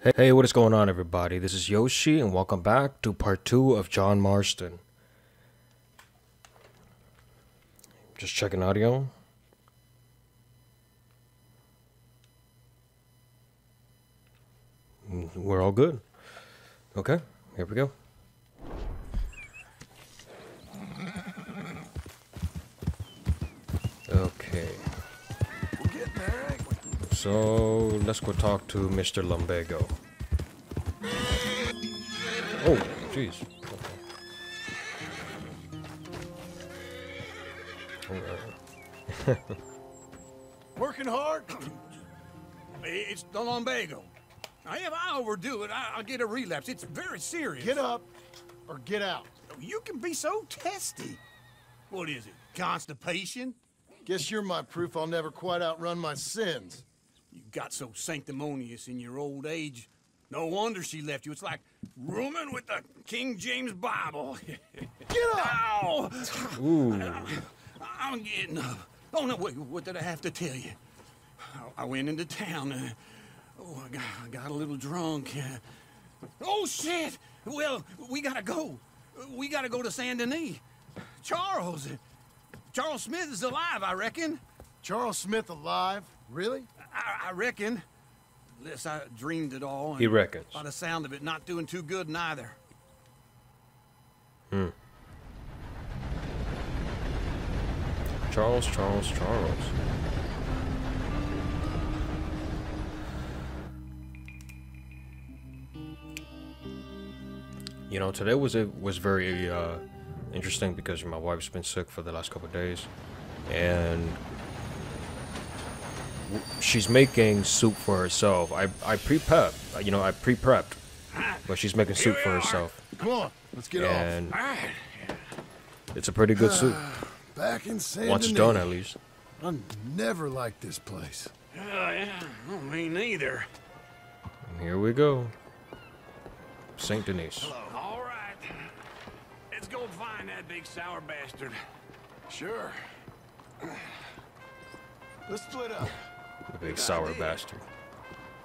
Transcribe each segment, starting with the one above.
Hey, what is going on, everybody? This is Yoshi, and welcome back to part 2 of John Marston. Just checking audio. We're all good. Okay, here we go. Okay. So, let's go talk to Mr. Lumbago. Oh, jeez. Okay. Working hard? It's the lumbago. Now, if I overdo it, I'll get a relapse. It's very serious. Get up or get out. You can be so testy. What is it, constipation? Guess you're my proof I'll never quite outrun my sins. You got so sanctimonious in your old age. No wonder she left you. It's like rooming with the King James Bible. Get up! Ow! Ooh. I'm getting up. Oh, no, wait, what did I have to tell you? I went into town. I got a little drunk. Oh, shit! Well, we gotta go. We gotta go to Saint Denis. Charles Smith is alive, I reckon. Charles Smith alive? Really? I reckon. Unless I dreamed it all. He reckons. By the sound of it, not doing too good neither. Charles. You know, today was very interesting because my wife's been sick for the last couple of days, and she's making soup for herself. I pre-prepped, but she's making soup for herself, Come on, let's get and All right. it's a pretty good soup. off. Back in San Once it's Denis. done, at least. I never liked this place. Yeah, well, me neither. And here we go, Saint Denis. All right. Let's go find that big sour bastard. Sure. Let's split up. The big sour bastard.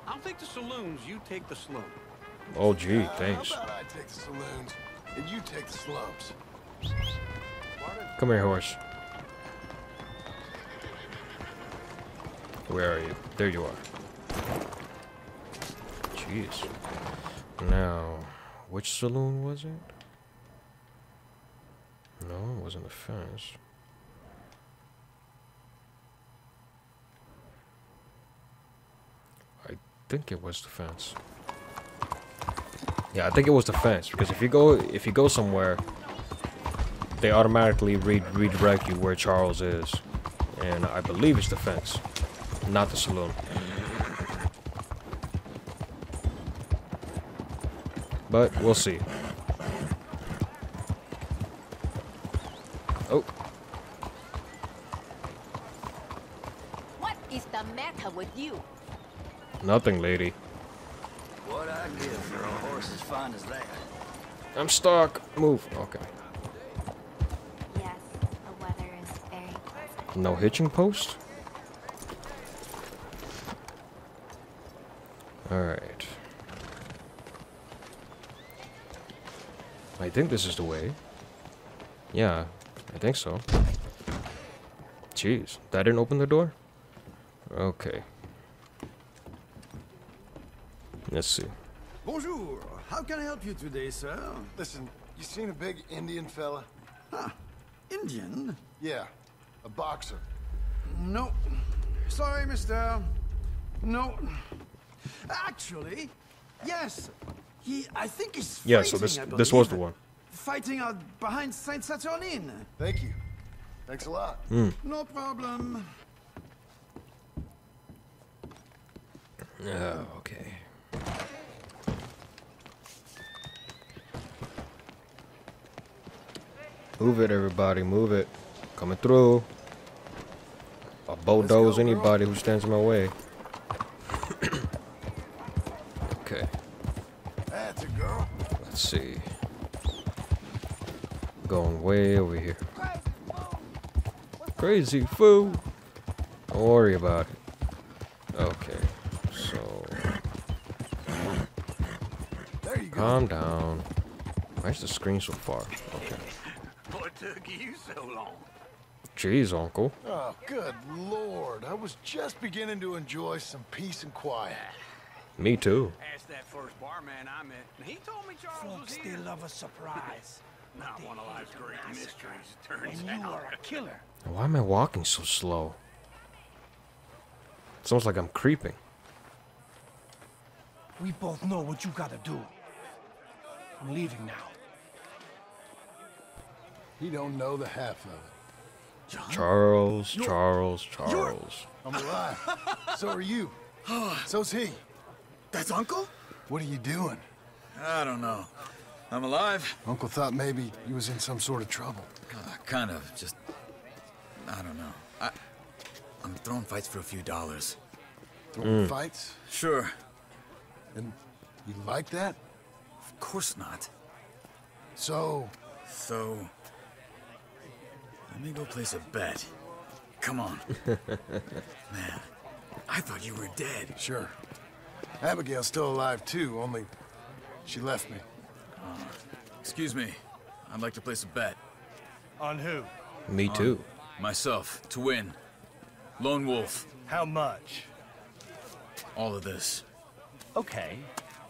I'll take the saloons, you take the slum. Oh, gee, thanks. How about I take the saloons and you take the slums? Come here, horse. Where are you? There you are. Jeez. Now, which saloon was it? No, it wasn't the fence. I think it was the fence. Yeah, I think it was the fence, because if you go somewhere, they automatically redirect you where Charles is, and I believe it's the fence, not the saloon. But we'll see. Oh, What is the matter with you? nothing, lady. What I give for a horse as fine as that? I'm stuck. Move. Okay. Yes, the weather is very pleasant. No hitching post? Alright. I think this is the way. Yeah, I think so. Jeez, that didn't open the door? Okay. Let's see. Bonjour. How can I help you today, sir? Listen, you seen a big Indian fella? Huh. Indian? Yeah, a boxer. No. Sorry, mister. No. Actually, yes. I think he's Yeah, fighting, so I this was believe. the one. Fighting out behind Saint Saturnin. Thank you. Thanks a lot. No problem. Oh, okay. Move it, everybody, move it. Coming through. I'll bulldoze anybody who stands in my way. Okay, That's a girl. let's see. Going way over here. Crazy fool. Don't worry about it. Okay, so There you go. Calm down. Why is the screen so far? Okay. What took you so long? Jeez, Uncle. Oh, good Lord. I was just beginning to enjoy some peace and quiet. Me too. Asked that first barman I met, and he told me Charles was here. Still love a surprise. Not one of life's great mysteries, turns And you out. are a killer. Why am I walking so slow? It's almost like I'm creeping. We both know what you gotta do. I'm leaving now. He don't know the half of it. Charles. I'm alive. So are you. So's he. That's Uncle? What are you doing? I don't know. I'm alive. Uncle thought maybe you was in some sort of trouble. Kind of. Just... I don't know. I'm throwing fights for a few dollars. Throwing fights? Sure. And you like that? Of course not. So, So... let me go place a bet. Come on. Man, I thought you were dead. sure. Abigail's still alive too, only she left me. Excuse me. I'd like to place a bet. On who? Me too. Myself, to win. Lone Wolf. How much? All of this. Okay.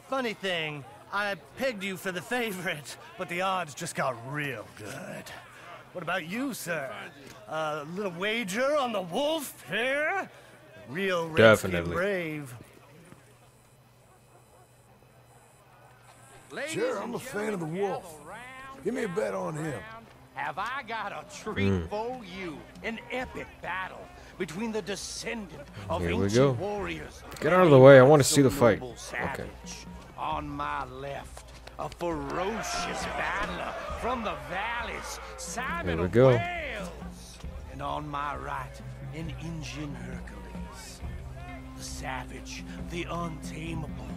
Funny thing, I pegged you for the favorite, but the odds just got real good. What about you, sir? A little wager on the wolf here? Real redskin Definitely. brave. Sure, I'm a fan of the wolf. Give me a bet on him. Have I got a treat for you? An epic battle between the descendant of Here we ancient go. warriors. Get out of the way, I want to see the fight. Noble Okay. savage. On my left, a ferocious battler from the valleys, Simon Here we of go. Wales. And on my right, an Indian Hercules. The savage, the untamable,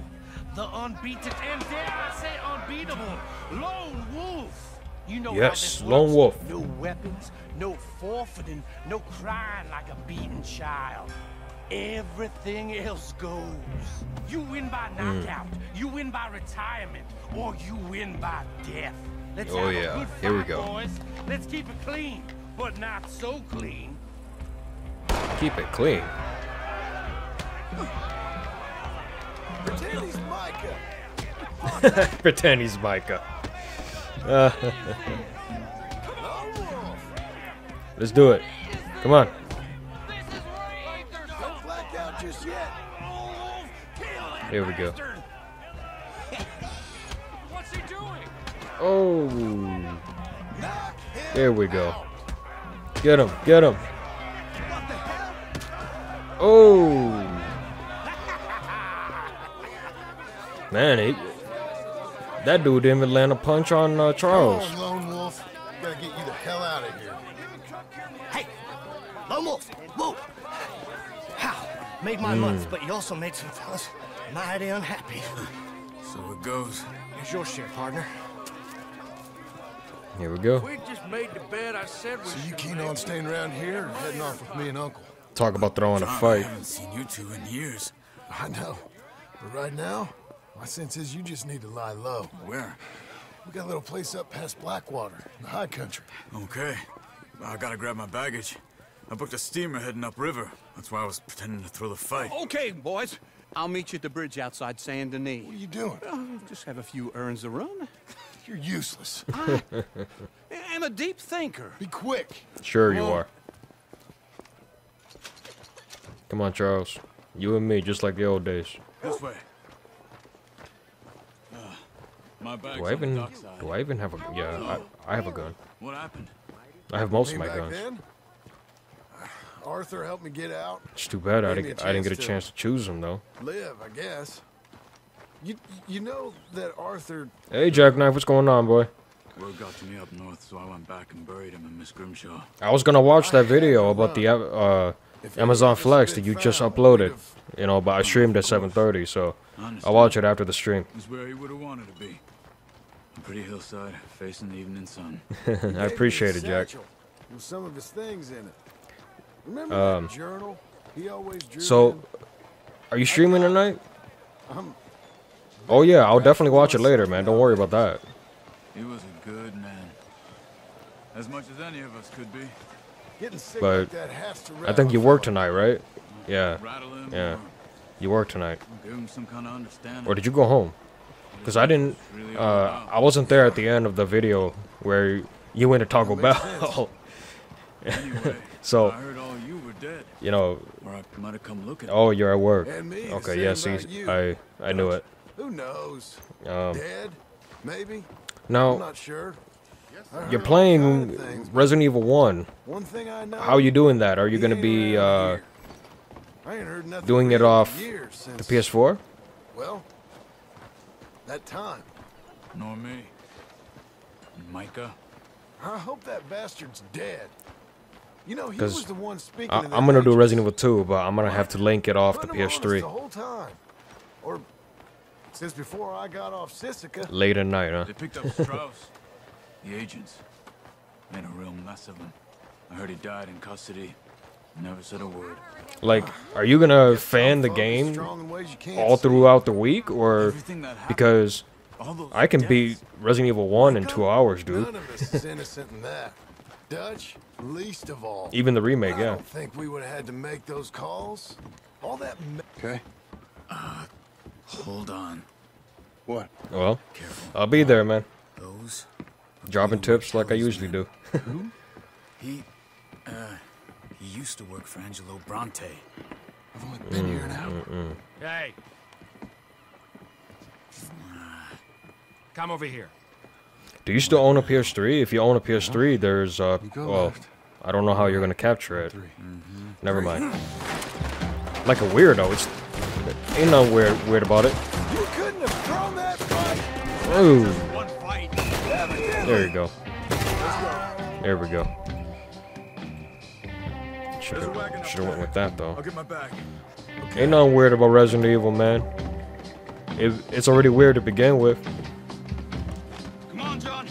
the unbeaten, and dare I say unbeatable, Lone Wolf. You know how Yes, this Lone works. Wolf. No weapons, no forfeiting, no crying like a beaten child. Everything else goes. You win by knockout, you win by retirement, or you win by death. Let's Oh, have yeah. a good Here we fight, go. boys. Let's keep it clean, but not so clean. Keep it clean. Pretend he's Micah. Pretend he's Micah. Let's do it. Come on. Don't black out just yet. Here we go. What's he doing? Oh. Knock him There we go. out. Get him. Get him. What the hell? Oh. Man, that dude didn't even land a punch on Charles. Come on, Lone Wolf. Gotta get you the hell out of here. Hey, Lone Wolf, whoa! How? Made my month, but you also made some fellas mighty unhappy. So it goes. Here's your share, partner. Here we go. We just made the bet I said we So you keen on staying around here or heading off with me and Uncle? Talk about throwing a John, I fight. haven't seen you two in years. I know. But right now, my sense is you just need to lie low. Where? We got a little place up past Blackwater, in the high country. Okay. I gotta grab my baggage. I booked a steamer heading upriver. That's why I was pretending to throw the fight. Okay, boys. I'll meet you at the bridge outside Saint Denis. What are you doing? Just have a few errands to run. You're useless. I'm a deep thinker. Be quick. Sure you are. Come on, Charles. You and me, just like the old days. This way. My bag's Do I on the even? dockside. Do I even have a? Yeah, I have a gun. What happened? I have most Me of my back guns. then, Arthur helped me get out. It's too bad I Gave me didn't. a I didn't get a chance to- chance to choose them though. Live, I guess. You know that Arthur... Hey, Jackknife, what's going on, boy? Word got to me up north, so I went back and buried him in Miss Grimshaw. I was gonna watch that video about the If Amazon anything Flex has that been you just found, uploaded. we'd have- You know, but I streamed at 7:30, so Honestly, I'll watch it after the stream. He's where he would have wanted to be. A pretty hillside, facing the evening sun. I appreciate it, Jack. With some of his things in it. Remember that journal he always drew So, in? are you streaming tonight? I'm Oh yeah, I'll definitely watch it later, man. Don't worry about that. He was a good man. As much as any of us could be. Getting sick But like that has to I think you work rattle tonight, right? Yeah. Rattle him Yeah. or You work tonight. give him some kind of understanding. Or did you go home? Because I didn't. I wasn't there at the end of the video where you went to Taco Bell. Anyway, So, I heard all you were dead. you know. Or I might have come looking. Oh, you're at work. And me, the Okay. same Yeah. See, about you. I knew it. Who knows? Um, Dead? Maybe? I'm now not sure. I heard you're all playing kind of things, but Resident Evil 1. one thing I know, How are you doing that? Are you he gonna ain't be around here. I ain't heard nothing doing it real in off years the since, PS4? well, that time. Nor me. Micah. I hope that bastard's dead. You know, he 'Cause was the one speaking. I'm in gonna that do matrix. Resident Evil 2, but I'm gonna have to link it off the Putting him on us PS3 the whole time. Or since before I got off Sisika. late at night, huh? They picked up Strauss. The agents. Made a real mess of him. I heard he died in custody. Never said a word. Like, are you gonna fan the Focus game strong in ways you can't all see. throughout the week, or Everything that happened, because all those I can deaths, beat Resident Evil 1 in 2 hours, dude? None of us is innocent in that. Dutch, least of all. Even the remake, I yeah. don't think we would have had to make those calls. All that. Okay. Hold on. What? Well, Careful. I'll be there, man. Those. Dropping tips like I usually do. He used to work for Angelo Bronte. I've only been here an hour. Hey. Come over here. Do you still own a PS3? If you own a PS3, there's go well, left. I don't know how you're gonna capture it. 3. Never mind. Like a weirdo. It's ain't no weird about it. You couldn't have thrown that fight. Ooh, One fight. there you go. There we go. Should've went with that though. I'll get my bag. Ain't nothing weird about Resident Evil, man. It's already weird to begin with. Come on, John.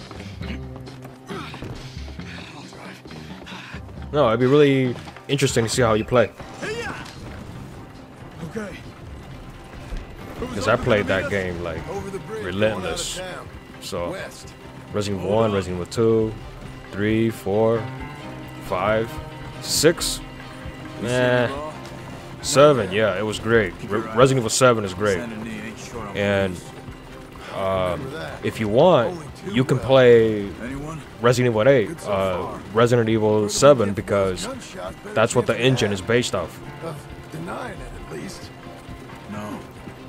No, it'd be really interesting to see how you play. Okay. Because I played that game like Over the bridge. relentless. Going out of town. So West. Resident Evil 1, Resident Evil 2, 3, 4, 5, 6. Nah. 7, yeah, it was great. Resident Evil 7 is great. And if you want, you can play Anyone? Resident Evil 8, Resident Evil 7, because that's what the engine is based off. Of denying it, at least. No,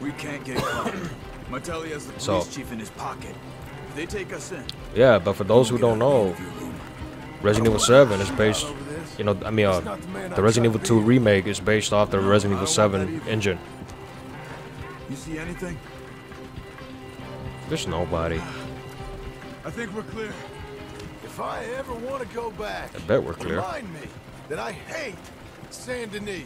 we can't get caught. Martelli has the police So- chief in his pocket. If they take us in, Yeah, but for those who don't know, Resident Evil 7 is based, you know, I mean, the Resident Evil 2 remake is based off the Resident Evil 7 engine. you see anything? There's nobody. I think we're clear. If I ever want to go back, I bet we're clear. remind me that I hate Saint Denis.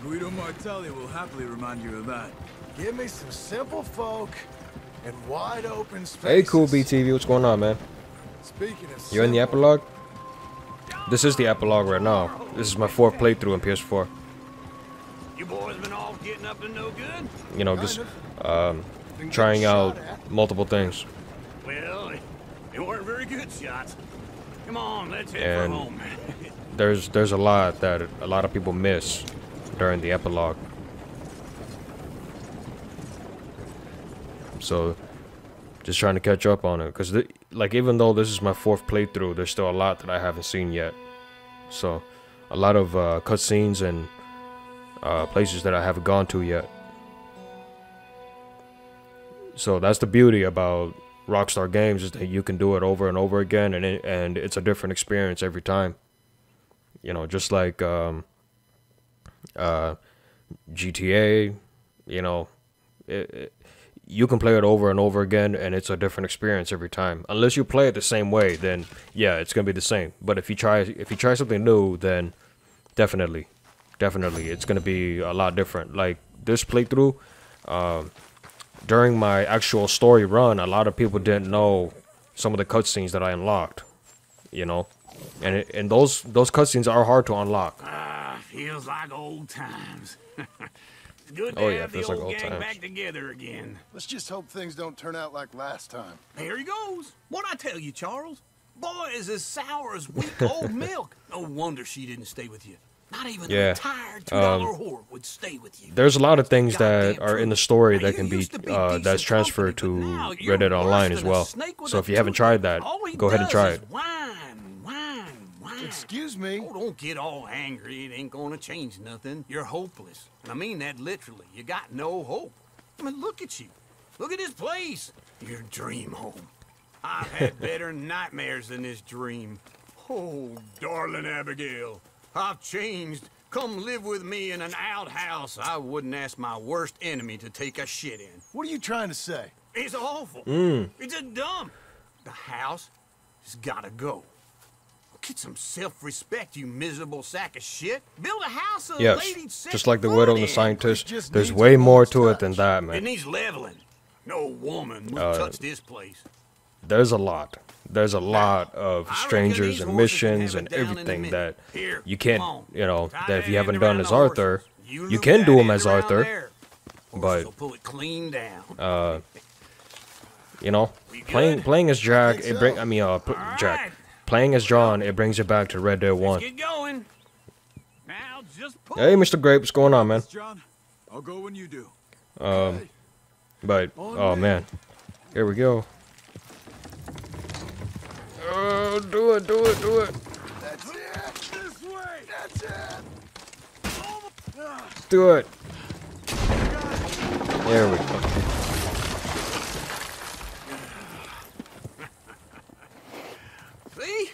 Guido Martelli will happily remind you of that. Give me some simple folk and wide open spaces. Hey, cool BTV, what's going on, man? Speaking of You're in the simple, epilogue? This is the epilogue right now. This is my 4th playthrough on PS4. You boys been all getting up to no good? You know, just Been trying getting out shot at. multiple things. Well, they weren't very good shots. Come on, let's head And for home. there's a lot that a lot of people miss during the epilogue. So, just trying to catch up on it, because like even though this is my 4th playthrough, there's still a lot that I haven't seen yet. So, a lot of cutscenes and places that I haven't gone to yet. So that's the beauty about Rockstar Games, is that you can do it over and over again, and it's a different experience every time. You know, just like GTA, you know, you can play it over and over again, and it's a different experience every time. Unless you play it the same way, then yeah, it's gonna be the same. But if you try something new, then definitely, it's gonna be a lot different. Like this playthrough, during my actual story run, a lot of people didn't know some of the cutscenes that I unlocked. You know, and those cutscenes are hard to unlock. Feels like old times. good to Oh, yeah, have the feels like old old gang times. back together again. Let's just hope things don't turn out like last time. There he goes. What'd I tell you, Charles? Boy is as sour as weak old milk. No wonder she didn't stay with you. Not even a Yeah, retired $2 whore would stay with you. There's a lot of things that Goddamn are in the truth. story Now, that you can be used to be decent that's transferred company, but to now you're Reddit worse Online as than a well. snake with So a if you haven't tooth. tried that, All he go ahead and does try is it. whine. Excuse me. Oh, don't get all angry. It ain't gonna change nothing. You're hopeless. And I mean that literally. You got no hope. I mean, look at you. Look at this place. Your dream home. I've had better nightmares than this dream. Oh, darling Abigail, I've changed. Come live with me in an outhouse I wouldn't ask my worst enemy to take a shit in. What are you trying to say? It's awful. It's a dump. The house has gotta go. Get some self-respect, you miserable sack of shit. Build a house of Yes, lady sex just like the fun widow and the in. scientist. just There's needs way a more woman's to it than touch. that, It man. needs leveling. No woman would touch this place. There's a lot. There's a lot of I reckon strangers these and horses can missions have and it down in a everything minute. that Here, you can't, come on. you know, Tie that if you that haven't end done around as the horses. Arthur, You you loop can that do him end as around Arthur, there. but Horses will pull it clean down. you know, We good? playing as Jack, think it so. bring I mean Jack, right. playing as John, it brings you back to Red Dead Let's 1. get going. Now just pull. Hey, Mr. Grape, what's going on, man? John, I'll go when you do. But oh man, here we go. Oh, do it. That's it. This way. That's it. Do it. There we go. See?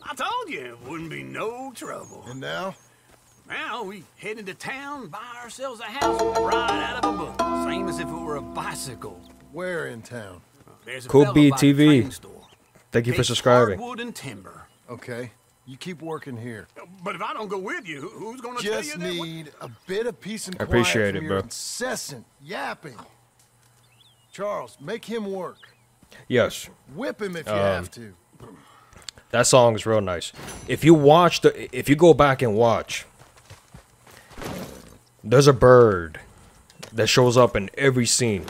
I told you it wouldn't be no trouble. And now? Now we head into town, buy ourselves a house, right out of a book. Same as if it were a bicycle. Where in town? There's a Cool fella B by the TV. train store. Thank you for Takes subscribing. hardwood and timber. Okay. You keep working here. But if I don't go with you, who's gonna tell Just you that? need a bit of peace and I quiet appreciate from it, your bro. incessant yapping. Charles, make him work. Yes, Whip him if you have to. that song is real nice. If you go back and watch, there's a bird that shows up in every scene.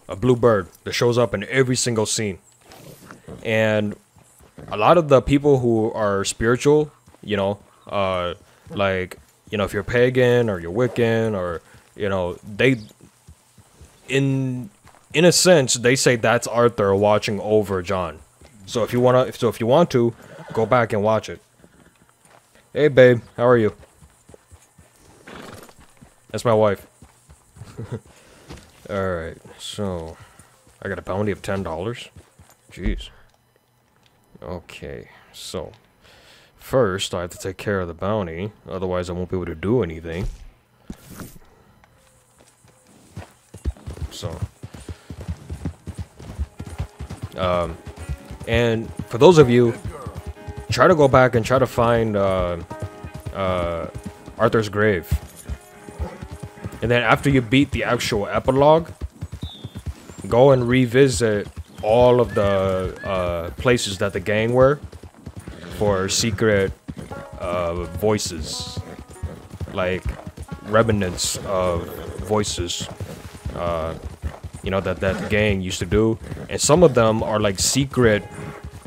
A blue bird that shows up in every single scene. And a lot of the people who are spiritual, you know, like, you know, if you're pagan or you're Wiccan or, you know, they, in a sense, they say that's Arthur watching over John. So if you want to, go back and watch it. Hey, babe, how are you? That's my wife. Alright, so I got a bounty of $10. Jeez. Okay, so first I have to take care of the bounty, otherwise I won't be able to do anything. So, and for those of you, try to go back and try to find Arthur's grave. And then after you beat the actual epilogue, go and revisit all of the places that the gang were for secret voices, like remnants of voices, you know, that the gang used to do. And some of them are like secret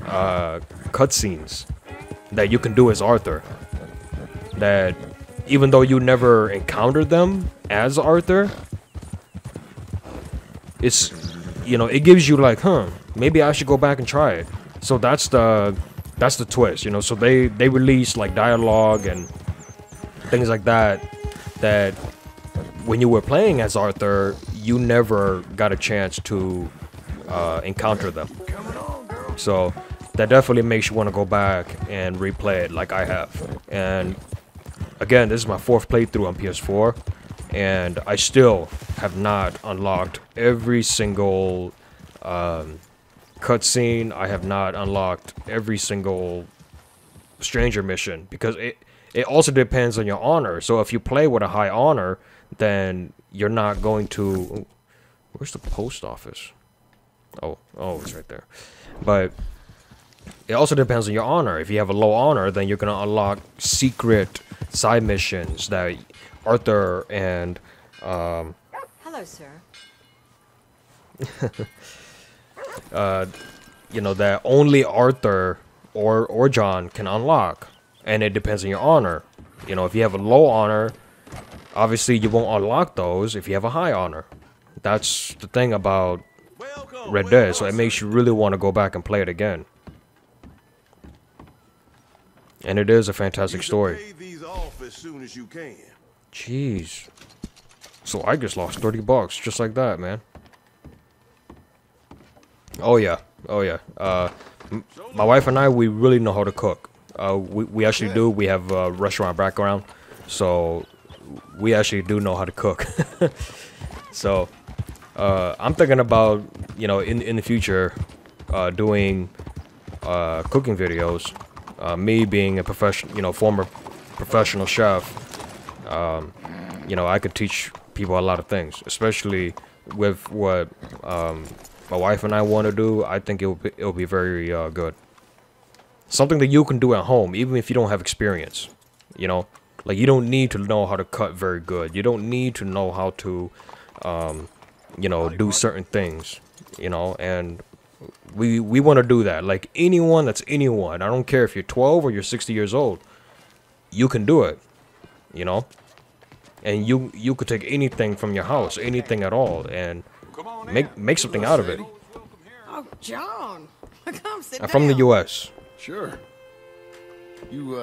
cutscenes that you can do as Arthur, that even though you never encountered them as Arthur, it's, you know, it gives you like, maybe I should go back and try it. So that's the twist, you know. So they release like dialogue and things like that when you were playing as Arthur, you never got a chance to encounter them. So that definitely makes you want to go back and replay it like I have. And again, this is my 4th playthrough on PS4, and I still have not unlocked every single cutscene. I have not unlocked every single stranger mission, because it also depends on your honor. So if you play with a high honor, then you're not going to... Where's the post office? Oh, it's right there. But it also depends on your honor. If you have a low honor, then you're going to unlock secret side missions that Arthur and Hello, sir. You know, that only Arthur or John can unlock, and it depends on your honor. You know, if you have a low honor, obviously you won't unlock those if you have a high honor. That's the thing about Red Dead, so it makes you really want to go back and play it again. And it is a fantastic story. Pay these off as soon as you can. Jeez. So I just lost $30 just like that, man. Oh yeah, oh yeah. My wife and I, we really know how to cook. We actually do. We have a restaurant background, so we actually do know how to cook. So I'm thinking about, you know, in the future, doing cooking videos. Me being a professional, you know, former professional chef, you know, I could teach people a lot of things, especially with what my wife and I want to do. I think it'll be very good. Something that you can do at home, even if you don't have experience. You know, like you don't need to know how to cut very good. You don't need to know how to, you know, do certain things. You know, and we want to do that. Like anyone that's anyone. I don't care if you're 12 or you're 60 years old. You can do it. You know, and you could take anything from your house, anything at all, and make something out of it. Oh, John, come sit down. I'm from the U.S. Sure. You,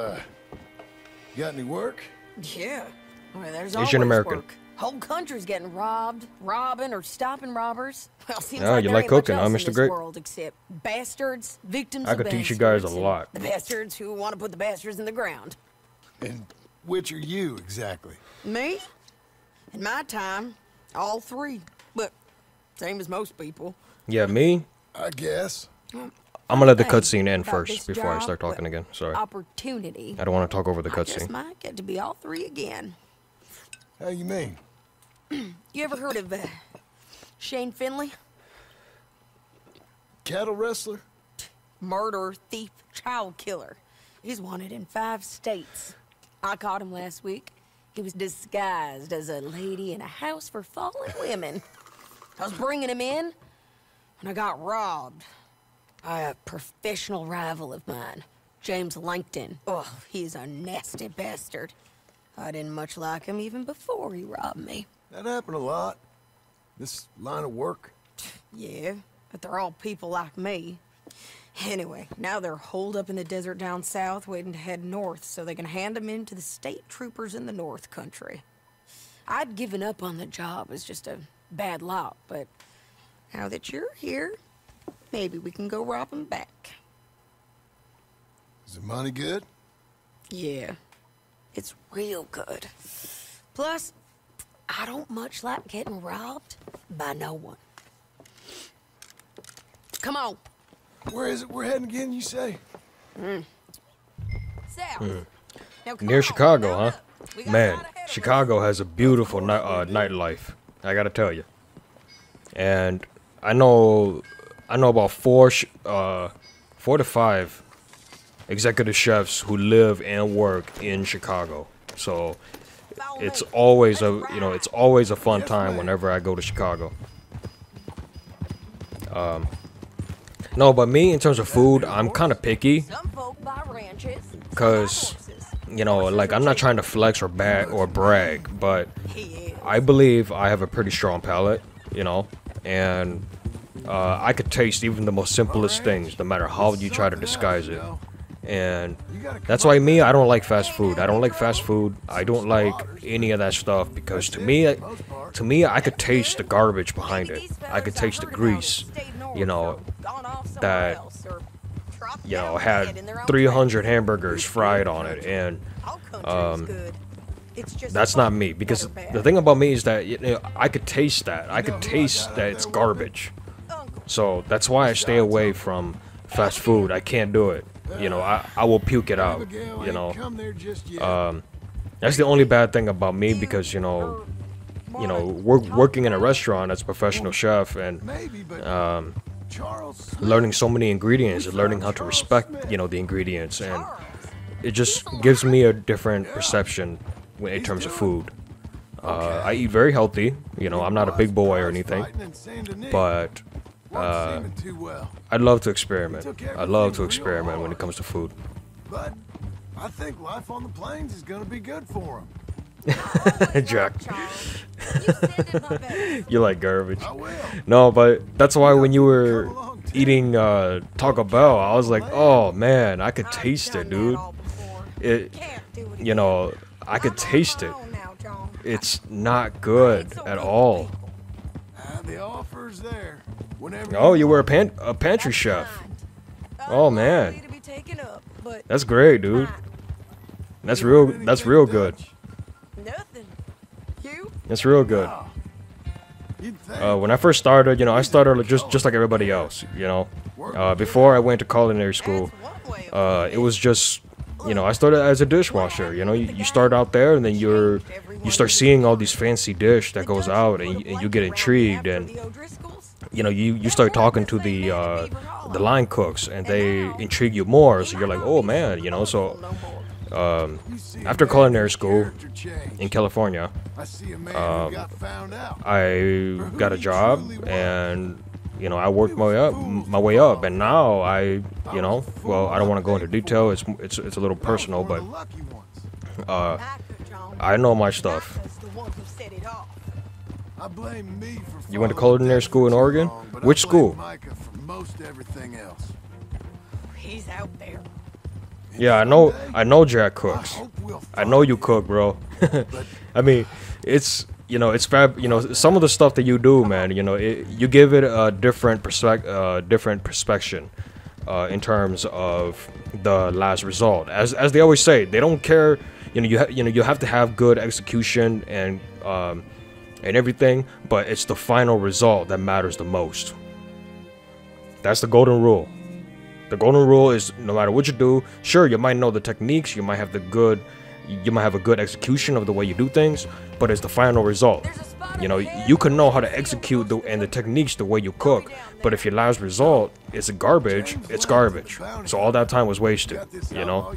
got any work? Yeah. Well, there's Asian always American. work. Whole country's getting robbed, robbing, or stopping robbers. Well, seems Yeah, like you there like ain't much cooking, huh, else in Mr. this Great? world except bastards, victims I of could teach you guys a bastards, and lot. The bastards who want to put the bastards in the ground. And which are you, exactly? Me? In my time, all three. But same as most people. Yeah, me. I guess. I'm gonna let the Hey, cutscene end about first this before I job, start talking well, again. Sorry. Opportunity. I don't want to talk over the I just cutscene. might get to be all three again. How you mean? You ever heard of Shane Finley? Cattle wrestler? Murderer, thief, child killer. He's wanted in 5 states. I caught him last week. He was disguised as a lady in a house for fallen women. I was bringing him in, and I got robbed by a professional rival of mine, James Langton. Oh, he's a nasty bastard. I didn't much like him even before he robbed me. That happened a lot. This line of work. Yeah, but they're all people like me. Anyway, now they're holed up in the desert down south, waiting to head north so they can hand them in to the state troopers in the north country. I'd given up on the job as just a bad lot, but now that you're here, maybe we can go rob them back. Is the money good? Yeah, it's real good. Plus, I don't much like getting robbed by no one. Come on. Where is it we're heading again, you say? South. Now, come Near on, Chicago, mount huh? up. We got a Man, lot ahead of us. Chicago has a beautiful nightlife. I gotta tell you. And I know about 4 to 5 executive chefs who live and work in Chicago. So it's always a fun time whenever I go to Chicago. No, but me, in terms of food, I'm kind of picky. Some folk buy ranches, Because, you know, like, I'm not trying to flex or brag, but Yeah. I believe I have a pretty strong palate, you know, and I could taste even the most simplest things, no matter how you try to disguise it. And that's why me, I don't like fast food. I don't like fast food. I don't like any of that stuff because to me, I could taste the garbage behind it. I could taste the grease, you know, that, you know, had 300 hamburgers fried on it, and that's not me. Because the thing about me is that, you know, I could taste that. I could taste that it's garbage. So that's why I stay away from fast food. I can't do it. You know, I will puke it out, you know. That's the only bad thing about me because, you know, working in a restaurant as a professional chef and learning so many ingredients and learning how to respect, you know, the ingredients, and it just gives me a different perception in terms of food. I eat very healthy. You know, I'm not a big boy or anything, but I love to experiment. I love to experiment when it comes to food. But I think life on the plains is gonna be good for him. Jack, you like garbage. No, but that's why when you were eating Taco Bell, I was like, oh man, I could taste it, dude. You know, I could taste it. It's not good at all. The offer's there. Oh, you were a pantry chef. Oh man, that's great, dude. That's real good. It's real good. When I first started, you know, I started just like everybody else, you know. Before I went to culinary school, it was just, you know, I started as a dishwasher. You know, you start out there, and then you start seeing all these fancy dish that goes out, and you get intrigued, and you know, you start talking to the line cooks, and they intrigue you more. So you're like, oh man, you know. So after culinary school in California, I got a job, and you know, I worked my way up, and now you know, well, I don't want to go into detail. It's a little personal, but I know my stuff. You went to culinary school in Oregon? Which school? He's out there. Yeah, I know Jack cooks. I know you cook, bro. I mean, it's, you know, it's fab. You know, some of the stuff that you do, man. You know, you give it a different perspective, in terms of the last result. As they always say, they don't care. You know, you have to have good execution and everything, but it's the final result that matters the most. That's the golden rule. The golden rule is no matter what you do, sure, you might know the techniques, you might have a good execution of the way you do things, but it's the final result. You know, you can know how to execute the techniques the way you cook, but if your last result is garbage, it's garbage. So all that time was wasted, you know?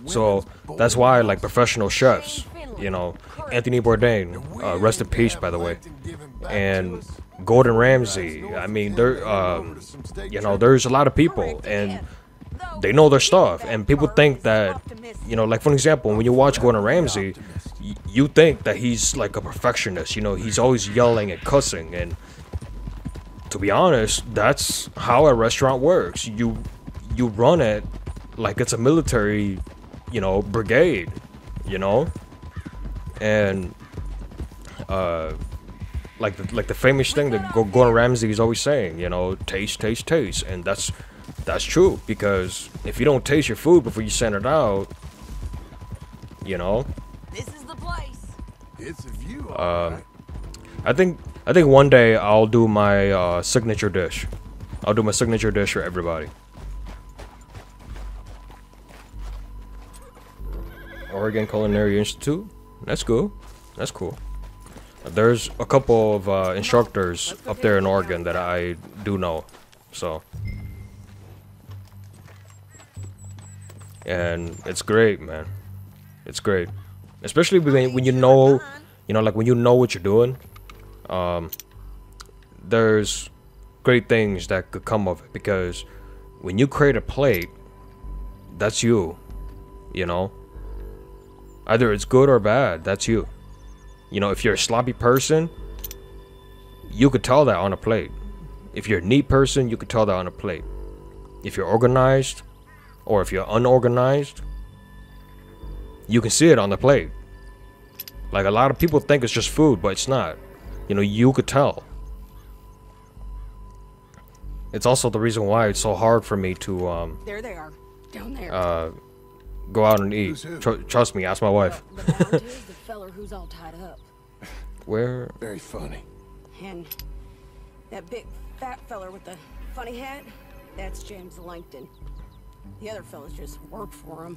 So that's why, like, professional chefs, you know, Anthony Bourdain, rest in peace, by the way, and Gordon Ramsay, I mean, you know, there's a lot of people, and they know their stuff, and people think that, you know, like, for example, when you watch Gordon Ramsay, you think that he's like a perfectionist, you know, he's always yelling and cussing, and to be honest, that's how a restaurant works. You run it like it's a military, you know, brigade, you know, and like the famous thing that Gordon Ramsay is always saying, you know, taste, taste, taste, and that's true, because if you don't taste your food before you send it out, you know. This is the place. It's a view. I think one day I'll do my signature dish. I'll do my signature dish for everybody. Oregon Culinary Institute. That's cool. That's cool. There's a couple of instructors up there in Oregon that I do know, so. And it's great, man. It's great, especially when you know, you know, like when you know what you're doing. There's great things that could come of it, because when you create a plate, that's you. You know, either it's good or bad. That's you. You know, if you're a sloppy person, you could tell that on a plate. If you're a neat person, you could tell that on a plate. If you're organized, or if you're unorganized, you can see it on the plate. Like, a lot of people think it's just food, but it's not. You know, you could tell. It's also the reason why it's so hard for me to There they are, down there. Go out and eat. Trust me, ask my wife. The bounty is the feller who's all tied up. Where? Very funny. And that big fat feller with the funny hat, that's James Langton. The other fellas just work for him.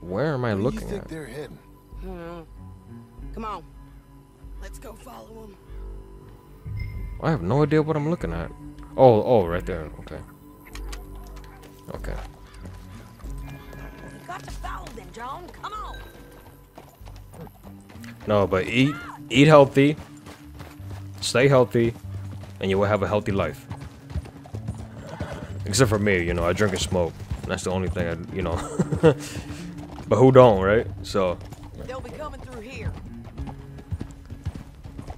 Where am I looking Where do you think at? they're heading? Come on, let's go follow him. I have no idea what I'm looking at. Oh, right there. Okay. Okay. You got to follow them, John. Come on. No, but eat healthy, stay healthy, and you will have a healthy life. Except for me, you know, I drink and smoke. That's the only thing I, you know. But who don't, right? So. They'll be coming through here.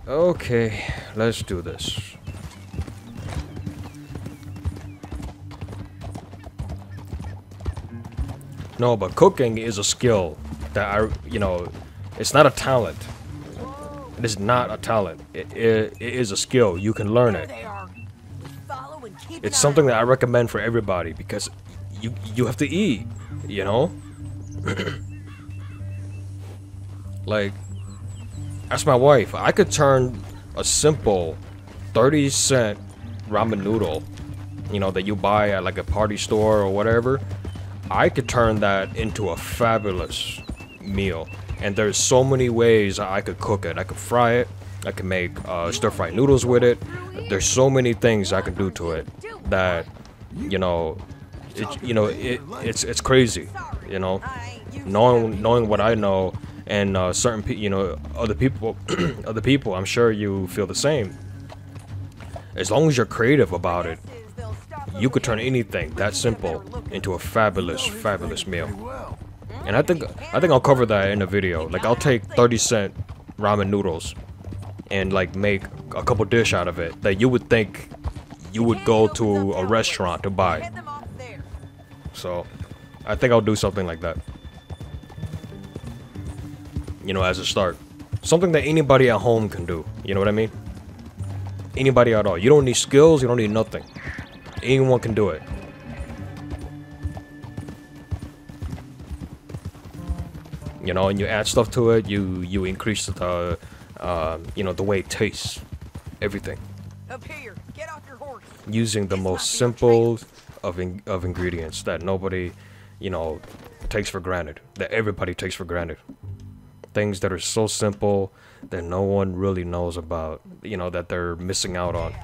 Okay, let's do this. No, but cooking is a skill that you know, it's not a talent. It is not a talent. It is a skill. You can learn it. It's something that I recommend for everybody because you have to eat, you know? Like, ask my wife. I could turn a simple 30-cent ramen noodle, you know, that you buy at like a party store or whatever. I could turn that into a fabulous meal. And there's so many ways I could cook it. I could fry it. I can make stir-fried noodles with it. There's so many things I can do to it that, you know, it's crazy, you know, knowing what I know and certain other people. I'm sure you feel the same. As long as you're creative about it, you could turn anything that simple into a fabulous meal. And I think I'll cover that in a video. Like, I'll take 30-cent ramen noodles and like make a couple dish out of it that you would think you would go to a restaurant to buy. So I think I'll do something like that, you know, as a start. Something that anybody at home can do, you know what I mean? Anybody at all. You don't need skills, you don't need nothing. Anyone can do it. You know, and you add stuff to it, you increase the you know, the way it tastes, everything. Up here, get off your horse. Using the most simple of ingredients that nobody, you know, takes for granted, that everybody takes for granted. Things that are so simple that no one really knows about, you know, that they're missing out on.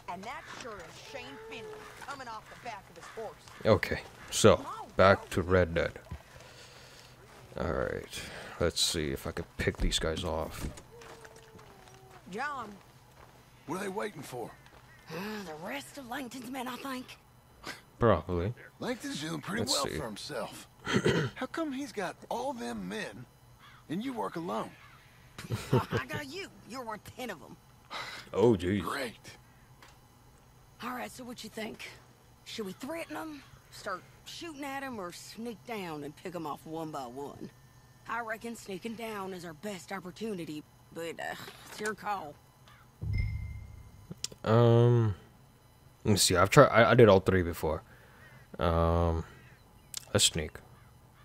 And that sure is Shane Finley coming off the back of his horse. Okay, so back to Red Dead. Alright, let's see if I can pick these guys off. John. What are they waiting for? The rest of Langton's men, I think. Probably. Langton's doing pretty Let's well see. for himself. How come he's got all them men and you work alone? I got you. You're worth 10 of them. Oh, geez. Great. All right, so what you think? Should we threaten them, start shooting at them, or sneak down and pick them off one by one? I reckon sneaking down is our best opportunity, but it's your call. Let me see. I did all three before. Let's sneak.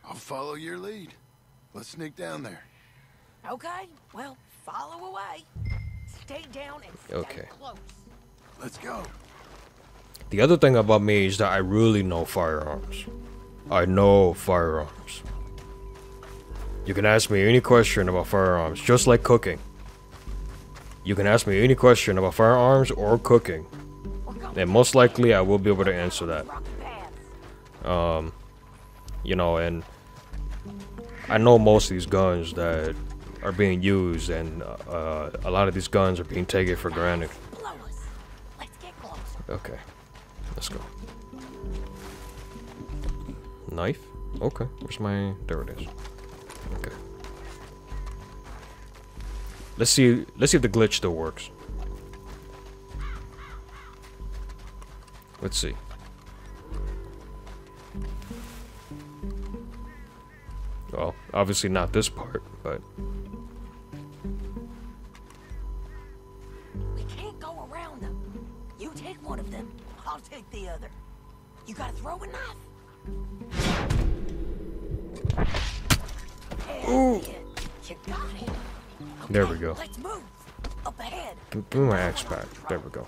I'll follow your lead. Let's sneak down there. Okay, well, follow away. Stay down and stay close. Let's go. The other thing about me is that I really know firearms. I know firearms. You can ask me any question about firearms, just like cooking. You can ask me any question about firearms or cooking, and most likely I will be able to answer that. You know, and I know most of these guns that are being used, and a lot of these guns are being taken for granted. Okay, let's go. Knife? Okay, where's my... there it is. Okay. Let's see if the glitch still works. Let's see. Well, obviously not this part, but... We can't go around them. You take one of them, I'll take the other. You got a throwing knife? Ooh. You got it. There we go. Let's move. Up ahead. Give me my axe back. There we go.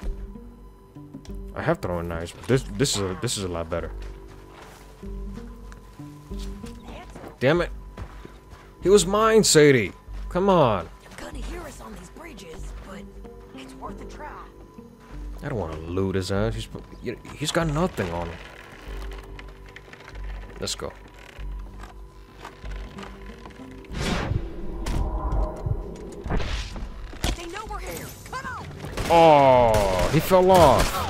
I have throwing knives, but this is a lot better. Damn it! He was mine, Sadie. Come on. You're gonna hear us on these bridges, but it's worth a try. I don't want to loot his ass. He's got nothing on him. Let's go. Oh, he fell off.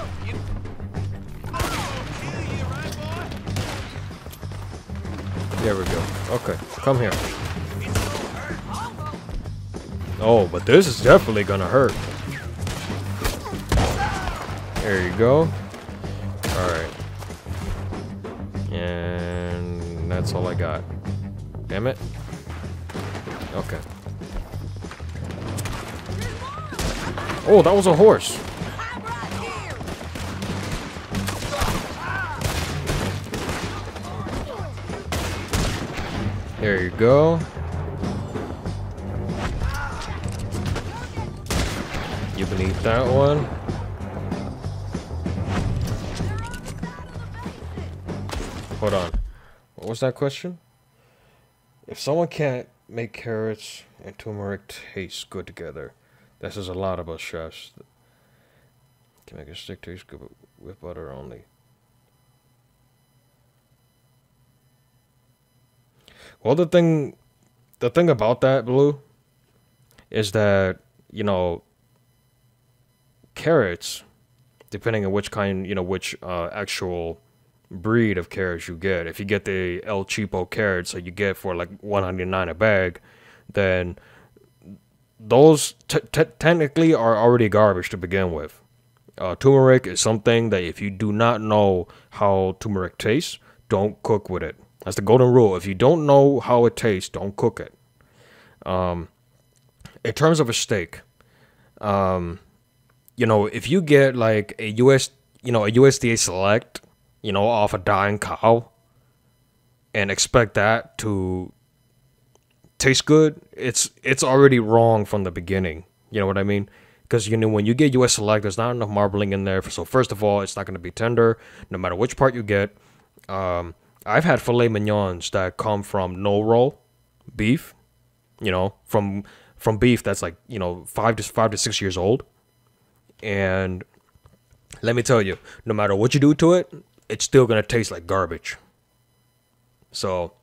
There we go. Okay, come here. Oh, but this is definitely gonna hurt. There you go. Alright. And that's all I got. Damn it. Okay. Oh, that was a horse. There you go. You can eat that one. Hold on. What was that question? If someone can't make carrots and turmeric taste good together, that says a lot about chefs. Can make a stick taste good with butter only. Well, the thing about that, Blue, is that, you know, carrots, depending on which kind, you know, which actual breed of carrots you get. If you get the El Cheapo carrots that you get for like $1.99 a bag, then those technically are already garbage to begin with. Turmeric is something that if you do not know how turmeric tastes, don't cook with it. That's the golden rule. If you don't know how it tastes, don't cook it. In terms of a steak, you know, if you get like a USDA Select, you know, off a dying cow, and expect that to taste good, it's already wrong from the beginning. You know what I mean? Because, you know, when you get US Select, there's not enough marbling in there. So first of all, it's not going to be tender, no matter which part you get. I've had filet mignons that come from no-roll beef, you know, from beef that's like, you know, 5 to 6 years old. And let me tell you, no matter what you do to it, it's still going to taste like garbage. So,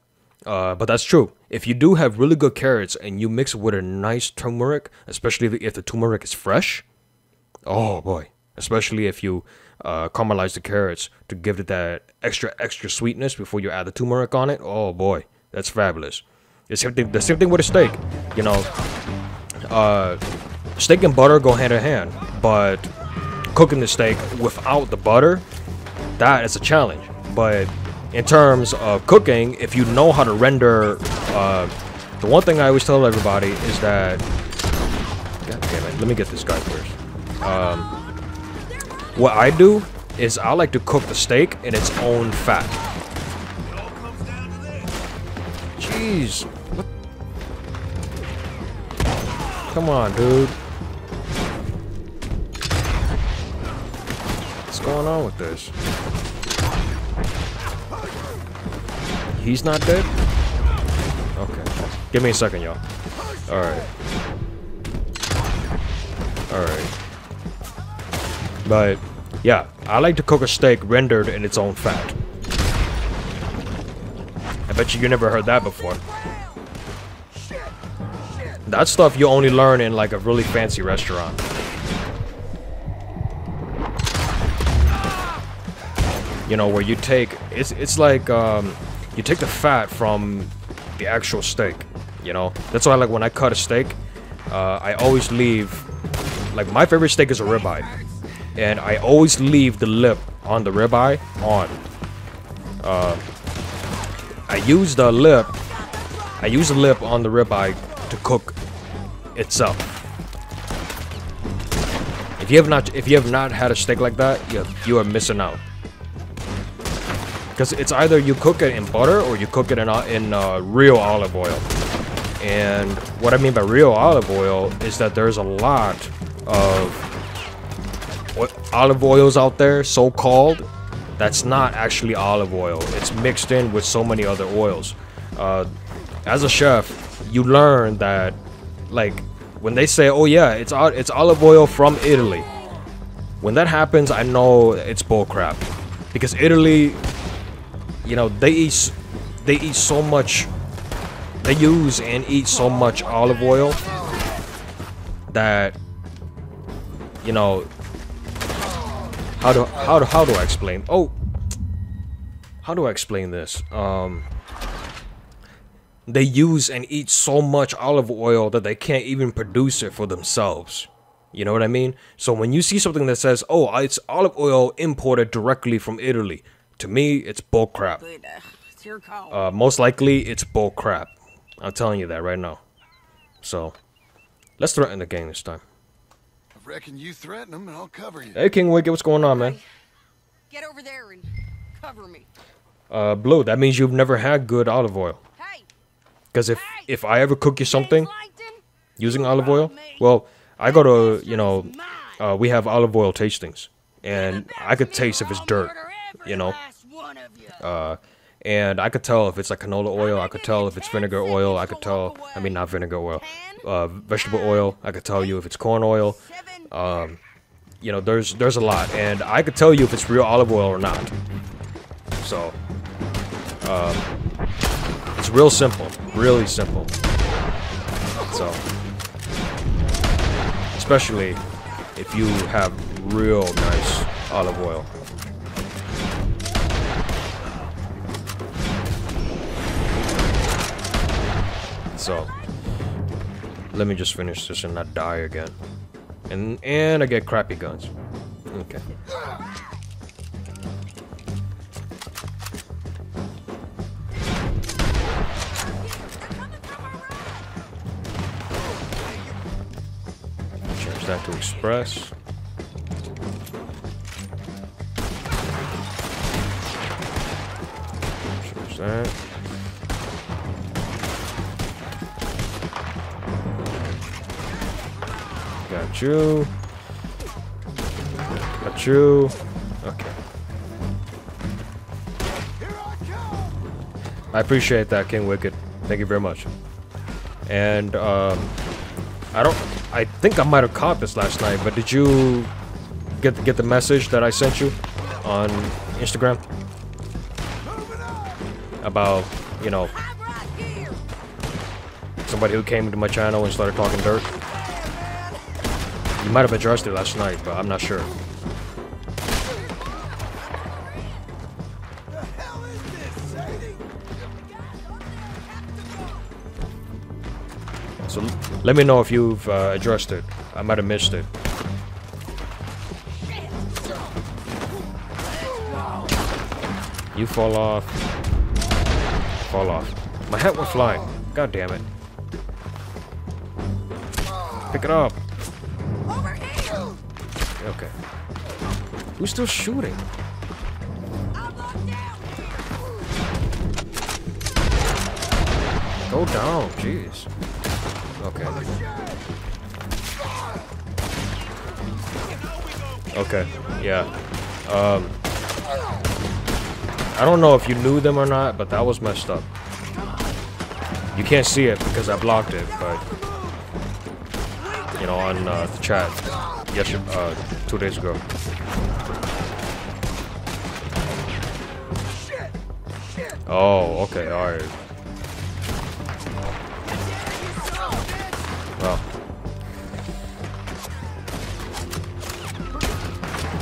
but that's true. If you do have really good carrots and you mix it with a nice turmeric, especially if the turmeric is fresh, oh boy. Especially if you caramelize the carrots to give it that extra sweetness before you add the turmeric on it. Oh boy, that's fabulous. The same thing with a steak. You know, steak and butter go hand in hand, but cooking the steak without the butter, that is a challenge. But in terms of cooking, if you know how to render, the one thing I always tell everybody is that, god damn it, let me get this guy first. What I do is I like to cook the steak in its own fat. Jeez. What? Come on, dude. What's going on with this? He's not dead? Okay. Give me a second, y'all. Alright. Alright. But, yeah, I like to cook a steak rendered in its own fat. I bet you never heard that before. That stuff you only learn in like a really fancy restaurant. You know, where you take, it's like, you take the fat from the actual steak, you know? That's why, like, when I cut a steak, I always leave, like, my favorite steak is a ribeye. And I always leave the lip on the ribeye on. I use the lip on the ribeye to cook itself. If you have not had a steak like that, you are missing out. Because it's either you cook it in butter or you cook it in real olive oil. And what I mean by real olive oil is that there's a lot of olive oils out there, so-called, that's not actually olive oil. It's mixed in with so many other oils. As a chef, you learn that, like, when they say, oh yeah, it's olive oil from Italy, when that happens, I know it's bullcrap. Because Italy, you know, they eat so much, they use and eat so much olive oil that you know, how do I explain? Oh, how do I explain this? They use and eat so much olive oil that they can't even produce it for themselves. You know what I mean? So when you see something that says, "Oh, it's olive oil imported directly from Italy," to me, it's bullcrap. It's your call. Most likely, it's bullcrap. I'm telling you that right now. So, let's threaten the gang this time. I reckon you threaten them and I'll cover you. Hey, King Wicked, what's going on, man? Get over there and cover me. Blue, that means you've never had good olive oil. Hey. Because if I ever cook you something using olive oil, well, I go to, you know, we have olive oil tastings, and I could taste if it's dirt, you know. And I could tell if it's like canola oil. I could tell if it's vinegar oil. I could tell, I mean, not vinegar oil, vegetable oil. I could tell you if it's corn oil. You know, there's a lot, and I could tell you if it's real olive oil or not. So, it's real simple, really simple. So, especially if you have real nice olive oil. So, let me just finish this and not die again. And I get crappy guns. Okay. Change that to express. Change that. Got you. Got you. Okay. I appreciate that, King Wicked. Thank you very much. And I think I might have caught this last night, but did you get the message that I sent you on Instagram about, you know, somebody who came to my channel and started talking dirt? You might have addressed it last night, but I'm not sure. So let me know if you've addressed it. I might have missed it. You fall off. Fall off. My hat went flying. God damn it. Pick it up. Okay. Who's still shooting? Go down, jeez. Okay. Okay, yeah. I don't know if you knew them or not, but that was messed up. You can't see it because I blocked it, but you know, on the chat yesterday, 2 days ago. Oh, okay, alright. Well,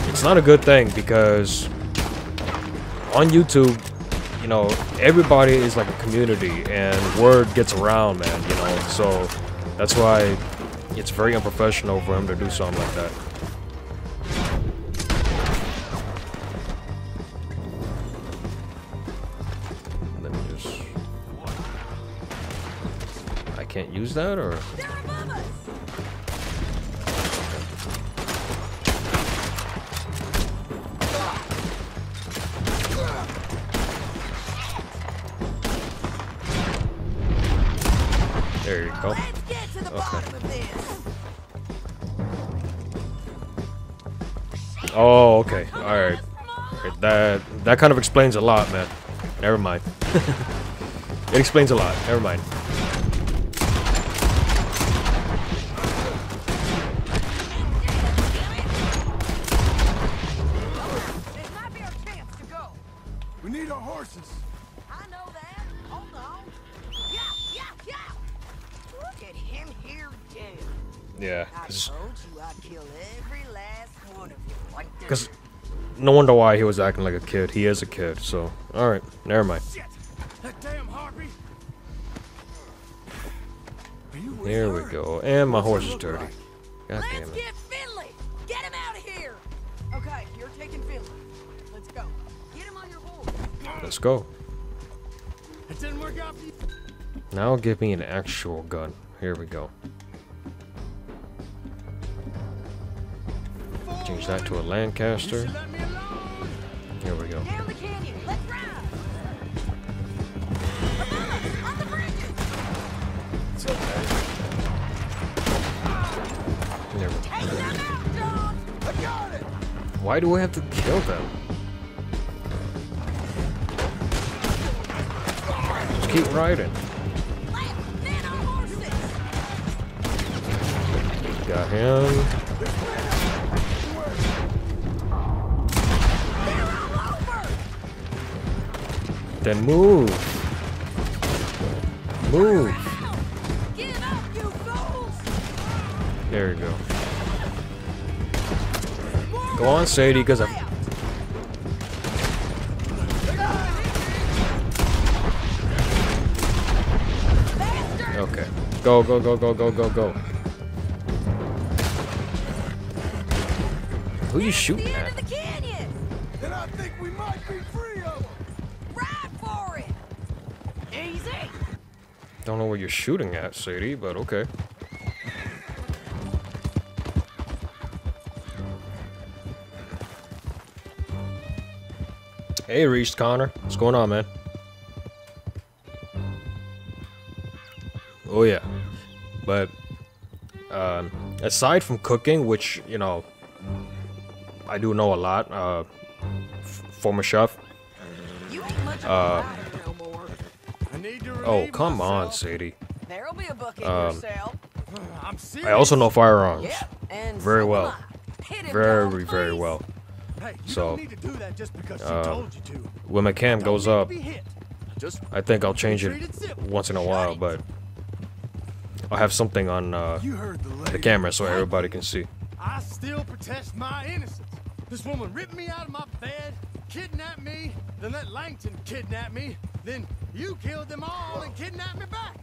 it's not a good thing because on YouTube, you know, everybody is like a community and word gets around, man, you know, so that's why it's very unprofessional for him to do something like that. Let me just... I can't use that, or... There you go. Okay. Oh, okay. Alright. That kind of explains a lot, man. Never mind. It explains a lot. Never mind. We need our horses. I know that. Hold on. Yeah. Look at him here, dude. Yeah, I told you I'd kill every last one of you. Right there. because no wonder why he was acting like a kid. He is a kid, so all right, never mind. Shit! That damn harpy! Are you with Here her? we go, and my horse is dirty. God Let's damn it. get Finley. Get him out of here. Okay, you're taking Finley. Let's go. Get him on your horse. Let's go. It didn't work out for you. Now give me an actual gun. Here we go. Change that to a Lancaster. Let me alone. Here we go. Down the canyon. Let's ride. On the bridges. It's okay. There we go. Take them out, John. I got it! Why do we have to kill them? Just keep riding. Left, men on horses. Got him. They're all over. Then move. Move. Get up, you fools. There you go. Go on, Sadie, because I'm. Okay. Go, go, go, go, go, go, go. Who you shooting End at? of the canyon. And I think we might be free of them! Ride for it. Easy. Don't know what you're shooting at, Sadie, but okay. Hey, Reese Connor. What's going on, man? Oh, yeah. But, aside from cooking, which, you know, I do know a lot, former chef. You ain't much of a rider no more. I need to Oh, relieve come on, myself. Sadie. There'll be a buck in your cell. I'm serious. I also know firearms. Yep, and Very so well. am I. Hit him, Very, John, very please. well. Hey, you So, don't need to do that just because she told you to. When my cam goes Don't need up, to be hit. Just I think I'll change it treat civil. once in a while, but I'll have something on You heard the lady. the camera so everybody can see. I still protest my innocence. This woman ripped me out of my bed, kidnapped me, then let Langton kidnap me, then you killed them all and kidnapped me back.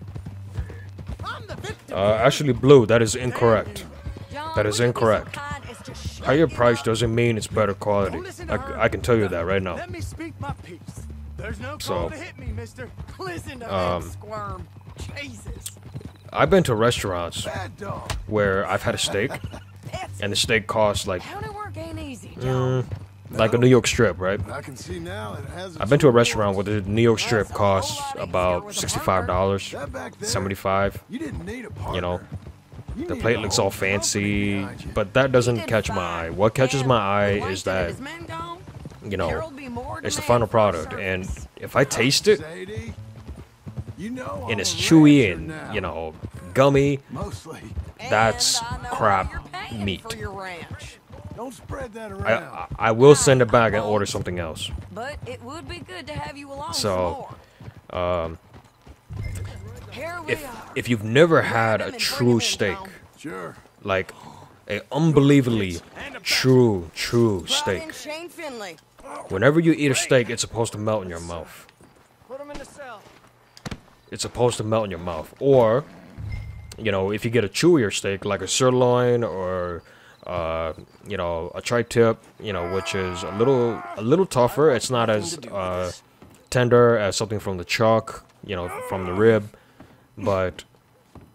I'm the victim. Actually, Blue, that is incorrect. John, That is would you be so incorrect. kind as to shut Higher him price up? doesn't mean it's better quality. Don't listen to her. I can tell you that right now. Let me speak my piece. There's no So, call to hit me, mister. Listen to that squirm. Jesus. I've been to restaurants Bad dog. where I've had a steak, That's and the steak costs like counter work ain't easy, John. a New York strip, right? I can see now it has. I've been to a restaurant where the New York strip costs about $65, That back there, $75. You didn't need a partner. You know, You the need plate a looks whole all company fancy, behind you. but that doesn't Did catch my fine. eye. What catches And my eye with is Langton and that, his men gone, you know, there'll be more it's the demand final for our product, and service. if I taste it, Sadie, you know and I'm it's a chewy rancher and, now. you know, gummy, Mostly. that's And I know crap you're paying meat. for your ranch. Don't spread that around. I will send it back and order something else. But it would be good to have you along So, some more. Here we If are. if you've never had Grab him a and bring true him in, steak, John. Sure. like a unbelievably true Brought in steak, Shane Finley. whenever you eat a steak, it's supposed to melt in your mouth. Put him in the cell. It's supposed to melt in your mouth. Or, you know, if you get a chewier steak like a sirloin or you know, a tri-tip, you know, which is a little tougher. It's not as tender as something from the chuck, you know, from the rib. But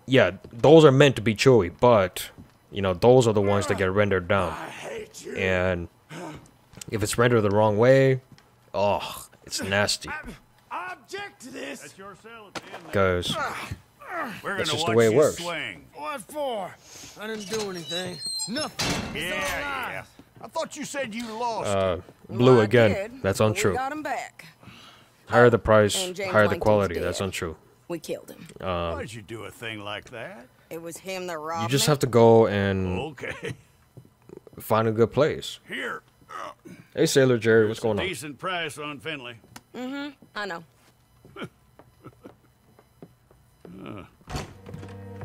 yeah, those are meant to be chewy, but you know, those are the ones that get rendered down. And if it's rendered the wrong way, oh, it's nasty. I object to this. Because We're that's gonna just watch the way it you works. swing. What for? I didn't do anything. Nothing. It's all lies. I thought you said you lost. Blue Well, I again, did, that's but untrue. We got him back. Higher the price, And James higher the Langton's quality, dead. that's untrue. We killed him. Why'd you do a thing like that? It was him that robbed You just me. have to go and Okay. find a good place. Here. Hey, Sailor Jerry, what's going on? Decent price on Finley. I know.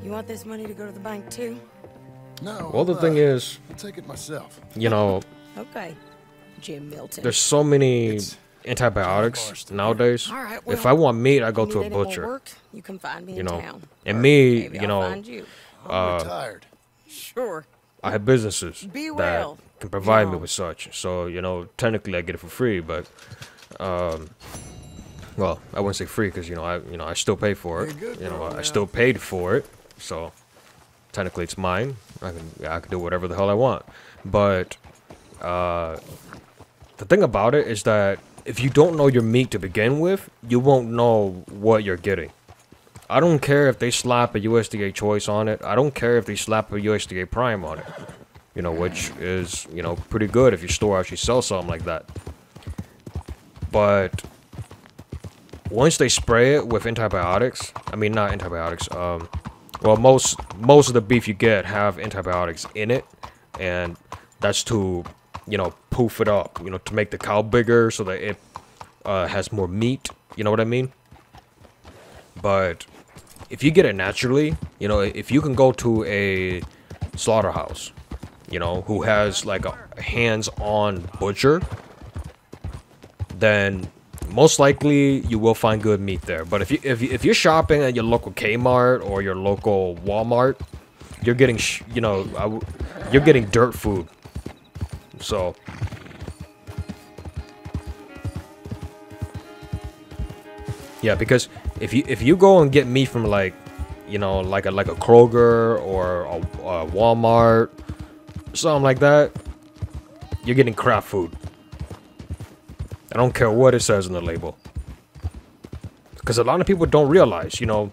You want this money to go to the bank too? No. Well, the thing is, I'll take it myself. you know, Okay, Jim Milton. there's so many It's antibiotics John Marston. nowadays. All right, If well, I want meat, I go you to a need any more butcher. work, you can find me You in know, town. and Or me, maybe you I'll know, find you. I'm retired. Sure. I have businesses Be that well, can provide me John. with such. So, you know, technically I get it for free, but well, I wouldn't say free because I still pay for it. You're good, You know, bro, I now. still paid for it. So, technically it's mine. I can do whatever the hell I want. But the thing about it is that if you don't know your meat to begin with, you won't know what you're getting. I don't care if they slap a USDA choice on it. I don't care if they slap a USDA prime on it. You know, which is, you know, pretty good if your store actually sells something like that. But once they spray it with antibiotics, I mean not antibiotics, well most of the beef you get have antibiotics in it, and that's to, you know, poof it up, you know, to make the cow bigger so that it has more meat, you know what I mean? But if you get it naturally, you know, if you can go to a slaughterhouse, you know, who has like a hands-on butcher, then most likely you will find good meat there. But if you're shopping at your local Kmart or your local Walmart, you're getting you're getting dirt food. So yeah, because if you go and get meat from like, you know, like a Kroger or a Walmart, something like that, you're getting crap food. I don't care what it says on the label, because a lot of people don't realize, you know,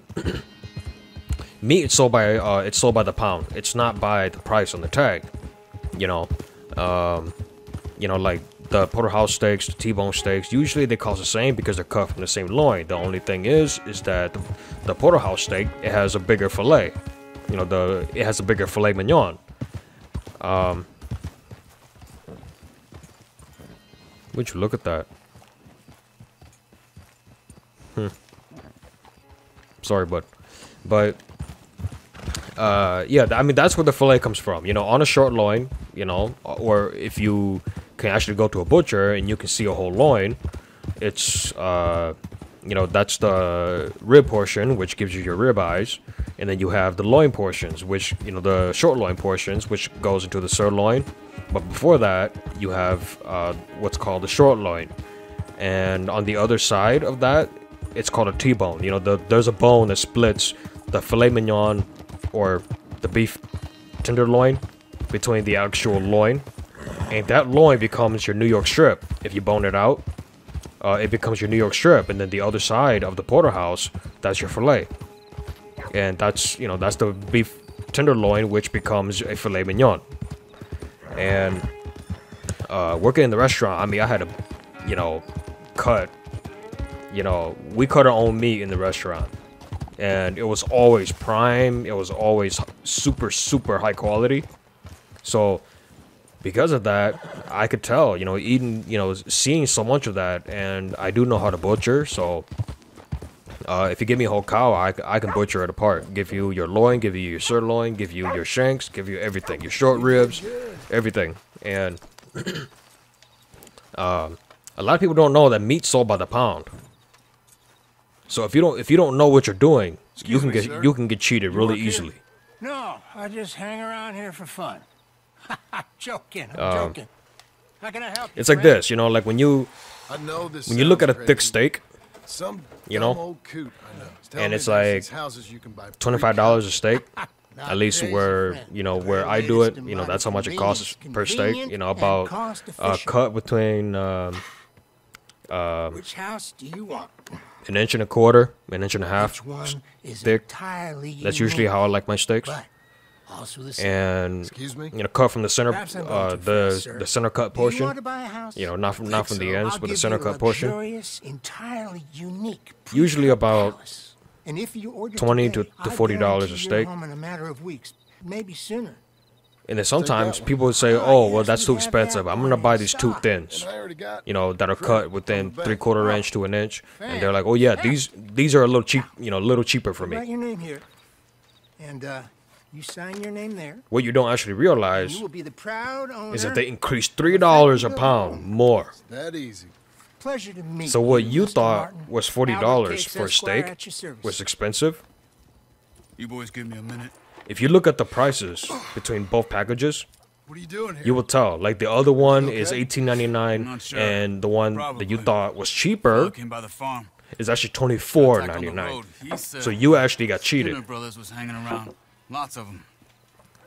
meat is sold by the pound. It's not by the price on the tag. You know, like the porterhouse steaks, the T-bone steaks. Usually they cost the same because they're cut from the same loin. The only thing is that the porterhouse steak, it has a bigger fillet. You know, it has a bigger filet mignon. Would you look at that? Sorry, but yeah, I mean that's where the fillet comes from. You know, on a short loin. You know, or if you can actually go to a butcher and you can see a whole loin, it's you know, that's the rib portion, which gives you your rib eyes, and then you have the loin portions, which, you know, the short loin portions, which goes into the sirloin. But before that, you have what's called the short loin, and on the other side of that, it's called a T-bone. You know, there's a bone that splits the filet mignon or the beef tenderloin between the actual loin, and that loin becomes your New York strip. If you bone it out, it becomes your New York strip, and then the other side of the porterhouse, that's your fillet, and that's, you know, that's the beef tenderloin, which becomes a filet mignon. And working in the restaurant, I mean, I had to, you know, cut. You know, we cut our own meat in the restaurant, and it was always prime. It was always super, super high quality. So because of that, I could tell, you know, eating, you know, seeing so much of that, and I do know how to butcher. So if you give me a whole cow, I can butcher it apart. Give you your loin, give you your sirloin, give you your shanks, give you everything, your short ribs, everything. And a lot of people don't know that meat's sold by the pound. So if you don't know what you're doing, you can get cheated really easily. No, I just hang around here for fun. I'm joking. How can I help you? It's like friend? this, you know, like when you look at a thick steak, you know, and it's like $25 a steak. At least where, you know, where I do it, you know, that's how much it costs per steak. You know, about cut between Which house do you want? an inch and a quarter, an inch and a half Which one is thick. entirely That's usually how I like my steaks. but also the same. And Excuse me? you know, cut from the center, Perhaps I'm going too fast, sir. the center cut Do you want portion. to buy a house? You know, not from the ends, I'll but the give center you a cut portion. luxurious, entirely unique Usually pre-cut about palace. And if you order $20 today, to I $40 a guarantee you're steak. home in a matter of weeks, maybe sooner. And then sometimes people would say, "Oh, well, that's too expensive. I'm gonna buy these two thins, you know, that are cut within 3/4 inch to an inch." And they're like, "Oh yeah, these are a little cheap, you know, a little cheaper for Write me." your name here. And You sign your name there. What you don't actually You realize will be the proud owner. is that they increased $3 a pound more. That easy. Pleasure to meet So what you Mr. thought Martin. was Albert $40 Capes, for a Esquire, steak at your service. was expensive. You boys give me a minute. If you look at the prices between both packages, What are you doing here? you will tell. Like the other one You is okay? $18.99, Not sure. and the one that you Probably. thought was cheaper Came by the farm. is actually Attack on the $24.99. road. He said So you actually got Skinner cheated. brothers was hanging around. Lots of them.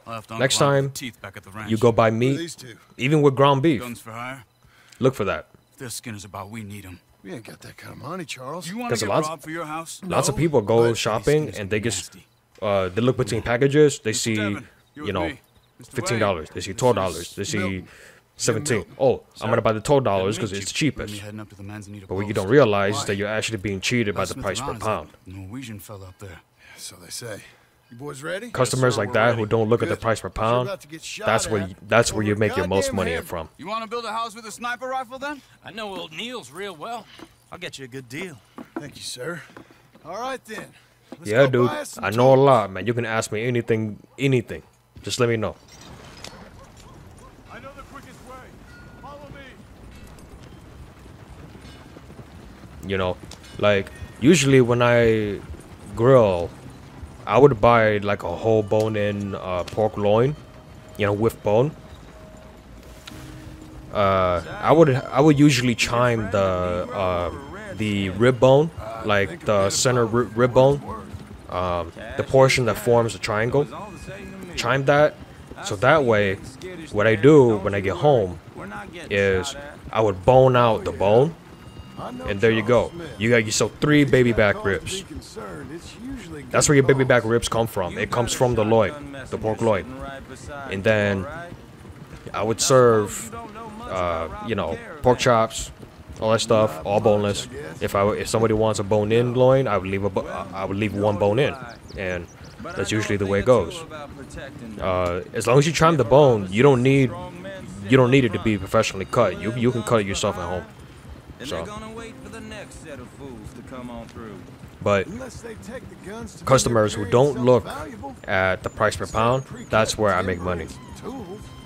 Left on Next the farm time with teeth back at the ranch. you go buy Who are meat, these two? even with ground beef, Guns for hire. look for that. If their Skinner's about, we need them. We ain't got that kind of money, Charles. You want to Because get lots- robbed for your house? Lots of No, people go but shopping Skinner's and they get, nasty. they look between packages, they see, Devin, you know, with me. Mr. $15, Wade, they see this $12, is they see Milton. 17. Milton. Oh, I'm gonna buy the $12 That because means it's you- cheapest. me heading up to the Manzanita But what you Post. don't realize is Why? that you're actually being cheated by the Smith price per around is pound. that Norwegian fella up there. So they say. You boys ready? Customers sir, like we're that ready. who don't look at the Good. price per Because you're pound, about to get shot that's where at you over make your most goddamn money head. from. You want to build a house with a sniper rifle then? I know old Neil's real well. I'll get you a good deal. Thank you, sir. All right, then. Let's Yeah, go dude, buy us some I know a tools. lot, man. You can ask me anything. Just let me know. I know the quickest way. Follow me. You know, like usually when I grill, I would buy like a whole bone-in pork loin, you know, with bone. I would usually chime the rib bone, like the center rib bone, the portion that forms a triangle. Chime that, so that way, what I do when I get home is I would bone out the bone. And there you go. You got yourself 3 baby back ribs. That's where your baby back ribs come from. It comes from the loin, the pork loin. And then I would serve, you know, pork chops, all that stuff, all boneless. If somebody wants a bone-in loin, I would leave one bone in, and that's usually the way it goes. As long as you trim the bone, you don't need it to be professionally cut. You can cut it yourself at home. So. But customers who don't look at the price per pound, that's where I make money.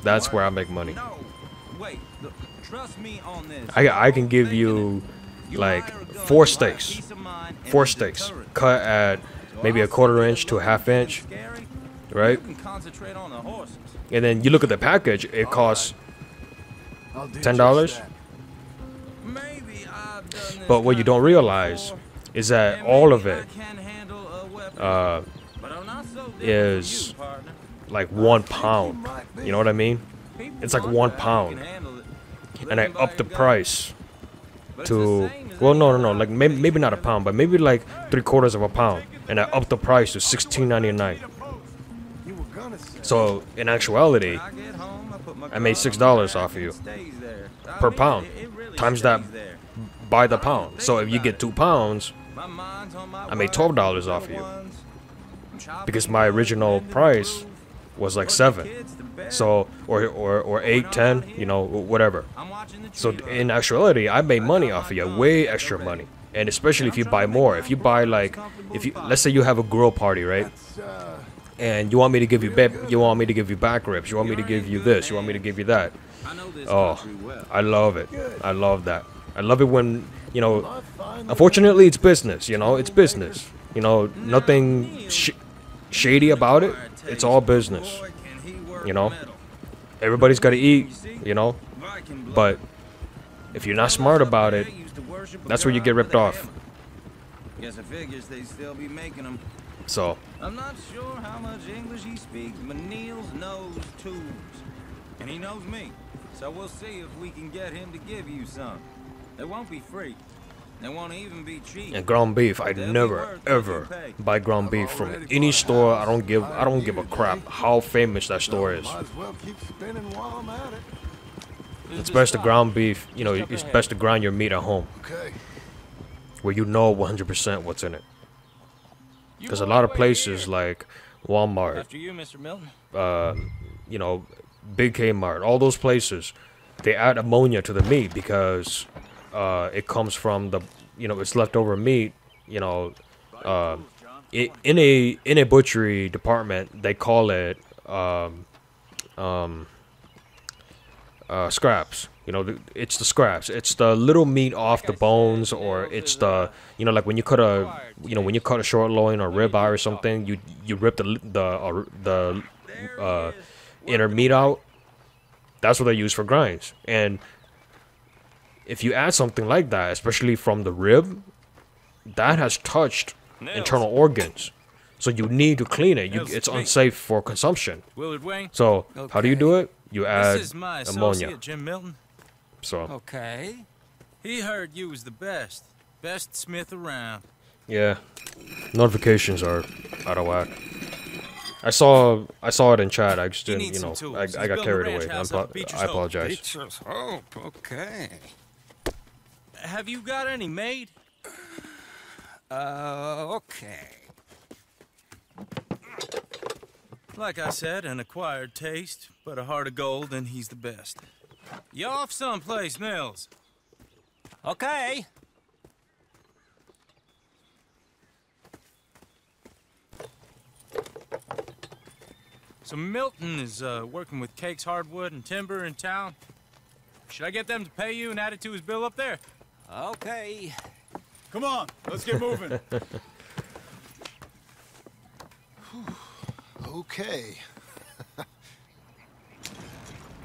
That's where I make money. I can give you like 4 steaks. 4 steaks cut at maybe a 1/4 inch to a 1/2 inch, right? And then you look at the package, it costs $10. But what you don't realize is that all of it is like 1 pound. You know what I mean? It's like 1 pound. And I up the price to, well, no, like maybe not a pound, but maybe like 3/4 of a pound. And I up the price to $16.99. So in actuality, I made $6 off of you per pound. Times that by the pound. So if you get 2 pounds, I made $12 off of you. Because my original price was like 7. So or 8, 10, you know, whatever. So in actuality, I made money off of you, way extra money. And especially if you buy more. If you buy like, let's say you have a grill party, right? And you want me to give you back ribs, you want me to give you this, you want me to give you that. Oh, I love it. I love that. I love it when, you know, unfortunately it's business, you know, it's business. You know, nothing shady about it. It's all business, you know. Everybody's got to eat, you know. But if you're not smart about it, that's where you get ripped off. Guess I figures they still be making them. So. I'm not sure how much English he speaks, but Niels knows tools. And he knows me. So we'll see if we can get him to give you some. It won't be free. It won't even be cheap. And ground beef, I never ever buy ground beef from any store. I don't give a crap how famous that store is. It's best to ground beef, you know, it's best to grind your meat at home. Where you know 100% what's in it. Because a lot of places like Walmart, After you, Mr. Milton. you know, Big Kmart, all those places, they add ammonia to the meat because it comes from the, you know, it's leftover meat, you know, in a butchery department, they call it scraps. You know, it's the scraps. It's the little meat off the bones, or it's the, you know, like when you cut a short loin or ribeye or something, you rip the inner meat out. That's what they use for grinds. And if you add something like that, especially from the rib, that has touched internal organs. So you need to clean it. It's unsafe for consumption. So how do you do it? You add ammonia. Jim Milton. So Okay. He heard you was the best smith around. yeah, notifications are out of whack. I saw it in chat. I just didn't, you know, I got carried away. I apologize. Beecher's Hope, okay. Have you got any made? Okay. Like I said, an acquired taste, but a heart of gold, and he's the best. You off someplace, Mills? Okay. So Milton is working with Cake's Hardwood and Timber in town. Should I get them to pay you and add it to his bill up there? Okay. Come on, let's get moving. Okay.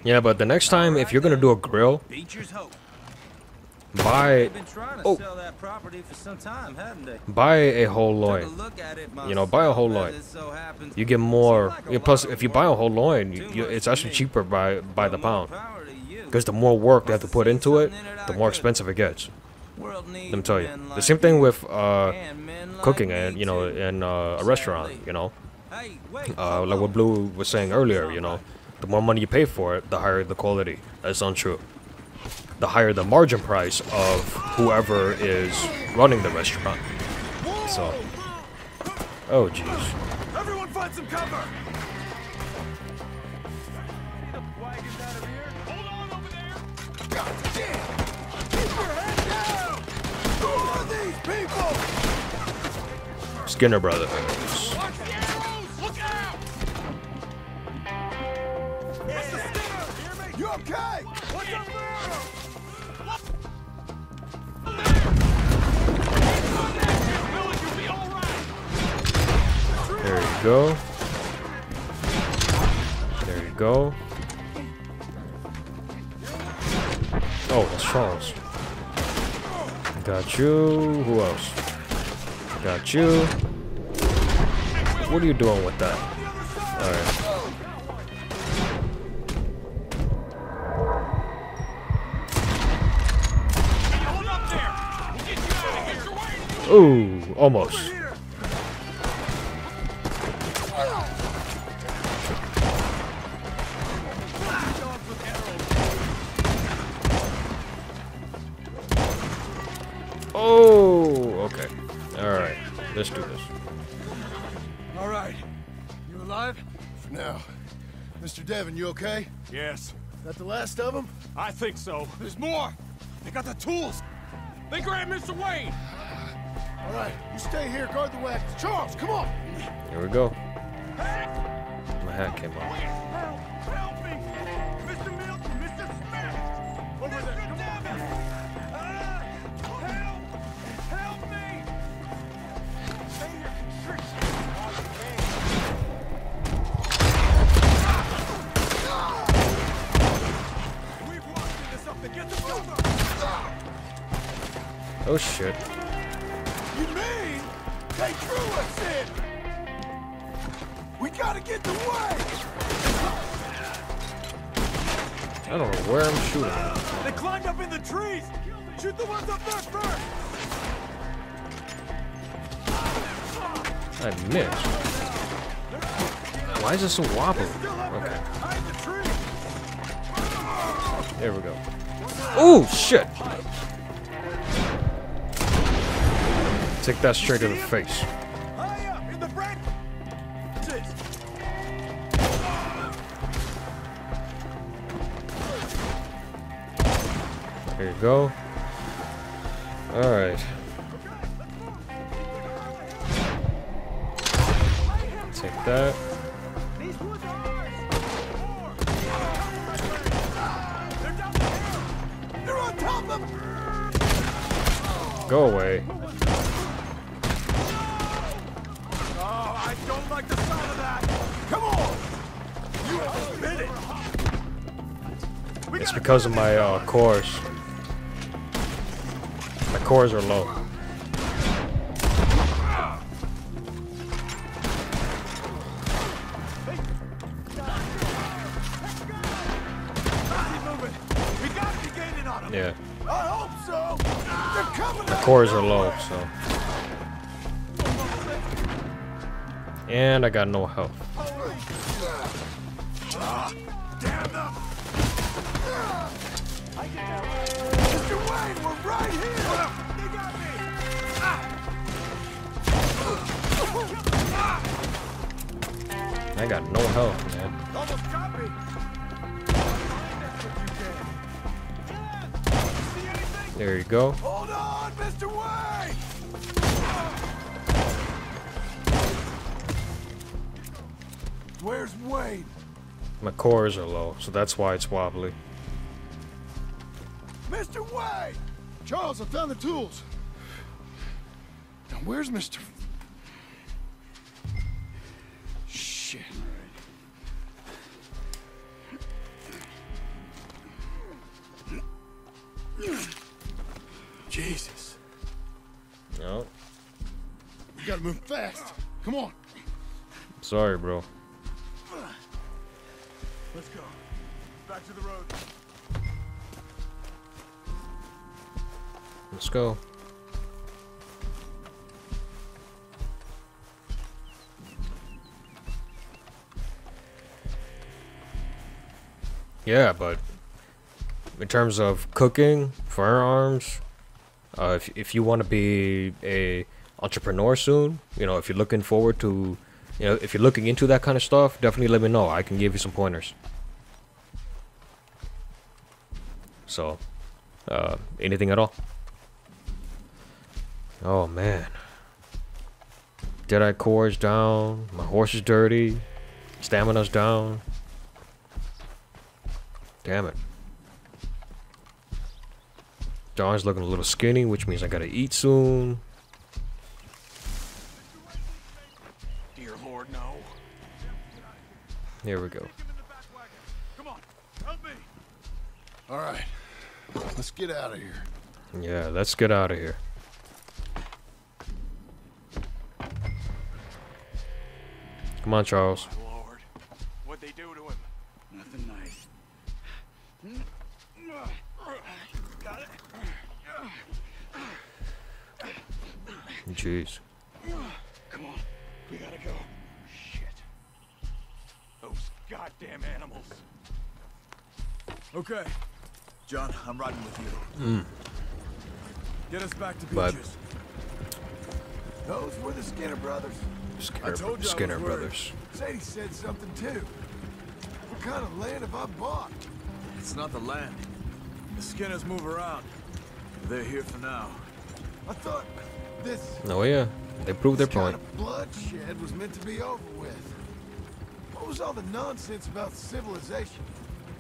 Yeah, but the next time, if you're gonna do a grill, Beecher's Hope. buy They've been trying to sell that property for some time, haven't they? buy a whole Took a loin. look at it You know, buy a whole myself, loin. as it so happens. You get more. Seemed like a Yeah, plus, lot if of you buy a work. whole loin, Too much it's to actually me. cheaper by the More pound. power to you. Because the more work they have to put into it, Something in it the I more could- expensive it gets. World needs Let me tell you. men The like same thing you. with And men like cooking, me and you know, too. in a restaurant. You know, Hey, wait, like what Blue was saying earlier. You know, the more money you pay for it, the higher the quality. That's untrue. The higher the margin price of whoever is running the restaurant. So, oh jeez. Everyone find some cover! God damn! Keep your head down! Who are these people? Skinner Brothers. Watch the arrows! Look out! Mr. Skinner! Hear me? You okay? What's up there? Village, you'll be all right. There you go. There you go. Oh, that's Charles. Got you. Who else? Got you. What are you doing with that? Alright. Hold up there! We'll get you out of here. Ooh, almost. Oh, okay. Alright. Let's do this. All right. You alive? For now. Mr. Devon, you okay? Yes, That the last of them? I think so. There's more! They got the tools! They grabbed Mr. Wayne! All right. You stay here, guard the wagons. Charles, come on! Here we go. My hat came off. Help! Help me! Mr. Milton! Mr. Smith! Over there! Come on! Help! Help me! Stay here! We've locked into something! Get the cover! Oh shit. You mean they drew us in? We gotta get the way! I don't know where I'm shooting at. They climbed up in the trees! Shoot the ones up there first! I missed. Why is it so wobbly? Okay. Hide the tree! There we go. Oh shit! Take that straight to the face. High up in the branches! There you go. Alright. Take that. These woods are ours. More. They're down the hill. They're on top of him! Go away. Oh, I don't like the sound of that! Come on! You have to spin it! It's because of my cores. My cores are low. We gotta be gaining on them! Yeah. I hope so! They're coming! My cores are low, so. And I got no health. Damn them! Mr. Wayne, we're right here! They got me! I got no health, man. Almost got me! There you go. Hold on, Mr. Wayne! Where's Wayne? My cores are low, so that's why it's wobbly. Mr. Wayne! Charles, I found the tools. Now, where's Mr. Shit. Jesus. No. You gotta move fast. Come on. Sorry, bro. Let's go. Back to the road. Let's go. Yeah, but in terms of cooking, firearms, if you want to be a entrepreneur soon, you know, if you're looking forward to, you know, if you're looking into that kind of stuff, definitely let me know. I can give you some pointers. So, anything at all? Oh man. Deadeye core's down. My horse is dirty. Stamina's down. Damn it. Dawn's looking a little skinny, which means I gotta eat soon. Dear Lord, no. Here we go. Come on, help me. All right, let's get out of here. Yeah, let's get out of here. Come on, Charles. Lord, what'd they do to him? Nothing nice. Got it. Jeez. Come on, we gotta go. Shit. Those goddamn animals. Okay. John, I'm riding with you. Get us back to But- Beaches. Those were the Skinner brothers. I told you I Skinner was worried. brothers. Sadie said something too. What kind of land have I bought? It's not the land. The Skinners move around. They're here for now. I thought this Oh yeah, they proved their kind point. of bloodshed was meant to be over with. What was all the nonsense about civilization?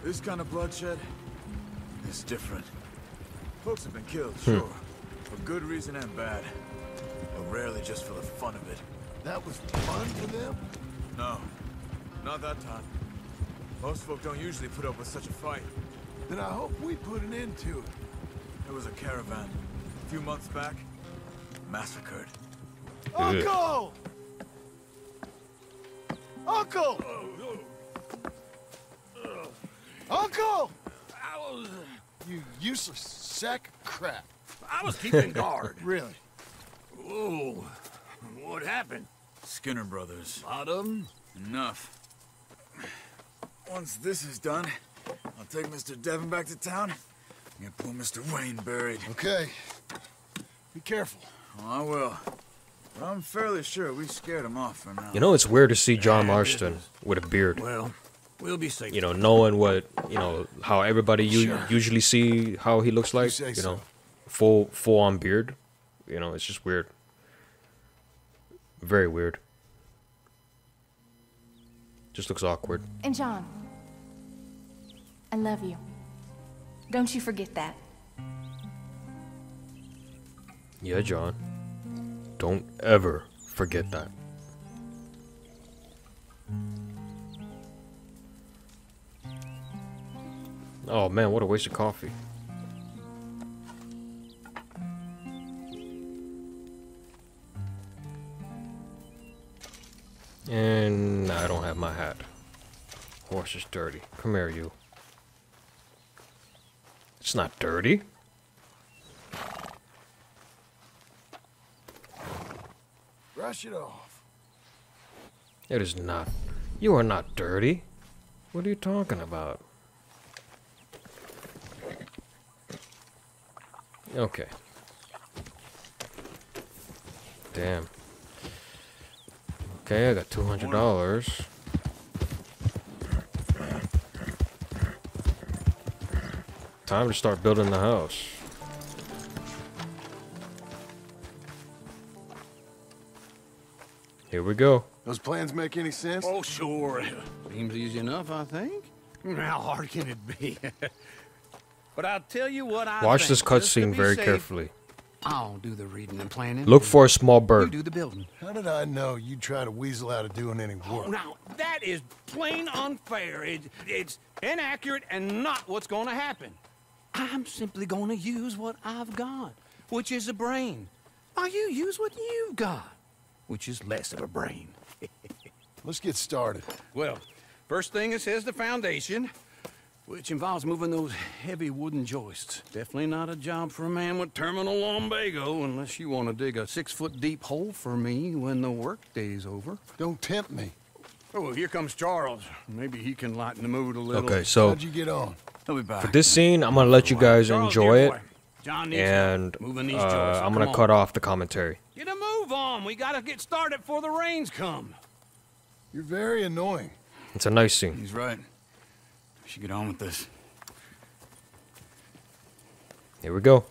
This kind of bloodshed is different. Folks have been killed, sure. For good reason and bad. But rarely just for the fun of it. That was fun for them? No. Not that time. Most folk don't usually put up with such a fight. Then I hope we put an end to it. There was a caravan. A few months back. Massacred. Uncle! Uncle! Uncle! You useless sack of crap. I was keeping guard. Really? Whoa. What happened? Skinner brothers. Lot of them? Enough. Once this is done, I'll take Mr. Devon back to town and get poor Mr. Wayne buried. Okay. Be careful. Oh, I will. But I'm fairly sure we scared him off for now. You know, it's weird to see John Marston with a beard. Well, we'll be safe. You know, knowing what, you know, how everybody usually see how he looks like. say You so. know, full on beard. You know, it's just weird. Very weird. Just looks awkward. And John, I love you. Don't you forget that. Yeah, John. Don't ever forget that. Oh man, what a waste of coffee. And I don't have my hat. Horse is dirty. Come here, you. It's not dirty. Brush it off. It is not. You are not dirty. What are you talking about? Okay. Damn. Okay, I got $200. Time to start building the house. Here we go. Those plans make any sense? Oh, sure. Seems easy enough, I think. How hard can it be? But I'll tell you what I Watch think, this just to cutscene be very safe, carefully. I'll do the reading and planning. Look for a small You bird. do the building. How did I know you'd try to weasel out of doing any work? Now, that is plain unfair. It's inaccurate and not what's going to happen. I'm simply going to use what I've got, which is a brain. Now, you use what you've got, which is less of a brain. Let's get started. Well, first thing it says the foundation, which involves moving those heavy wooden joists. Definitely not a job for a man with terminal lumbago, unless you want to dig a 6-foot deep hole for me when the workday's over. Don't tempt me. Oh, here comes Charles. Maybe he can lighten the mood a little. Okay, so How'd you get on? He'll be back. for this scene, I'm gonna let you guys Charles, enjoy dear it, boy, John needs and help moving these joists. I'm Come gonna on. cut off the commentary. Get a move on. We gotta get started before the rains come. You're very annoying. It's a nice scene. He's right. We should get on with this. Here we go.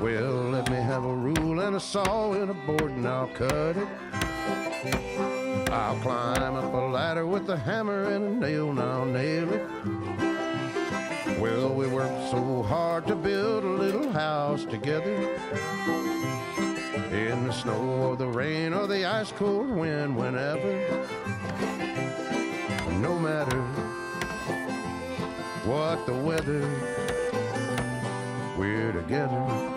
Well, let me have a rule and a saw and a board and I'll cut it. I'll climb up a ladder with a hammer and a nail and I'll nail it. Well, we worked so hard to build a little house together. In the snow or the rain or the ice cold wind, whenever. No matter what the weather, we're together.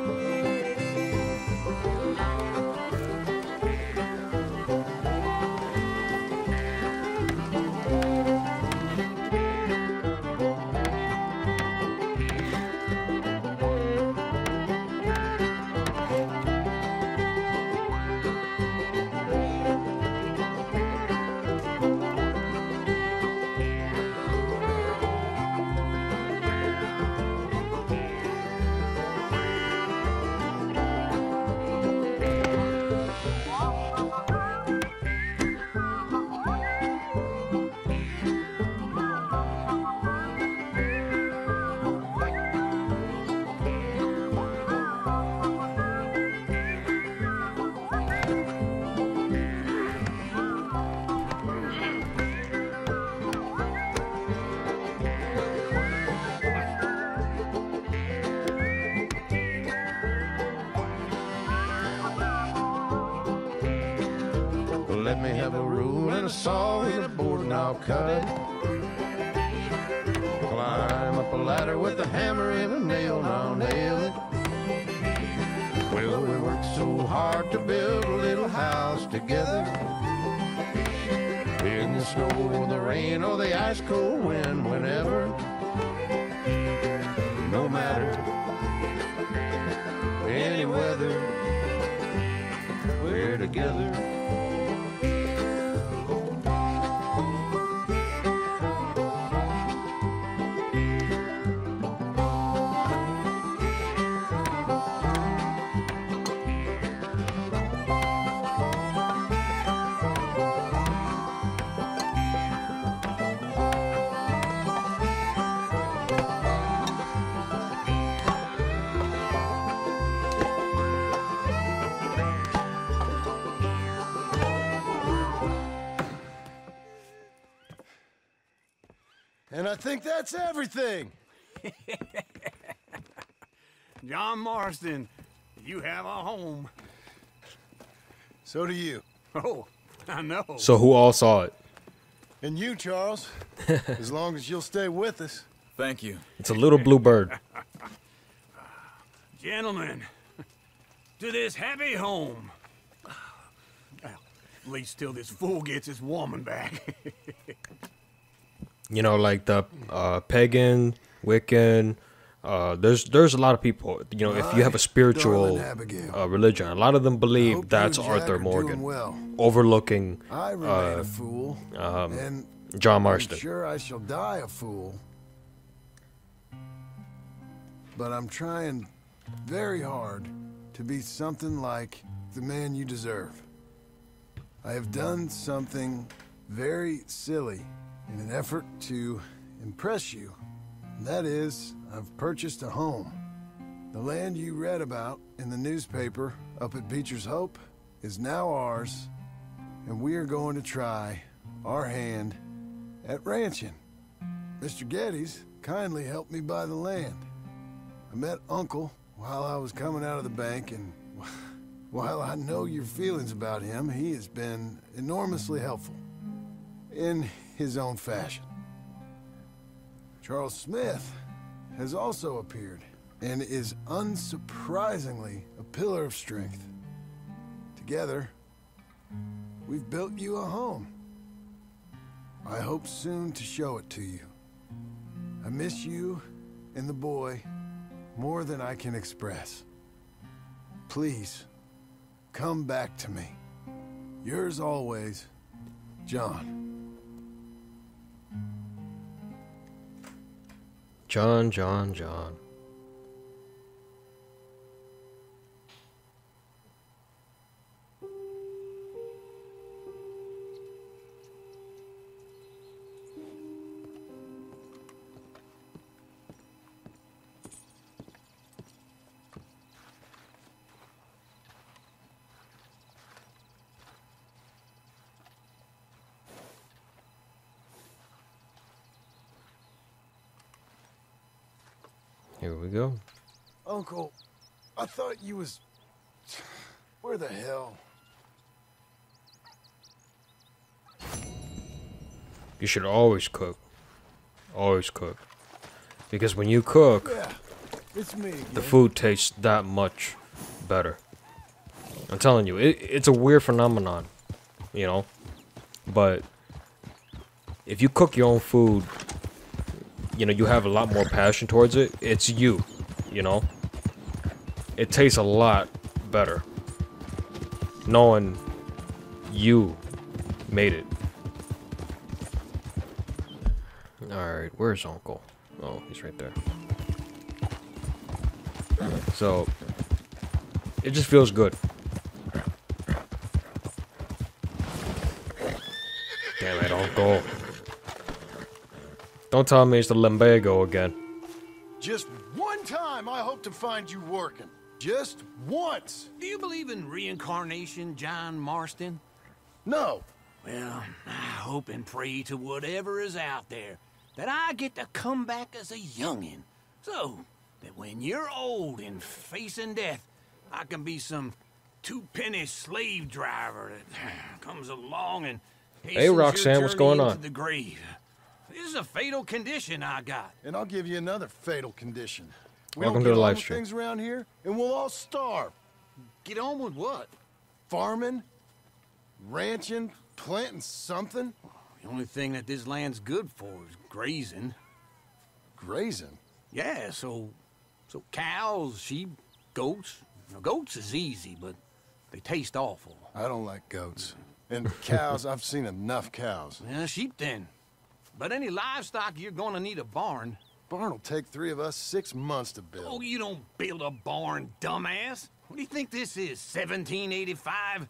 me have a rule and a saw and a board and I'll cut it. Climb up a ladder with a hammer and a nail and I'll nail it. Well, we worked so hard to build a little house together. In the snow or the rain or the ice cold wind, whenever. No matter any weather, we're together. And I think that's everything. John Marston, you have a home. So do you. Oh, I know. So who all saw it? And you, Charles. As long as you'll stay with us. Thank you. It's a little blue bird. Gentlemen, to this happy home. Well, at least till this fool gets his woman back. You know, like the pagan, Wiccan. There's a lot of people. You know, if you have a spiritual religion, a lot of them believe that's Arthur Morgan, overlooking I remain a fool, and John Marston. I'm sure I shall die a fool. But I'm trying very hard to be something like the man you deserve. I have done something very silly in an effort to impress you. And that is, I've purchased a home. The land you read about in the newspaper up at Beecher's Hope is now ours, and we are going to try our hand at ranching. Mr. Geddes kindly helped me buy the land. I met Uncle while I was coming out of the bank, and while I know your feelings about him, he has been enormously helpful in his own fashion. Charles Smith has also appeared and is unsurprisingly a pillar of strength. Together, we've built you a home. I hope soon to show it to you. I miss you and the boy more than I can express. Please, come back to me. Yours always, John. John. Here we go. Uncle, I thought you was... Where the hell? You should always cook. Always cook. Because when you cook, Yeah, it's me again. the food tastes that much better. I'm telling you, it's a weird phenomenon, you know? But if you cook your own food, you know, you have a lot more passion towards it. It's you know? It tastes a lot better knowing you made it. Alright, where's Uncle? Oh, he's right there. So, it just feels good. Damn it, Uncle. Don't tell me it's the Lumbago again. Just one time I hope to find you working. Just once. Do you believe in reincarnation, John Marston? No. Well, I hope and pray to whatever is out there that I get to come back as a youngin', so that when you're old and facing death, I can be some two-penny slave driver that comes along and Hey, Roxanne, what's going on? The grave. This is a fatal condition I got. And I'll give you another fatal condition. Welcome to the live stream. Things around here, and we'll all starve. Get on with what? Farming, ranching, planting something. The only thing that this land's good for is grazing. Grazing? Yeah, so cows, sheep, goats. Now, goats is easy, but they taste awful. I don't like goats. And cows, I've seen enough cows. Yeah, sheep then. But any livestock, you're gonna need a barn. Barn will take 3 of us 6 months to build. Oh, you don't build a barn, dumbass. What do you think this is, 1785?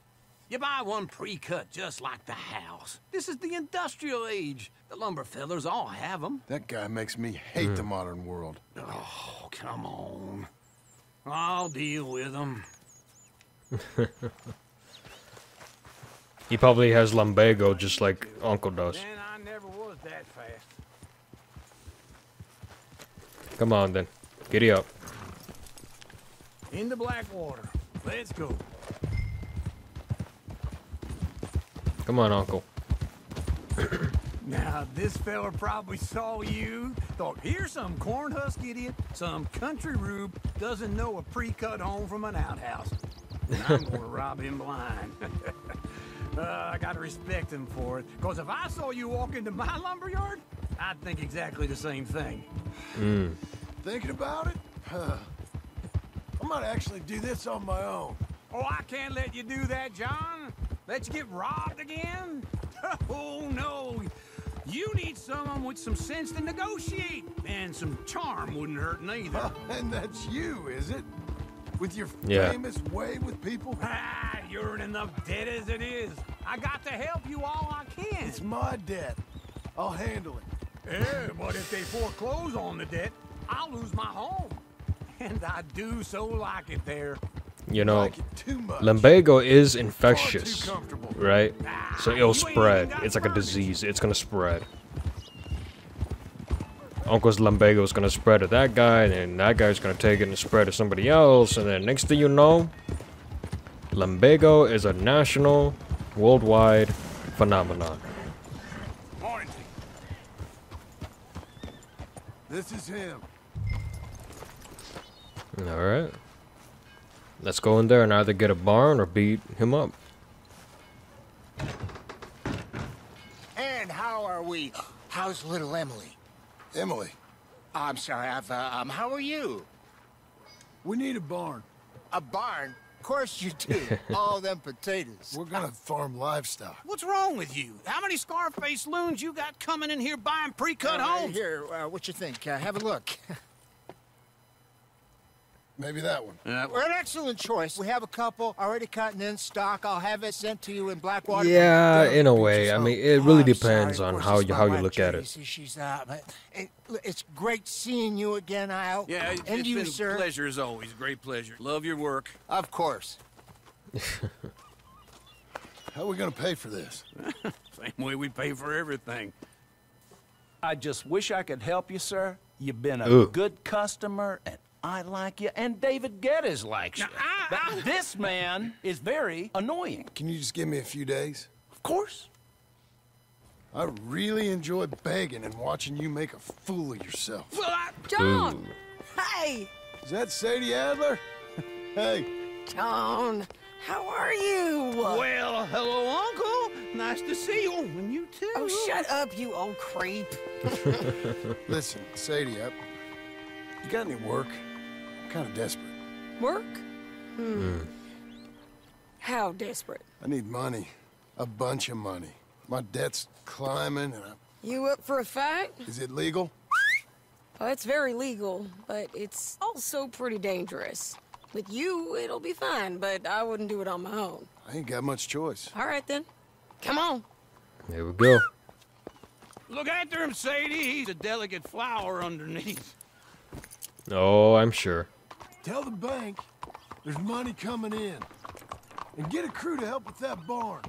You buy one pre-cut just like the house. This is the industrial age. The lumber fellers all have them. That guy makes me hate the modern world. Oh, come on. I'll deal with them. He probably has lumbago just like Uncle does. And I never was that fast. Come on then. Giddy up. In the Blackwater. Let's go. Come on, Uncle. Now, this fella probably saw you, thought, here's some cornhusk idiot, some country rube, doesn't know a pre-cut home from an outhouse. And I'm gonna rob him blind. I gotta respect him for it, because if I saw you walk into my lumberyard, I'd think exactly the same thing. Thinking about it? I might actually do this on my own. Oh, I can't let you do that, John. Let you get robbed again? Oh, no. You need someone with some sense to negotiate. And some charm wouldn't hurt neither. And that's you, is it? With your Yeah. famous way with people? Ah, you're in enough debt as it is. I got to help you all I can. It's my debt. I'll handle it. Yeah, but if they foreclose on the debt, I'll lose my home. And I do so like it there. You know, Like it too much. lumbago is infectious, Far too comfortable. right? So it'll spread. It's like a disease. It's gonna spread. Uncle's lumbago is gonna spread to that guy, and then that guy's gonna take it and spread to somebody else, and then next thing you know, lumbago is a national, worldwide phenomenon. Morning. This is him. All right. Let's go in there and either get a barn or beat him up. And how are we? How's little Emily? Emily, I'm sorry, how are you? we need a barn. A barn? Of course you do. All them potatoes. We're gonna farm livestock. What's wrong with you? How many Scarface loons you got coming in here buying pre-cut homes? Here, what you think? Have a look. Maybe that one. We're an excellent choice. We have a couple already cut and in stock. I'll have it sent to you in Blackwater. Yeah, in a way. I mean, it really I'm depends sorry, on of how course, you it's how my you look wife, at Judy. it. See, she's it's great seeing you again, Al. Yeah, and it's you, been sir. a pleasure as always. Great pleasure. Love your work. Of course. How are we gonna pay for this? Same way we pay for everything. I just wish I could help you, sir. You've been a Ooh. good customer, and I like you, and David Geddes likes you. But this man is very annoying. Can you just give me a few days? Of course. I really enjoy begging and watching you make a fool of yourself. Well, John! Hey! Is that Sadie Adler? Hey. John, how are you? well, hello, Uncle. Nice to see you. And you too. Oh, shut up, you old creep. Listen, Sadie, you got any work? I'm kind of desperate. Work? How desperate? I need money. A bunch of money. My debt's climbing, and You up for a fight? is it legal? Well, it's very legal, but it's also pretty dangerous. With you, it'll be fine, but I wouldn't do it on my own. I ain't got much choice. All right, then. Come on. There we go. Look after him, Sadie. He's a delicate flower underneath. Oh, I'm sure. Tell the bank there's money coming in. And get a crew to help with that barn.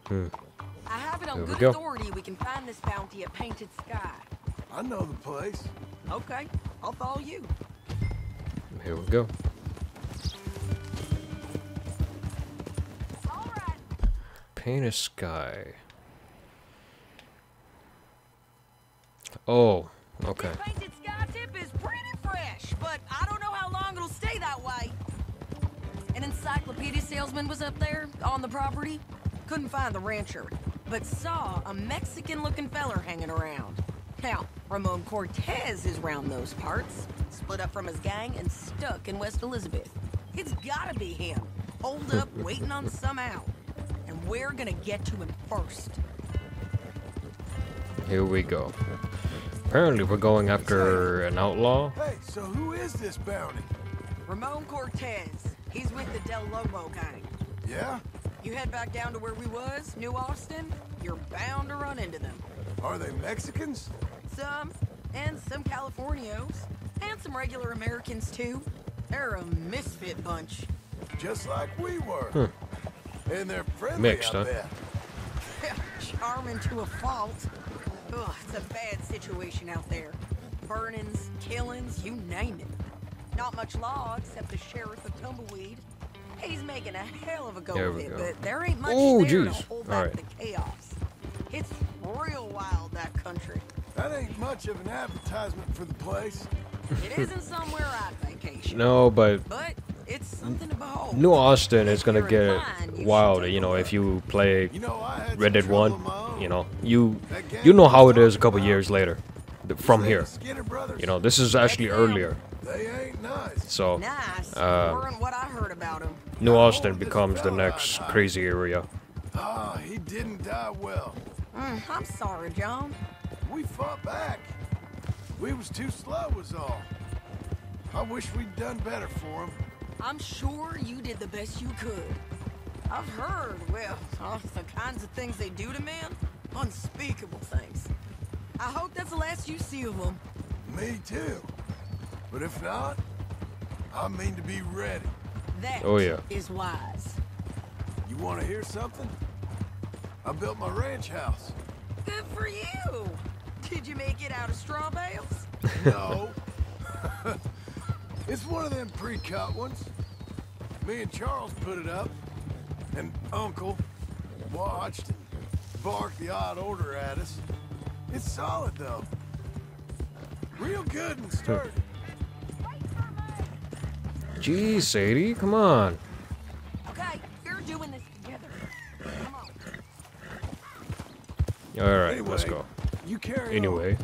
I have it on There we good go. authority we can find this bounty at Painted Sky. I know the place. Okay, I'll follow you. Here we go. Paint a sky. Oh, okay. This painted sky tip is pretty fresh, but I don't know how long it'll stay that way. An encyclopedia salesman was up there on the property. Couldn't find the rancher, but saw a Mexican-looking feller hanging around. Now, Ramon Cortez is round those parts, split up from his gang and stuck in West Elizabeth. It's gotta be him, holed up, waiting on some out. And we're gonna get to him first. Here we go. Apparently we're going after an outlaw. Hey, so who is this bounty? Ramon Cortez. He's with the Del Lobo gang. Yeah? You head back down to where we was, New Austin, you're bound to run into them. Are they Mexicans? Some, and some Californios, and some regular Americans too. They're a misfit bunch. Just like we were. And they're friendly, Mixed, I huh? bet. Charming to a fault. Ugh, it's a bad situation out there. Burnings, killings, you name it. Not much law except the sheriff of Tumbleweed. He's making a hell of a go There of we it, go. but there ain't much Oh, there to jeez. hold All back right. the chaos. It's real wild, that country. That ain't much of an advertisement for the place. It isn't somewhere I'd vacation. No, but it's something to behold. New Austin is gonna get wild, you know, if you play Red Dead 1, you know, you know how it is a couple years later from here. You know, this is actually earlier. They ain't nice. So, Weren't what I heard about him. New Austin becomes the next crazy area. Ah, he didn't die well. I'm sorry, John. We fought back. We was too slow was all. I wish we'd done better for him. I'm sure you did the best you could. I've heard, well, the kinds of things they do to men. Unspeakable things. I hope that's the last you see of them. Me too. But if not, I mean to be ready. That Oh, yeah. is wise. You want to hear something? I built my ranch house. Good for you. Did you make it out of straw bales? No. It's one of them pre-cut ones. Me and Charles put it up, and Uncle watched and barked the odd order at us. It's solid, though. Real good and sturdy. Jeez, Sadie, come on. Okay, we're doing this together. Come on. All right, Anyway, let's go. You carry Anyway,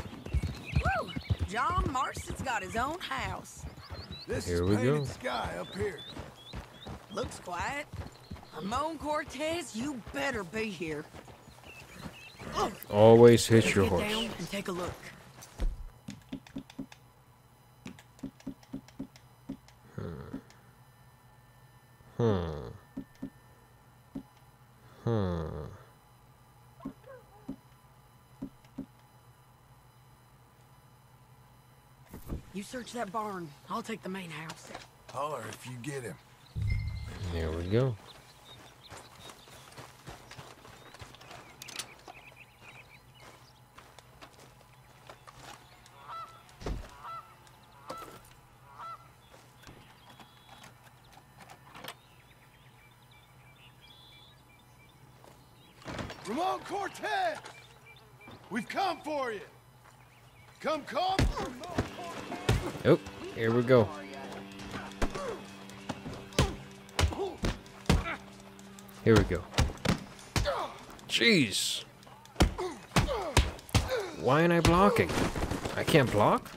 Woo! John Marston's got his own house. This Here is we painted go. sky up here. Looks quiet. Ramon Cortez, you better be here. Look, always hitch let's your get horse. down and take a look. You search that barn. I'll take the main house. Holler if you get him. Here we go. Ramon Cortez! We've come for you! Come! Oh, here we go. Here we go. Jeez. Why ain't I blocking? I can't block?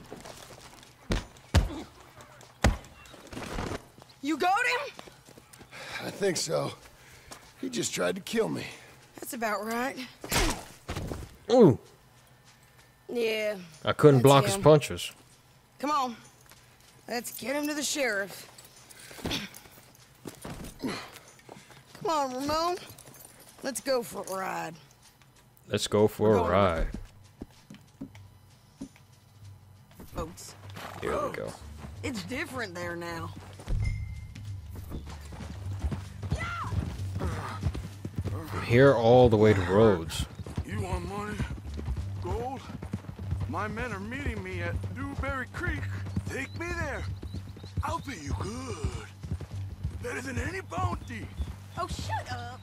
You got him? I think so. He just tried to kill me. That's about right. Ooh. Yeah. I couldn't that's block his him. punches. Come on. Let's get him to the sheriff. Come on, Ramon. Let's go for a ride. Let's go for a ride. Folks. Here we go. It's different there now. From here all the way to Rhodes. You want money? Gold? My men are meeting me at Dewberry Creek. Take me there. I'll pay you good. Better than any bounty. Oh, shut up.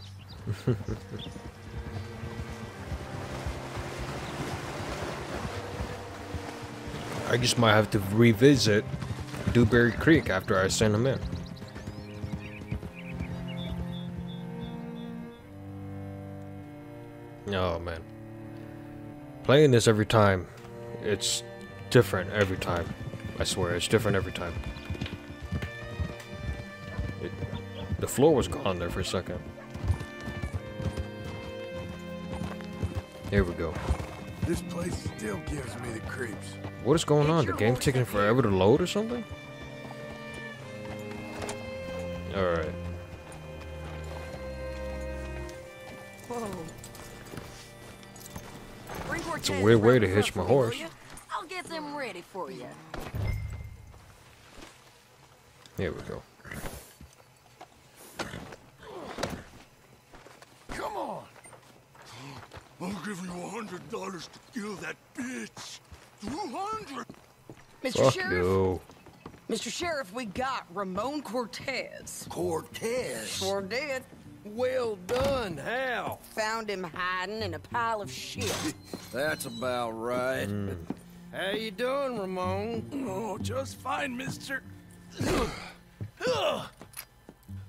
I just might have to revisit Dewberry Creek after I send him in. Oh man. Playing this every time, it's different every time. I swear, it's different every time. The floor was gone there for a second. Here we go. This place still gives me the creeps. What is going on? The game's taking forever to load or something? Alright. Whoa. It's a weird way to hitch my horse. I'll get them ready for you. Here we go. Come on. I'll give you $100 to kill that bitch. 200. Mr. Fuck Sheriff. you. Mr. Sheriff, we got Ramon Cortez. Cortez? Sure did. Well done. How? Found him hiding in a pile of shit. That's about right. How you doing, Ramon? Oh, just fine, mister.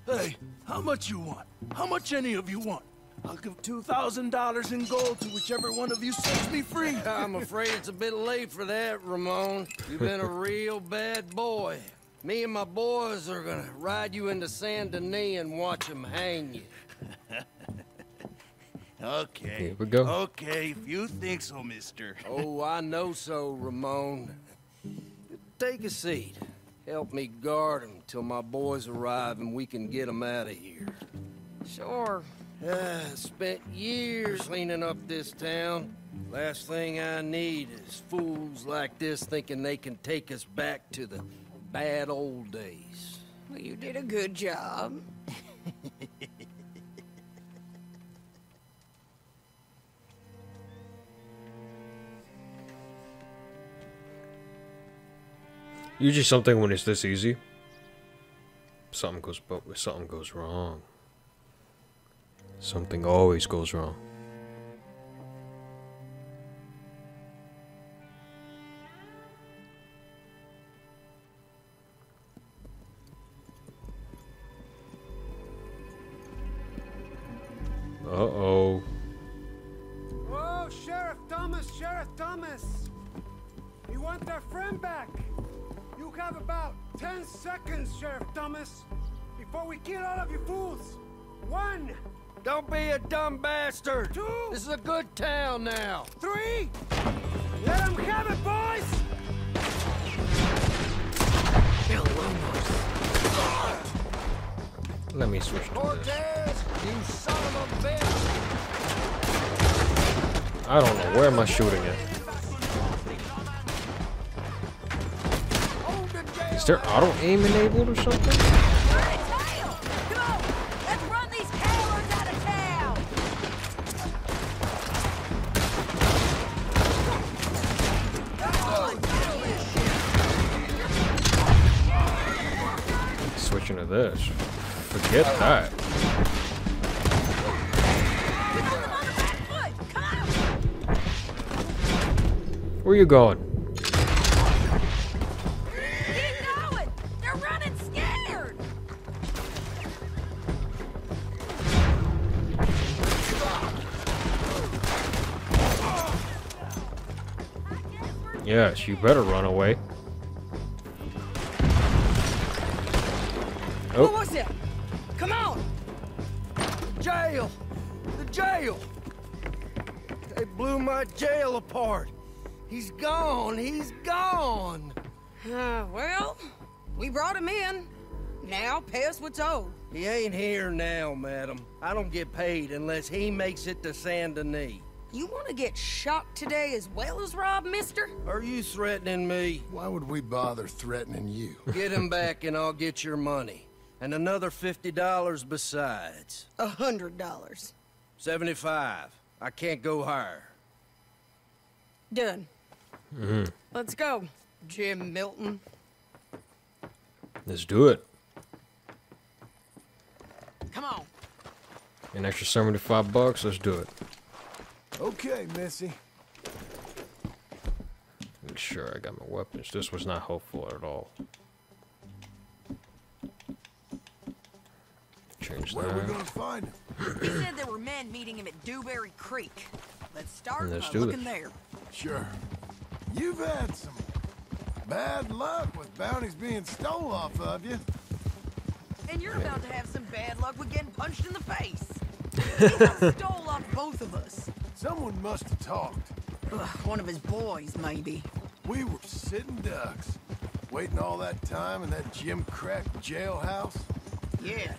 Hey, how much you want? How much any of you want? I'll give $2,000 in gold to whichever one of you sets me free. I'm afraid it's a bit late for that, Ramon. You've been a real bad boy. Me and my boys are gonna ride you into Saint Denis and watch them hang you. Okay. Here we go. Okay, if you think so, mister. Oh, I know so, Ramon. Take a seat. Help me guard them till my boys arrive and we can get them out of here. Sure. Spent years cleaning up this town. Last thing I need is fools like this thinking they can take us back to the bad old days. Well, you did a good job. Usually something when it's this easy, something goes wrong. Something always goes wrong. Uh-oh. Whoa, Sheriff Thomas, Sheriff Thomas! We want our friend back. You have about 10 seconds, Sheriff Thomas, before we kill all of you fools. 1. Don't be a dumb bastard. 2. This is a good town now. 3. Let them have it, boys! Let me switch to this. Cortez, you son of a bitch! I don't know. Where am I shooting at? Is there auto-aim enabled or something? Let's run these cowards out of town! Switching to this. Forget that. Where you going? Yes, you better run away. Oh. What was that? Come on! Jail! The jail! They blew my jail apart. He's gone. He's gone. Well, we brought him in. Now pay us what's owed. He ain't here now, madam. I don't get paid unless he makes it to Saint Denis. You want to get shot today as well as Rob, mister? Are you threatening me? Why would we bother threatening you? Get him back and I'll get your money. And another $50 besides. $100. 75. I can't go higher. Done. Let's go, Jim Milton. Let's do it. Come on. An extra $75. Let's do it. Okay, Missy. Make sure I got my weapons. This was not helpful at all. Change Where are we that. gonna find him? He said there were men meeting him at Dewberry Creek. Let's start Let's by do it. looking there. Sure. You've had some bad luck with bounties being stole off of you. And you're about to have some bad luck with getting punched in the face. He got stole off both of us. Someone must have talked. Ugh, one of his boys, maybe. We were sitting ducks, waiting all that time in that Jim Crack jailhouse. Yeah.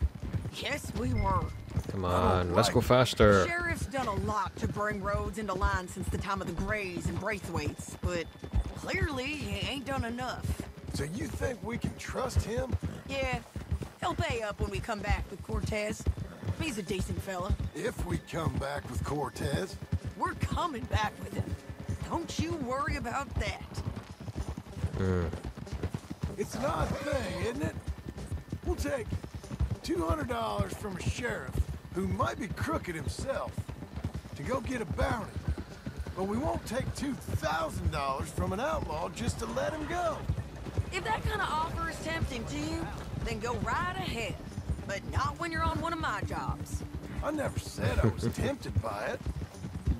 Yes, we were. Come on, let's go faster. Sheriff's done a lot to bring roads into line since the time of the Grays and Braithwaites, but clearly he ain't done enough. So you think we can trust him? Yeah, he'll pay up when we come back with Cortez. He's a decent fella. If we come back with Cortez. We're coming back with him. Don't you worry about that. It's an odd thing, isn't it? We'll take $200 from a sheriff who might be crooked himself to go get a bounty. But we won't take $2,000 from an outlaw just to let him go. If that kind of offer is tempting to you, then go right ahead. But not when you're on one of my jobs. I never said I was tempted by it.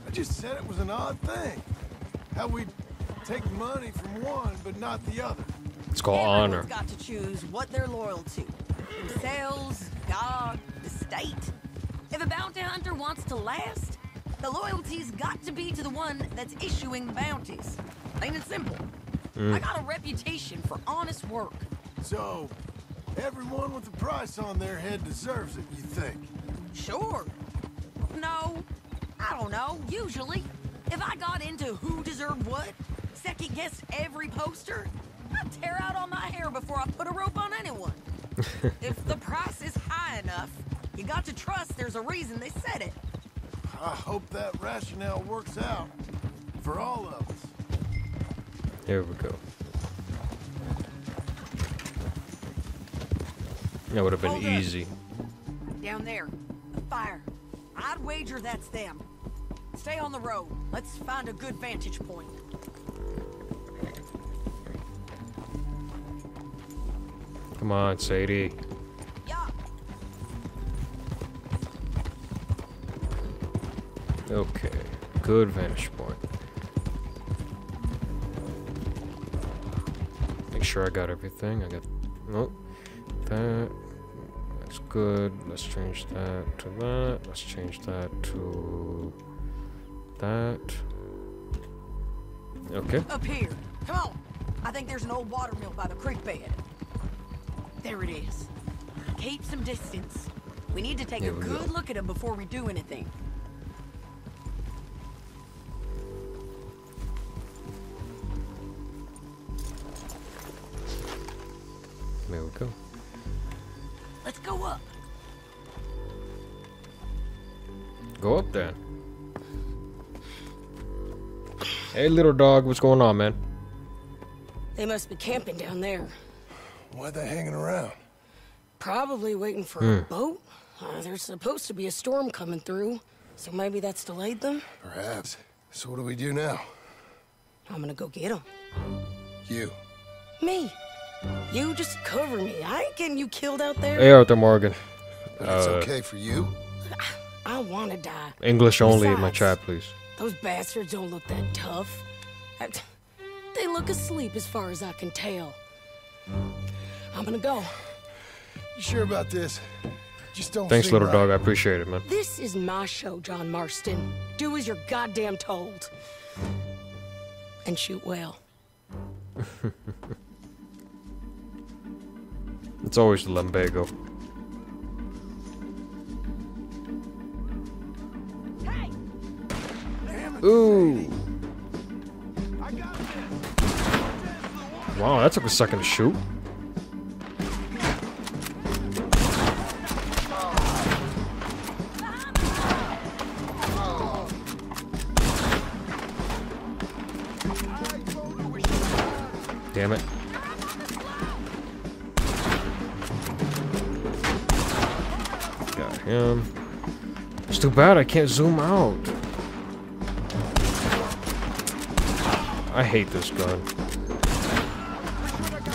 I just said it was an odd thing. How we'd take money from one but not the other. It's called honor. Everyone's got to choose what they're loyal to. Themselves, God, the state. If a bounty hunter wants to last, the loyalty's got to be to the one that's issuing the bounties. Plain and simple. I got a reputation for honest work. So, everyone with a price on their head deserves it, you think? Sure. No, I don't know. Usually, if I got into who deserved what, second-guessed every poster, I'd tear out all my hair before I put a rope on anyone. If the price is high enough, you got to trust there's a reason they said it. I hope that rationale works out for all of us. Here we go. That would have been Hold up. easy. Down there, a fire. I'd wager that's them. Stay on the road. Let's find a good vantage point. Come on, Sadie. Yeah. Okay, good vantage point. Make sure I got everything. I got nope. That's good. Let's change that to that. Let's change that to that. Okay. Up here. Come on. I think there's an old water mill by the creek bed. There it is. Keep some distance. We need to take a good look at him before we do anything. There we go. Let's go up. Go up then. Hey, little dog, what's going on, man? They must be camping down there. Why are they hanging around? Probably waiting for a boat. There's supposed to be a storm coming through, so maybe that's delayed them. Perhaps. So what do we do now? I'm gonna go get them. You. Me. You just cover me. I ain't getting you killed out there. Hey, Arthur Morgan. But it's okay for you? I want to die. English only in my Besides, chat, please. Those bastards don't look that tough. They look asleep as far as I can tell. I'm gonna go. You sure about this? Just don't Thanks, seem little right. dog. I appreciate it, man. This is my show, John Marston. Do as you're goddamn told. And shoot well. It's always the Lumbago. Ooh. Wow, that took a second to shoot. Damn it. Got him. It's too bad I can't zoom out. I hate this gun.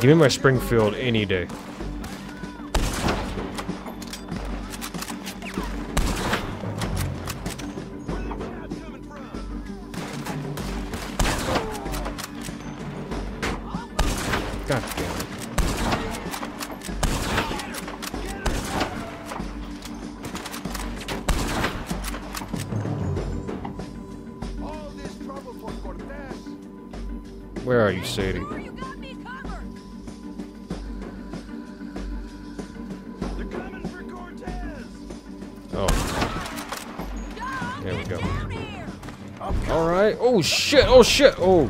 Give me my Springfield any day. God damn it. Where are you, Sadie? Oh. There we go. Alright. Oh shit, oh shit, oh.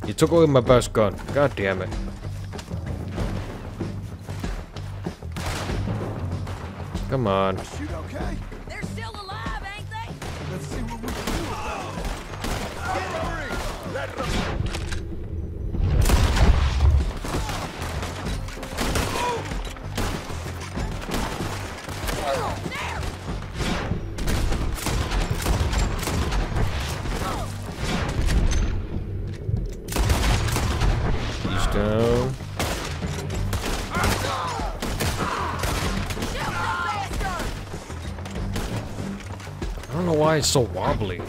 You took away my best gun. God damn it. Come on. They're still alive, ain't they? Let's see what we can do about it. He's down. I don't know why it's so wobbly.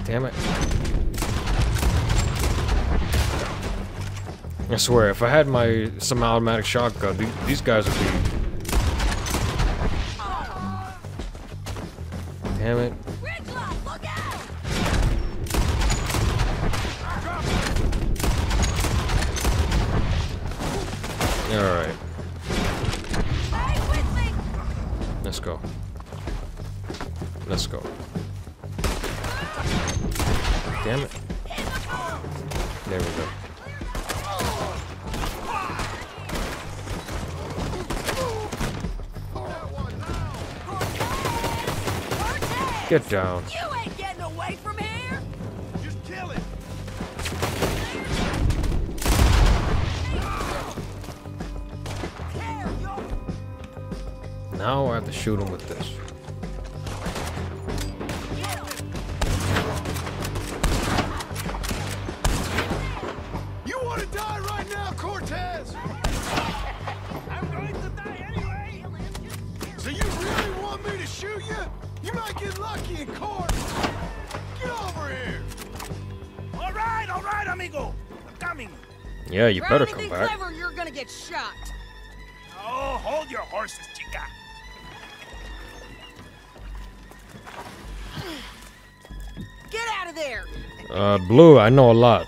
Damn it. I swear, if I had my semi-automatic shotgun, these guys would be... Damn it. Alright. Let's go. Let's go. Damn it. There we go. Get down. You ain't getting away from here. Just kill it. Now I have to shoot him with this. You want to die right now, Cortez? I'm going to die anyway. So you really want me to shoot you? You might get lucky in court. Get over here. All right, amigo. I'm coming. Yeah, you Try better anything come back. clever, you're gonna get shot. Oh, hold your horses, chica. Get out of there. Blue, I know a lot.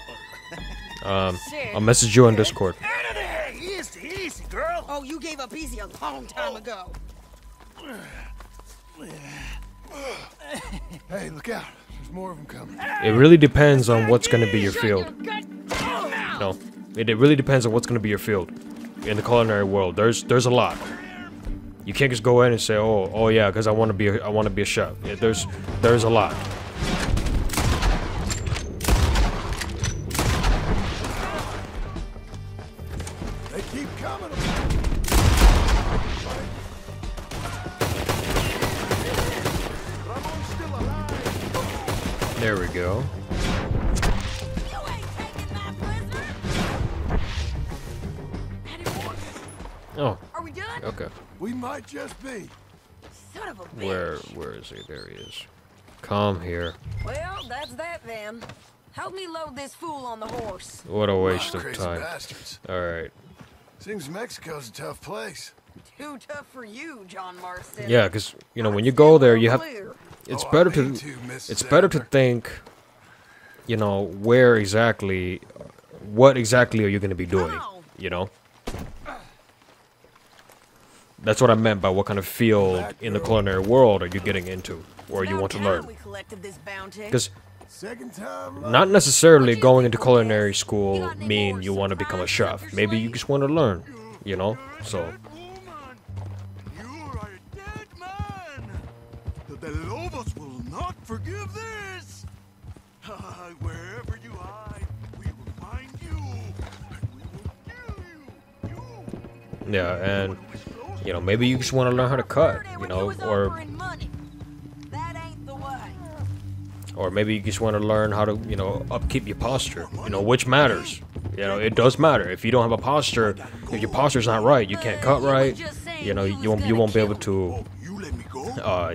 I'll message you on Discord. Out of there. Easy, easy, girl. Oh, you gave up easy a long time ago. Hey, look out. There's more of them coming. It really depends on what's going to be your field. No, it really depends on what's going to be your field in the culinary world. There's a lot. You can't just go in and say, oh yeah, because I want to be a chef. Yeah, there's a lot. They keep coming. Ramon's still alive. There we go. Oh. Are we done? Okay. We might just be. Son of a bitch. Where is he? There he is. Come here. Well, that's that then. Help me load this fool on the horse. What a waste of Crazy time. bastards. All right. Seems Mexico's a tough place. Too tough for you, John Marston. Yeah, because you know when you go there, you have. It's better to. It's better to think. You know where exactly. What exactly are you going to be doing? You know. That's what I meant by what kind of field in the culinary world are you getting into, or you want to learn. Because not necessarily going into culinary school mean you want to become a chef. Maybe you just want to learn, you know? So. The Lobos will not forgive this. wherever you hide, we will find you. Yeah, and you know, maybe you just want to learn how to cut, you know, or maybe you just want to learn how to, you know, upkeep your posture, you know, which matters. You know, it does matter. If you don't have a posture, if your posture's not right, you can't cut right. You know, you won't be able to.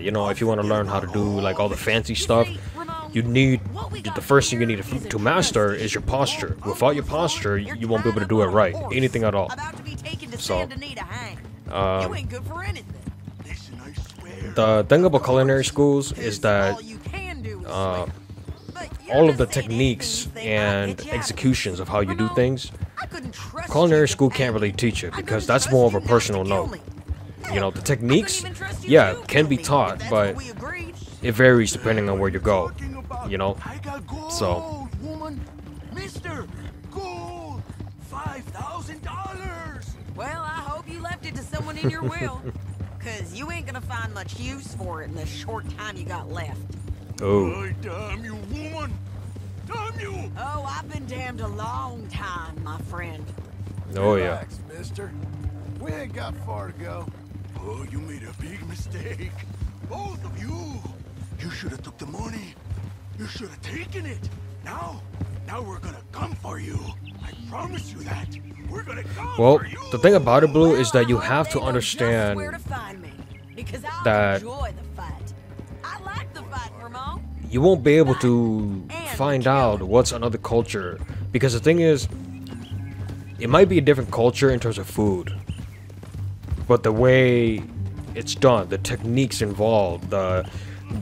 You know, if you want to learn how to do like all the fancy stuff, you need the first thing you need to master is your posture. Without your posture, you won't be able to do it right, anything at all. So, the thing about culinary schools is that all of the techniques and executions of how you do things, culinary school can't really teach it because that's more of a personal note. You know, the techniques, yeah, can be taught, but it varies depending on where you go. You know, so. Mr. Gold, $5,000. Well, I hope you left it to someone in your will, cause you ain't gonna find much use for it in the short time you got left. Oh. Damn you, woman! Damn you! Oh, I've been damned a long time, my friend. Oh yeah. Relax, mister. We ain't got far to go. Oh, you made a big mistake. Both of you. You should have took the money. You should have taken it. Now we're gonna come for you. I promise you that. We're gonna come for you. The thing about it, Blue, is that you have to understand that you won't be able to find out what's another culture, because the thing is, it might be a different culture in terms of food, but the way it's done, the techniques involved, the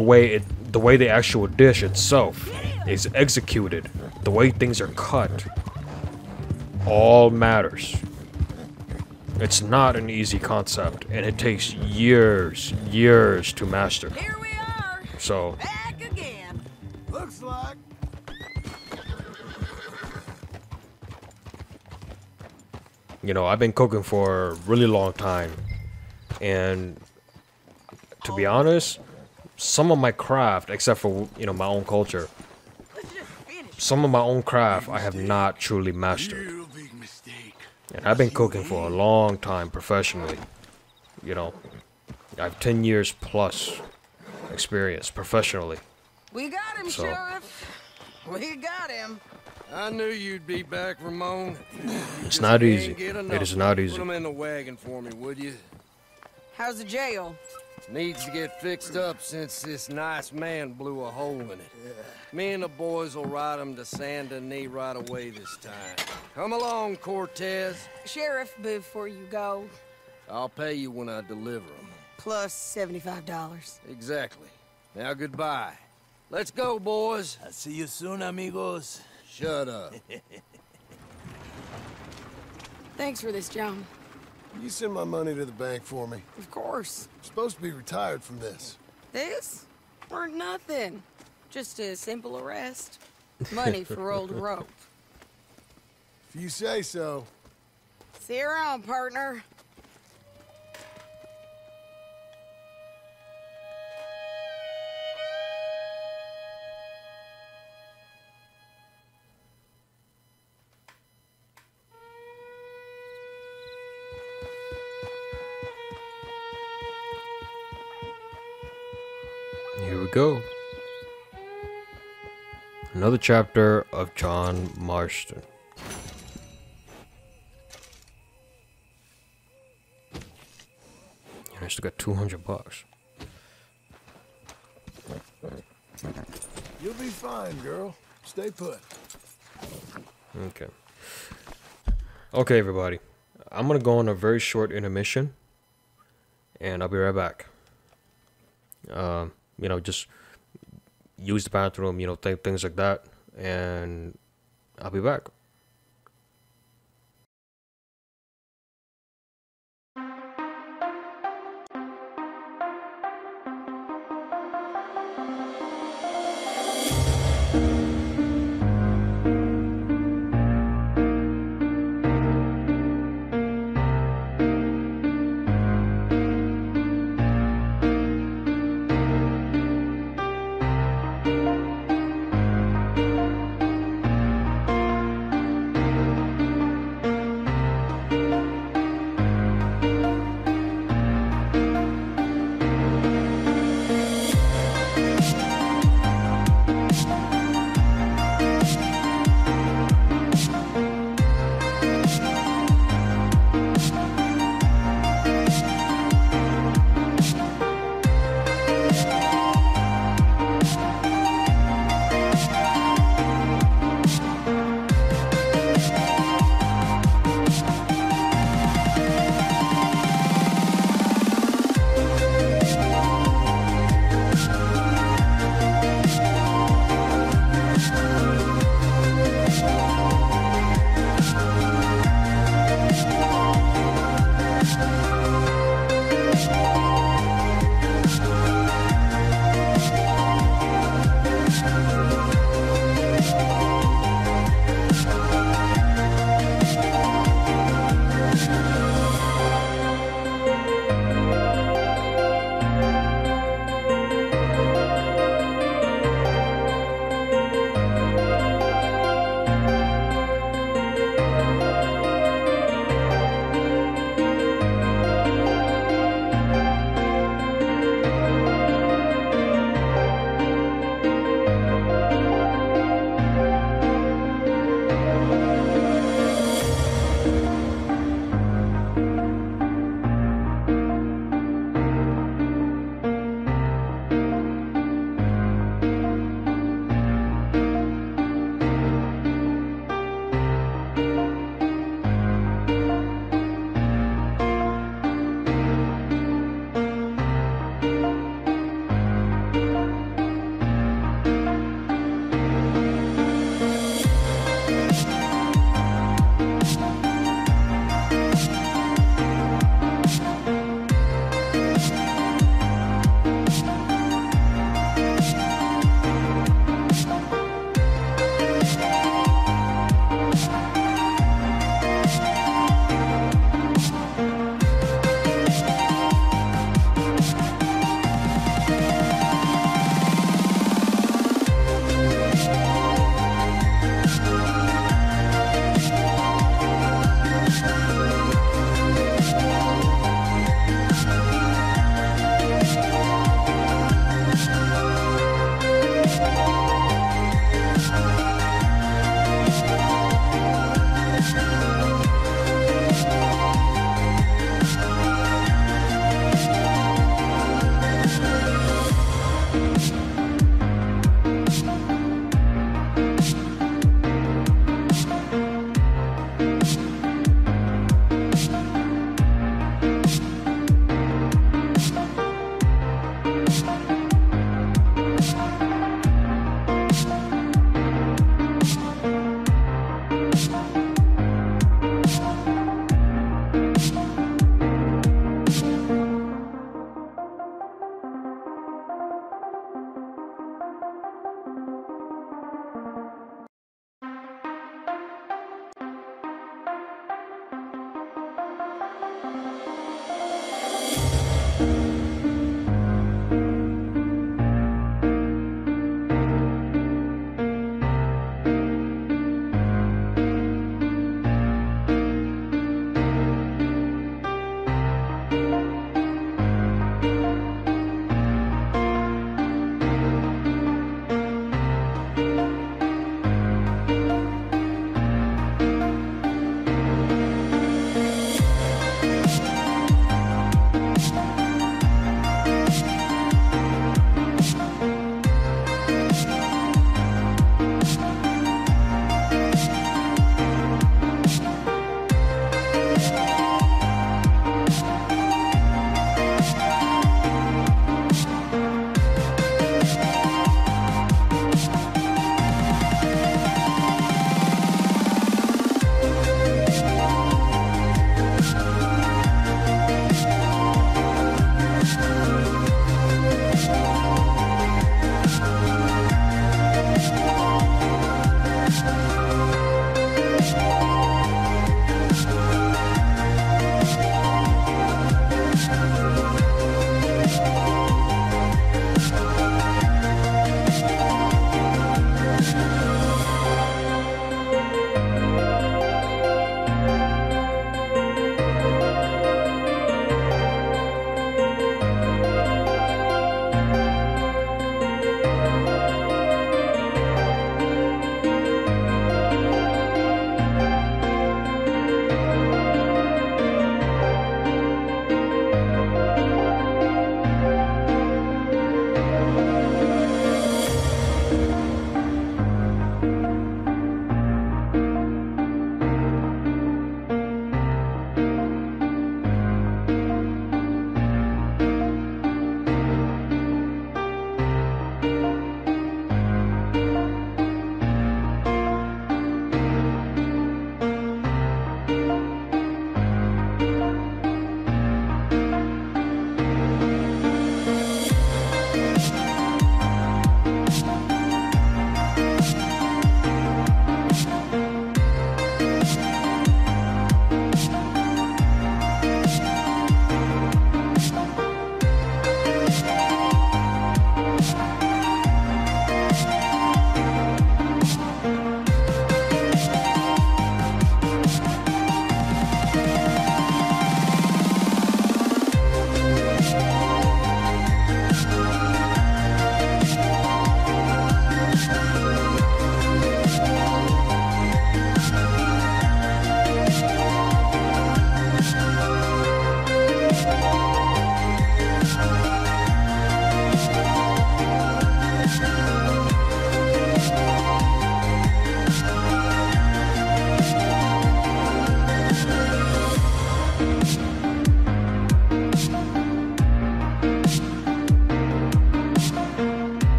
way the actual dish itself is executed, the way things are cut, all matters. It's not an easy concept, and it takes years to master. Here we are. So Back again. Looks like. You know, I've been cooking for a really long time, and to be honest, some of my craft, except for, you know, my own culture, some of my own craft I have not truly mastered. And I've been cooking for a long time professionally. You know, I have 10 years plus experience professionally. We got him, So. Sheriff. We got him. I knew you'd be back, Ramon. It's not easy. It is not easy. Put him in the wagon for me, would you? How's the jail? Needs to get fixed up since this nice man blew a hole in it. Me and the boys will ride him to Saint Denis right away this time. Come along, Cortez. Sheriff, before you go, I'll pay you when I deliver him. plus $75. Exactly. Now goodbye. Let's go, boys. I'll see you soon, amigos. Shut up. Thanks for this, John. You send my money to the bank for me. Of course. I'm supposed to be retired from this. This? Weren't nothing. Just a simple arrest. Money for old rope. If you say so. See you around, partner. Here we go. Another chapter of John Marston. I still got $200. You'll be fine, girl. Stay put. Okay. Okay, everybody. I'm gonna go on a very short intermission, and I'll be right back. You know, just use the bathroom, you know, things like that, and I'll be back.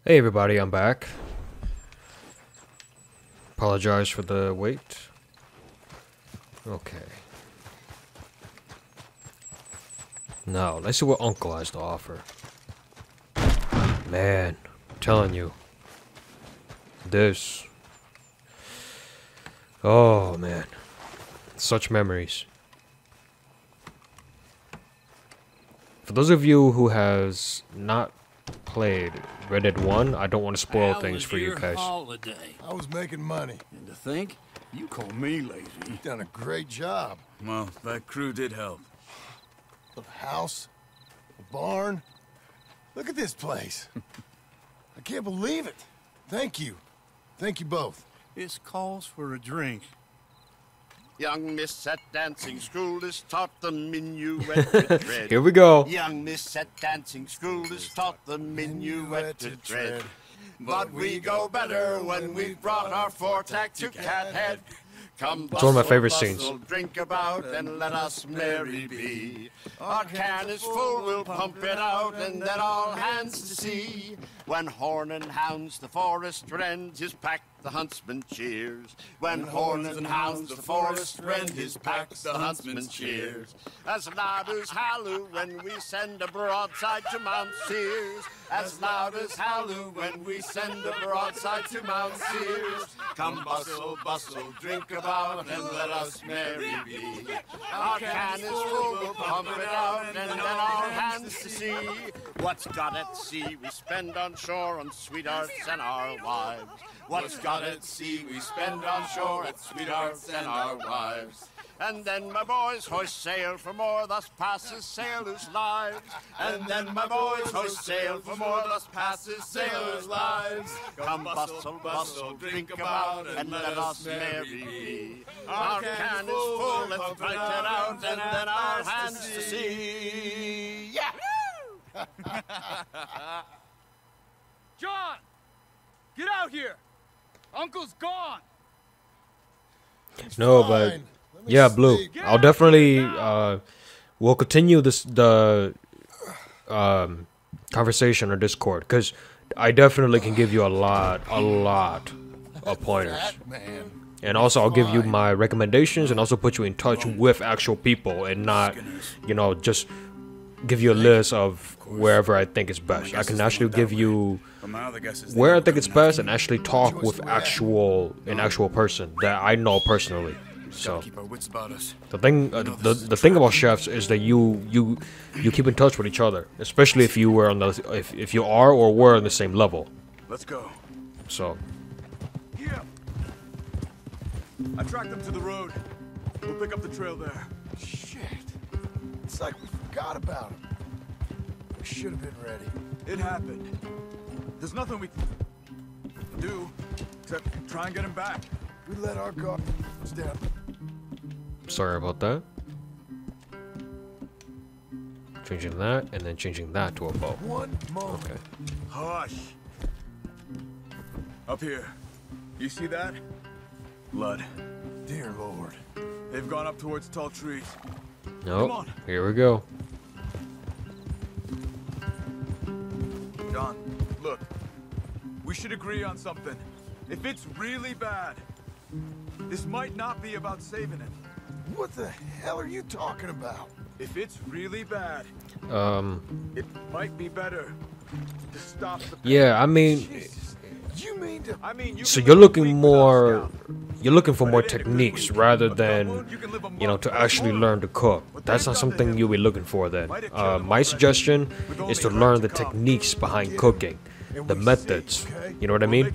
Hey everybody, I'm back. Apologize for the wait. Okay. Now, let's see what Uncle has to offer. Man, I'm telling you. This. Oh man. Such memories. For those of you who has not played Red Dead 1, I don't want to spoil things for you guys. Holiday? I was making money. And to think, you call me lazy. You've done a great job. Well, that crew did help. The house, the barn. Look at this place. I can't believe it. Thank you. Thank you both. This calls for a drink. Young miss at dancing school is taught the minuet to tread. Here we go. Young miss at dancing school is taught the minuet to tread. But we go better when we brought our four-tack to Cathead. Come It's one of my favorite bustle, scenes. drink about and let us merry be. Our can is full, we'll pump it out and then all hands to sea. When horn and hounds the forest rend his pack, the huntsman cheers. When horns and hounds the forest rend his pack, the huntsman cheers. As loud as halloo when we send a broadside to Mount Sears. As loud as halloo when we send a broadside to Mount Sears. Come bustle, bustle, drink about and let us merry be. Our can is full, we'll pump it out and then all hands to sea. What's got at sea we spend on shore on sweethearts and our wives. What's got at sea we spend on shore at sweethearts and our wives. And then my boys hoist sail for more, thus passes sailors' lives. And then my boys hoist sail for more, thus passes sailors' lives. Come bustle, bustle, drink about, and let us merry be. Our can is full, let's fight it out, and then our hands to sea. Yeah! John! Get out here! Uncle's gone! No, but yeah, Blue. I'll definitely we'll continue the conversation or Discord because I definitely can give you a lot of pointers. And also I'll give you my recommendations and also put you in touch with actual people and not, you know, just give you a list of wherever I think is best. I can actually give you where I think it's best and actually talk with an actual person that I know personally. So the thing about chefs is that you keep in touch with each other, especially if you were on the if you are or were on the same level. Let's go. So I tracked them to the road. We'll pick up the trail there. Shit. It's like we forgot about him. We should have been ready. It happened. There's nothing we can do except try and get him back. We let our guards down. Sorry about that. Changing that and then changing that to a bow. One moment. Okay. Hush. Up here. You see that? Blood. Dear Lord. They've gone up towards tall trees. Nope. Here we go. John, look. We should agree on something. If it's really bad, this might not be about saving it. What the hell are you talking about? If it's really bad, it might be better to stop the pain. Yeah, I mean, You mean to... so you're looking for more techniques rather than, you know, to actually learn to cook. That's not something you'll be looking for then. My suggestion is to learn the techniques behind cooking, the methods, you know what I mean?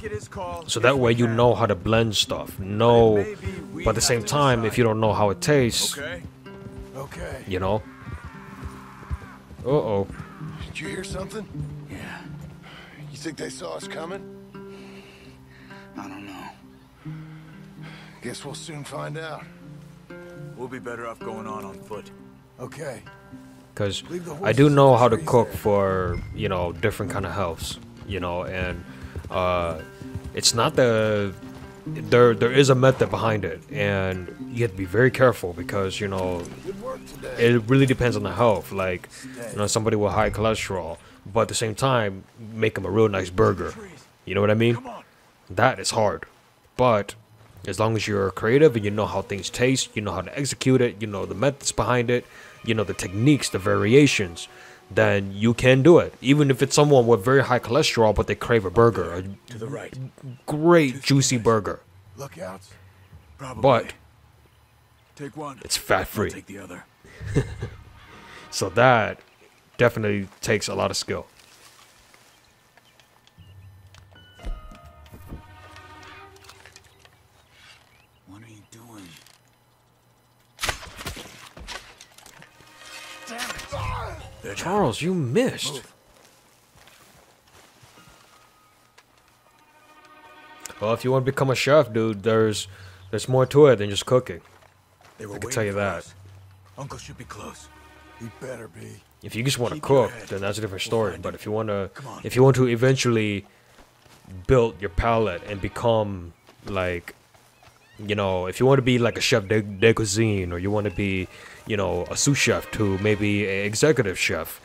So that way you know how to blend stuff. But at the same time, if you don't know how it tastes, you know. Uh-oh. Did you hear something? Yeah. You think they saw us coming? I don't know. Guess we'll soon find out. We'll be better off going on foot. Okay. Because I do know how to cook for, you know, different kind of healths, you know, and it's not there is a method behind it, and you have to be very careful because, you know, it really depends on the health. Like, you know, somebody with high cholesterol, but at the same time, make them a real nice burger. You know what I mean? That is hard. But as long as you're creative and you know how things taste, you know how to execute it, you know the methods behind it, you know the techniques, the variations, then you can do it. Even if it's someone with very high cholesterol, but they crave a burger, a To the right. great juicy burger. Lookouts? Probably. But Take one. it's fat-free. I'll take the other. So that definitely takes a lot of skill. What are you doing? Charles, you missed. Well, if you want to become a chef, dude, there's more to it than just cooking. They were I can tell you waiting for that. us. Uncle should be close. He better be. If you just want to Keep your cook, head. then that's a different We'll story. find But him. if you want to, Come on. if you want to eventually build your palate and become like, you know, if you want to be like a chef de cuisine, or you want to be, you know, a sous chef to maybe an executive chef,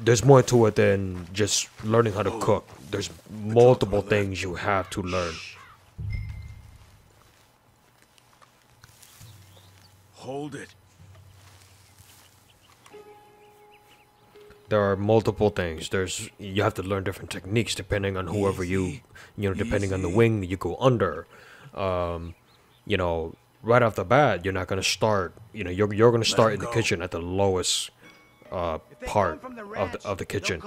there's more to it than just learning how to cook. There's multiple things you have to learn. Hold it. There are multiple things. You have to learn different techniques depending on whoever you know, depending on the wing you go under. You know, right off the bat, you're not gonna start. You know, you're gonna start in the kitchen at the lowest part of the kitchen,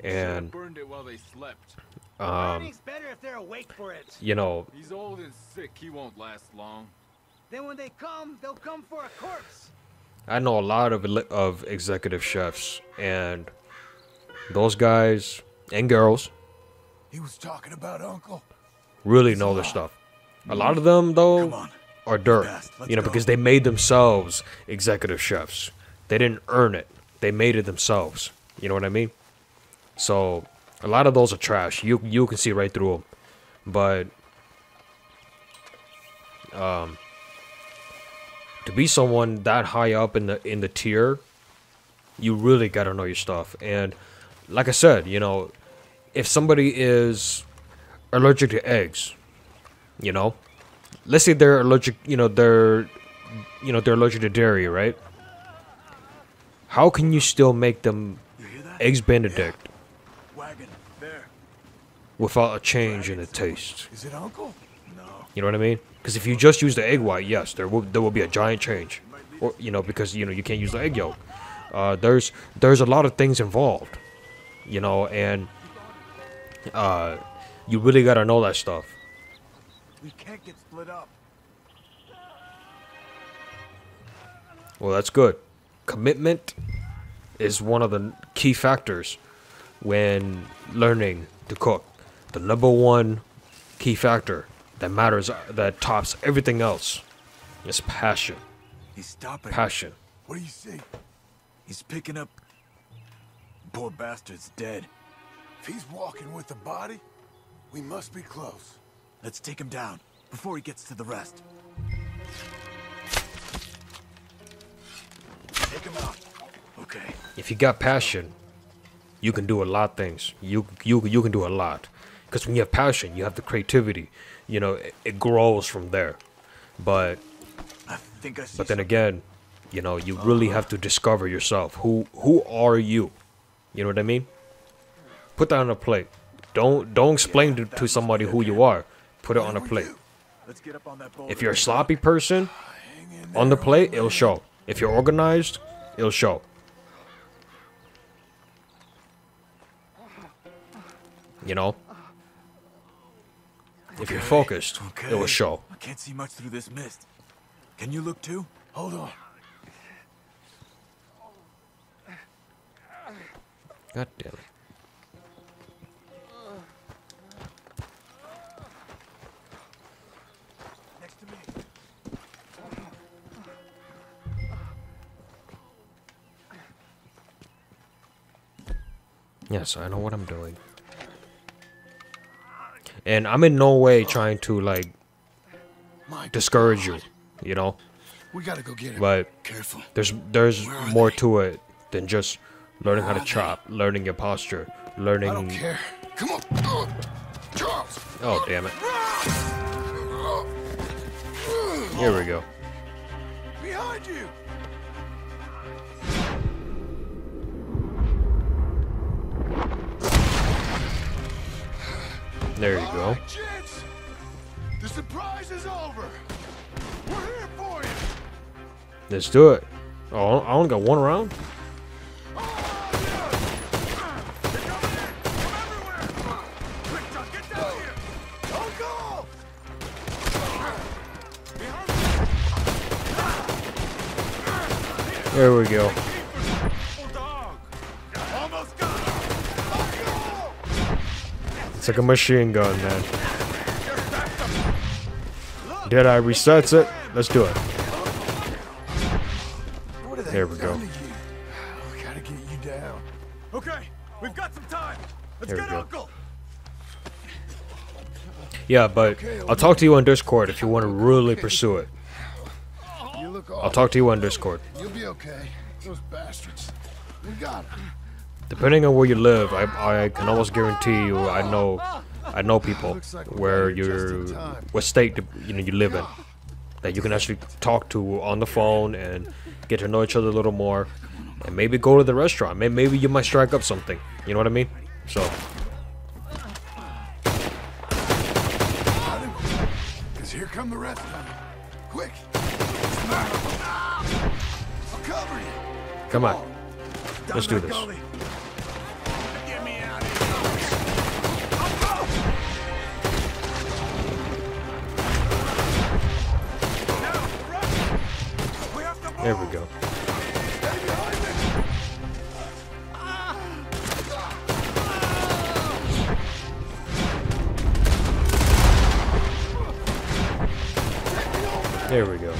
and Burned it while they slept. better if they're awake for it. you know, He's old and sick. He won't last long. Then when they come, they'll come for a corpse. I know a lot of executive chefs, and those guys and girls He was talking about Uncle. really know their stuff. A lot of them, though, are dirt, you know, because they made themselves executive chefs. They didn't earn it. They made it themselves. You know what I mean? So a lot of those are trash. You can see right through them. But to be someone that high up in the tier, you really gotta know your stuff. And like I said, you know, if somebody is allergic to eggs, you know, let's say they're allergic, they're allergic to dairy, right? How can you still make them eggs Benedict without a change in the taste? Is it Uncle? You know what I mean? Because if you just use the egg white, yes, there will be a giant change, or because you can't use the egg yolk. There's a lot of things involved, and you really gotta know that stuff. We can't get split up. Well, that's good. Commitment is one of the key factors when learning to cook. The number one key factor that matters, that tops everything else, is passion. He's stopping. Passion. What do you see? He's picking up. Poor bastard's dead. If he's walking with the body, we must be close. Let's take him down before he gets to the rest. Take him out. Okay. If you got passion, you can do a lot of things. You can do a lot, because when you have passion, you have the creativity. It grows from there. But then again, you really have to discover yourself. Who are you? You know what I mean? Put that on a plate. Don't explain to somebody who you are. Put it on a plate. Let's get up on that boulder. If you're a sloppy person, on the plate, it'll show. If you're organized, it'll show. If you're focused, it will show. I can't see much through this mist. Can you look too? Hold on. God damn it. Next to me. Yes, I know what I'm doing. And I'm in no way trying to, discourage you, We gotta go get him. But Careful. there's more to it than just learning how to chop, learning your posture, learning. I don't care. Come on. Charles. Oh, damn it. Here we go. Behind you. There you go. Right, gents. The surprise is over. We're here for you. Let's do it. Oh, I only got one round? There we go. It's like a machine gun, man. Deadeye resets it. Let's do it. There we go. Gotta get you down. Okay, we've got some time. Let's There we get go. Uncle. Yeah, but I'll talk to you on Discord if you want to really pursue it. You look I'll talk to you on Discord. You'll be okay. Those bastards. We got him. Depending on where you live, I can almost guarantee you I know people where what state you live in that you can actually talk to on the phone and get to know each other a little more, and maybe go to the restaurant. Maybe you might strike up something. You know what I mean? So. Cause here come the rest of them. Quick. I'll cover you. Come on. Let's do this. There we go. There we go.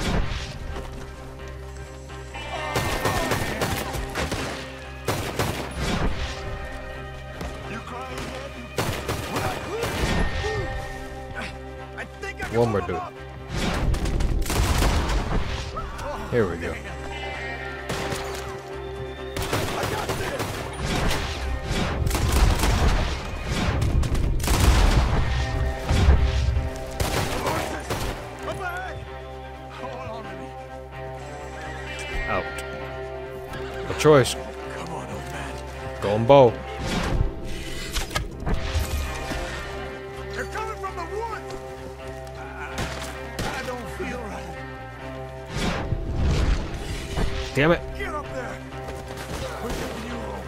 One more dude. Here we go. Out. No choice. Come on, old man. Going bow. They're coming from the woods. I don't feel right. Damn it. Get up there. We're taking you home.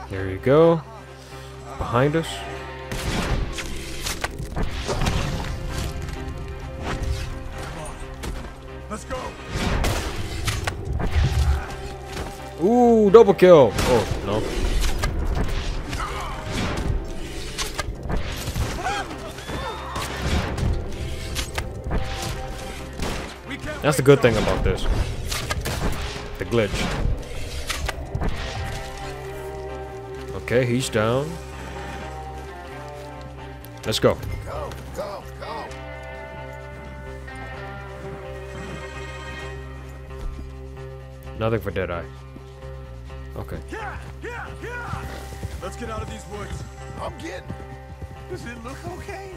There you go. Behind us. Let's go. Ooh, double kill. Oh, no. That's the good thing about this. The glitch. Okay, he's down. Let's go. Go, go, go. Nothing for Deadeye. Okay. Yeah. Let's get out of these woods. I'm getting. Does it look okay?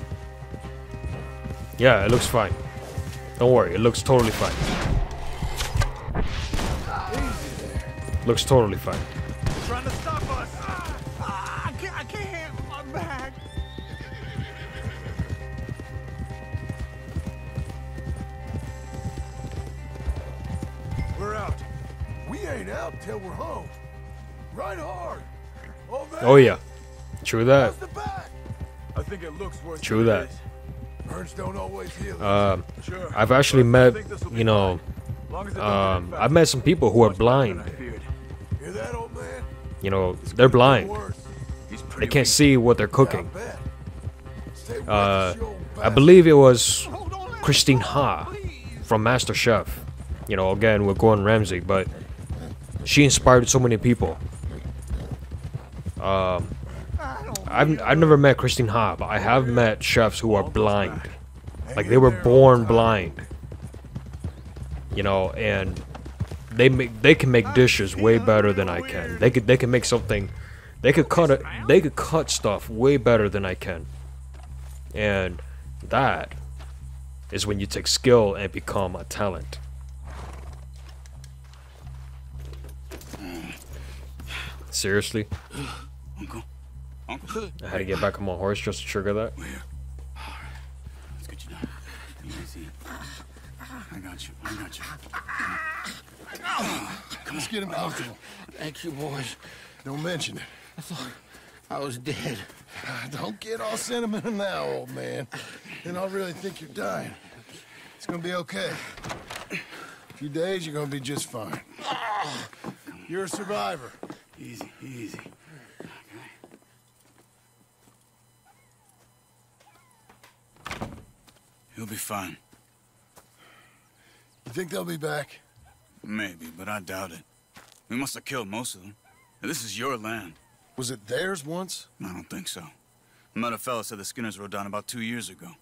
Yeah, it looks fine. Don't worry, it looks totally fine. Looks totally fine. They're trying to stop us. I can't. I'm back. We're out. We ain't out till we're home. Right hard. Oh yeah. True that. I think it looks worse. True that. Burns don't always heal. I've actually met, I've met some people who are blind. Hear that, old man? You know, they're blind. They can't see what they're cooking. I believe it was Christine Ha from Master Chef. You know, again with Gordon Ramsay, but she inspired so many people. I've never met Christine Ha, but I have met chefs who are blind. Like they were born blind. You know, and they can make dishes way better than I can. They can make something. They could cut stuff way better than I can. And that is when you take skill and become a talent. Seriously? Uncle? I had to get back on my horse just to trigger that. Let's get you down. Easy. I got you. Come on, get him comfortable. Thank you, boys. Don't mention it. I thought I was dead. Don't get all sentimental now, old man. Then I'll really think you're dying. It's gonna be okay. A few days, you're gonna be just fine. You're a survivor. Easy. Okay. He'll be fine. You think they'll be back? Maybe, but I doubt it. We must have killed most of them. And this is your land. Was it theirs once? I don't think so. I met a fella said the Skinners rode down about 2 years ago.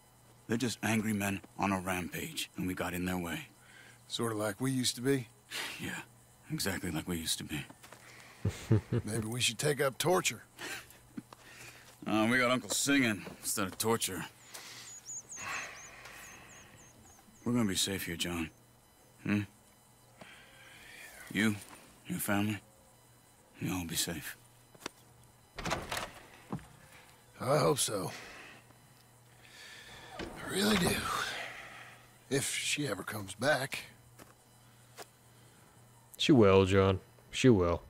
They're just angry men on a rampage, and we got in their way. Sort of like we used to be? Yeah, exactly like we used to be. Maybe we should take up torture. We got Uncle singing instead of torture. We're gonna be safe here, John. You, your family, you'll all be safe. I hope so. I really do. If she ever comes back. She will, John. She will.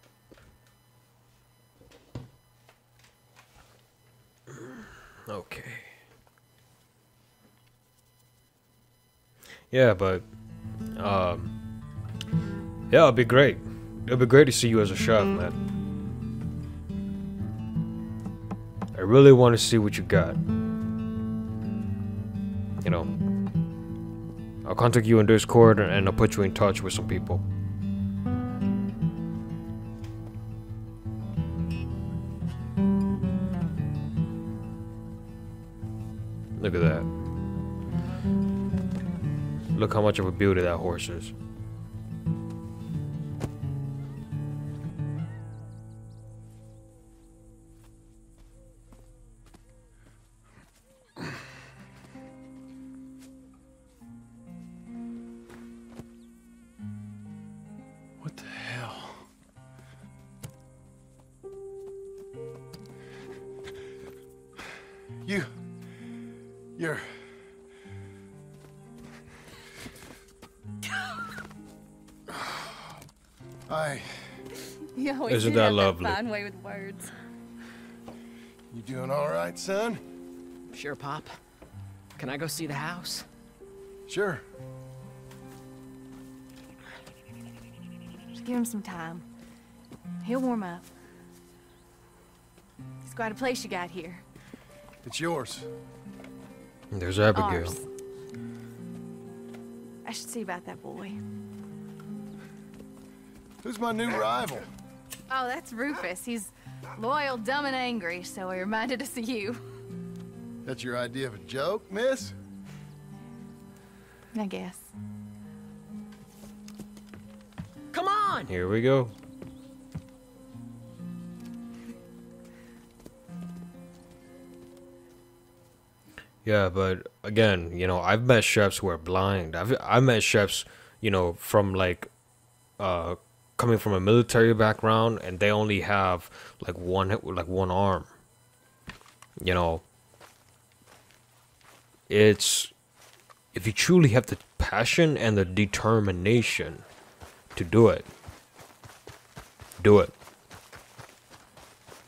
Okay. Yeah, but yeah, it'll be great. It'll be great to see you as a chef, man. I really want to see what you got. You know, I'll contact you in Discord and I'll put you in touch with some people. Look at that. Look how much of a beauty that horse is. What the hell? You're... You always Isn't do that have lovely? that fine way with words. You doing all right, son? Sure, Pop. Can I go see the house? Sure. Just give him some time. He'll warm up. It's quite a place you got here. It's yours. There's Abigail. Ours. I should see about that boy. Who's my new rival? Oh, that's Rufus. He's loyal, dumb, and angry, so he reminded us of you. That's your idea of a joke, miss? I guess. Come on! Here we go. Yeah, but again, you know, I've met chefs who are blind. I've met chefs, you know, from like coming from a military background, and they only have like one arm. You know, it's if you truly have the passion and the determination to do it, do it.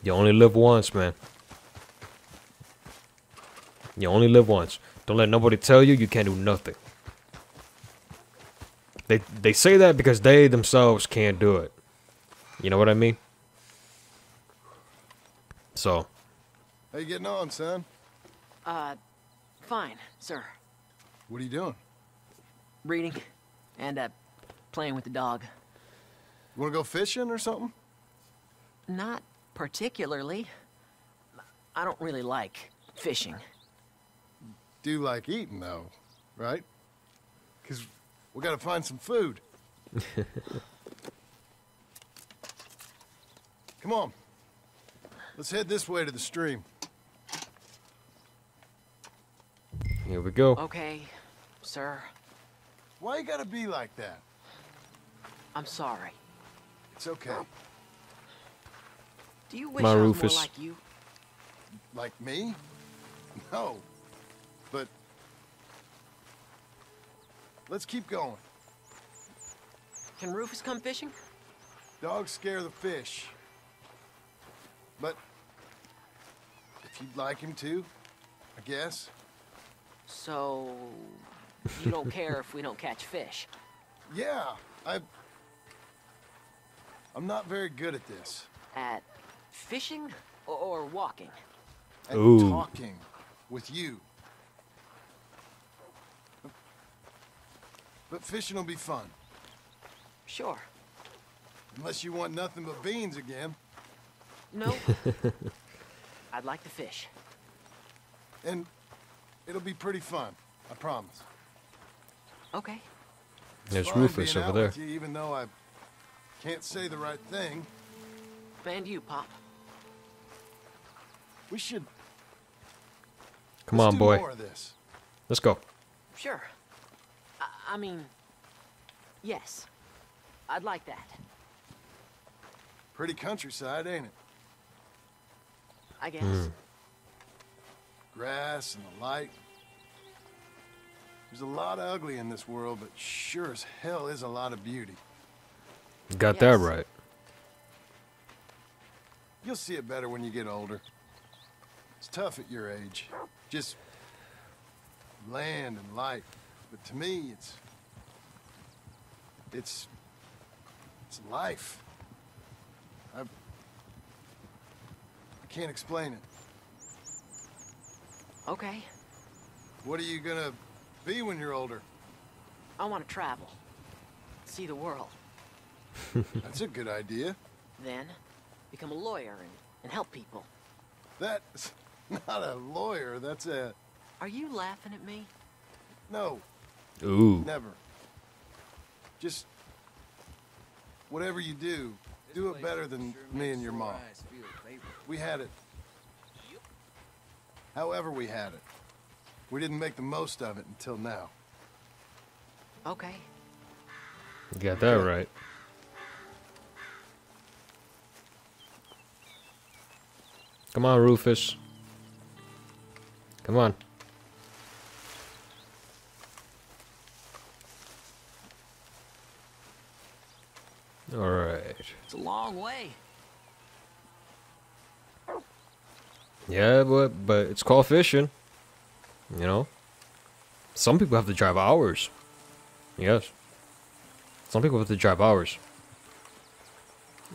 You only live once, man. You only live once. Don't let nobody tell you you can't do nothing. They say that because they themselves can't do it. You know what I mean? So. How you getting on, son? Fine, sir. What are you doing? Reading and, playing with the dog. You wanna go fishing or something? Not particularly. I don't really like fishing. do like eating, though, right? Because we gotta find some food. Come on. Let's head this way to the stream. Here we go. Okay, sir. Why you gotta be like that? I'm sorry. It's okay. Do you wish I was more Rufus. like you? Like me? No. But let's keep going. Can Rufus come fishing? Dogs scare the fish. But if you'd like him to, I guess. So you don't care if we don't catch fish? Yeah, I'm not very good at this. At fishing or walking? At Ooh. talking with you. But fishing will be fun. Sure. Unless you want nothing but beans again. No. I'd like to fish. And it'll be pretty fun, I promise. Okay. There's Fun Rufus being over out there. with you, even though I can't say the right thing. And you, Pop. We should. Come let's on, do boy. More of this. Let's go. Sure. I mean, yes. I'd like that. Pretty countryside, ain't it? I guess. Grass and the light. There's a lot of ugly in this world, but sure as hell is a lot of beauty. Got that right. You'll see it better when you get older. It's tough at your age. Just land and light. But to me, it's life. I can't explain it. Okay. What are you gonna be when you're older? I want to travel. See the world. That's a good idea. Then, become a lawyer and help people. That's not a lawyer, that's a... Are you laughing at me? No. Ooh. Never. Just... whatever you do, do it better than me and your mom. We had it. However we had it. We didn't make the most of it until now. Okay. You got that right. Come on, Rufus. Come on. All right. It's a long way. Yeah, but it's called fishing. You know? Some people have to drive hours. Yes. Some people have to drive hours.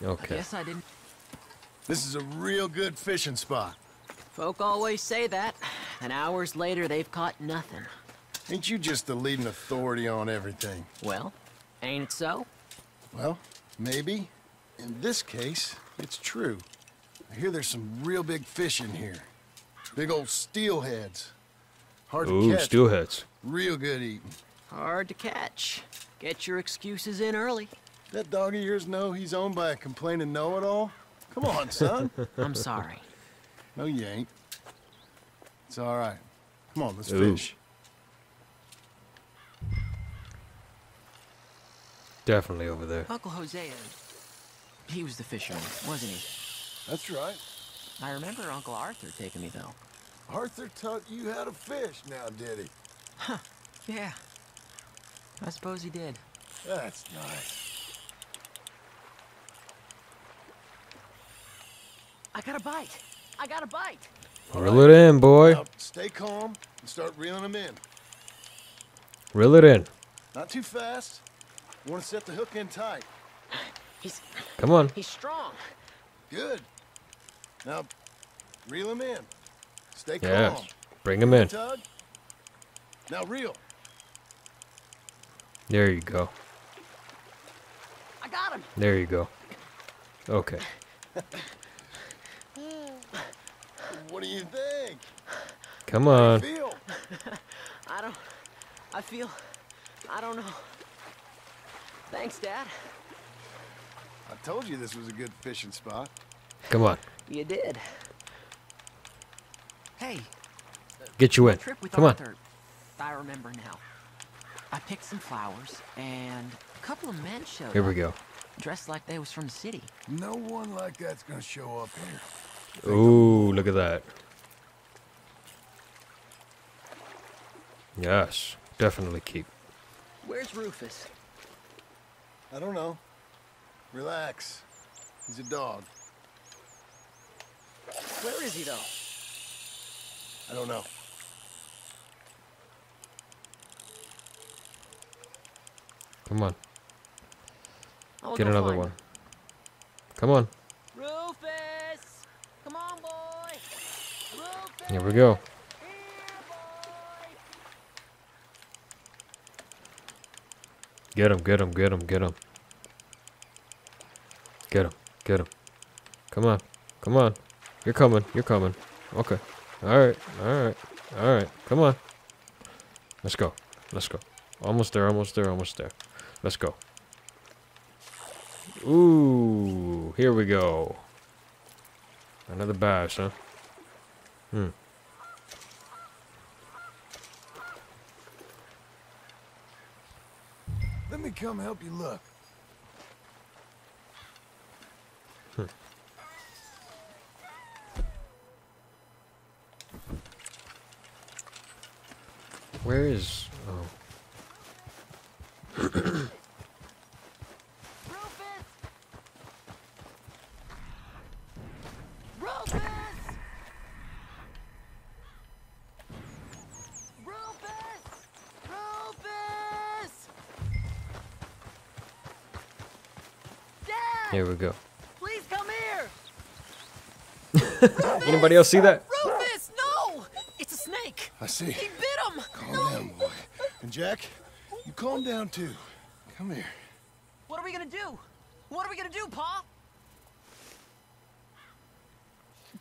Okay. I guess I didn't. This is a real good fishing spot. Folk always say that, and hours later they've caught nothing. Ain't you just the leading authority on everything? Well, ain't it so? Well, maybe. In this case, it's true. I hear there's some real big fish in here. Big old steelheads. Hard to Ooh, catch. steelheads. Real good eating. Hard to catch. Get your excuses in early. That dog of yours know he's owned by a complaining know-it-all? Come on, son. I'm sorry. No, you ain't. It's all right. Come on, let's Ooh. fish. Definitely over there. Uncle Hosea, he was the fisherman, wasn't he? That's right. I remember Uncle Arthur taking me, though. Arthur taught you how to fish now, did he? Huh. Yeah. I suppose he did. That's nice. I got a bite. I got a bite. Reel it in, boy. Now, stay calm and start reeling them in. Reel it in. Not too fast. You want to set the hook in tight. Come on. He's strong. Good. Now, reel him in. Stay calm. Yeah. Bring him in. Tug. Now reel. There you go. I got him. There you go. Okay. What do you think? Come How on. do you feel? I don't know. Thanks, Dad. I told you this was a good fishing spot. Come on. You did. Hey. Get you in. Trip with Come on. Arthur, I remember now. I picked some flowers, and a couple of men showed Here up. we go. Dressed like they was from the city. No one like that's gonna show up here. Ooh, look at that. Yes, definitely keep. Where's Rufus? I don't know. Relax. He's a dog. Where is he, though? I don't know. Come on. I'll Get go another find one. him. Come on. Rufus! Come on, boy! Rufus! Here we go. Get him, get him, get him, get him. Get him, get him. Come on, come on. You're coming, you're coming. Okay. Alright, alright, alright. Come on. Let's go, let's go. Almost there, almost there, almost there. Let's go. Ooh, here we go. Another bass, huh? Let me come help you look. Where is... Oh. Here we go. Please come here! Anybody else see that? Rufus, no! It's a snake! I see. He bit him! Calm down, boy. And Jack, you calm down too. Come here. What are we gonna do? What are we gonna do, Pa?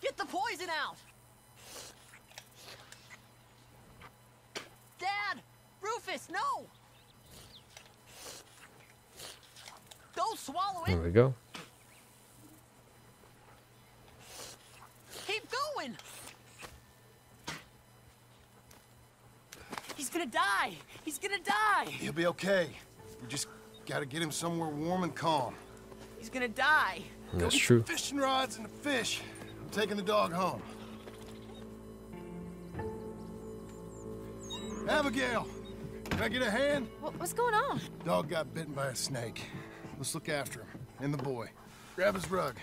Get the poison out! Dad! Rufus, no! Don't swallow Here it! we go. Keep going! He's gonna die! He's gonna die! He'll be okay. We just gotta get him somewhere warm and calm. He's gonna die! That's Go get true. the fishing rods and the fish. I'm taking the dog home. Abigail, can I get a hand? What's going on? Dog got bitten by a snake. Let's look after him. And the boy. Grab his rug.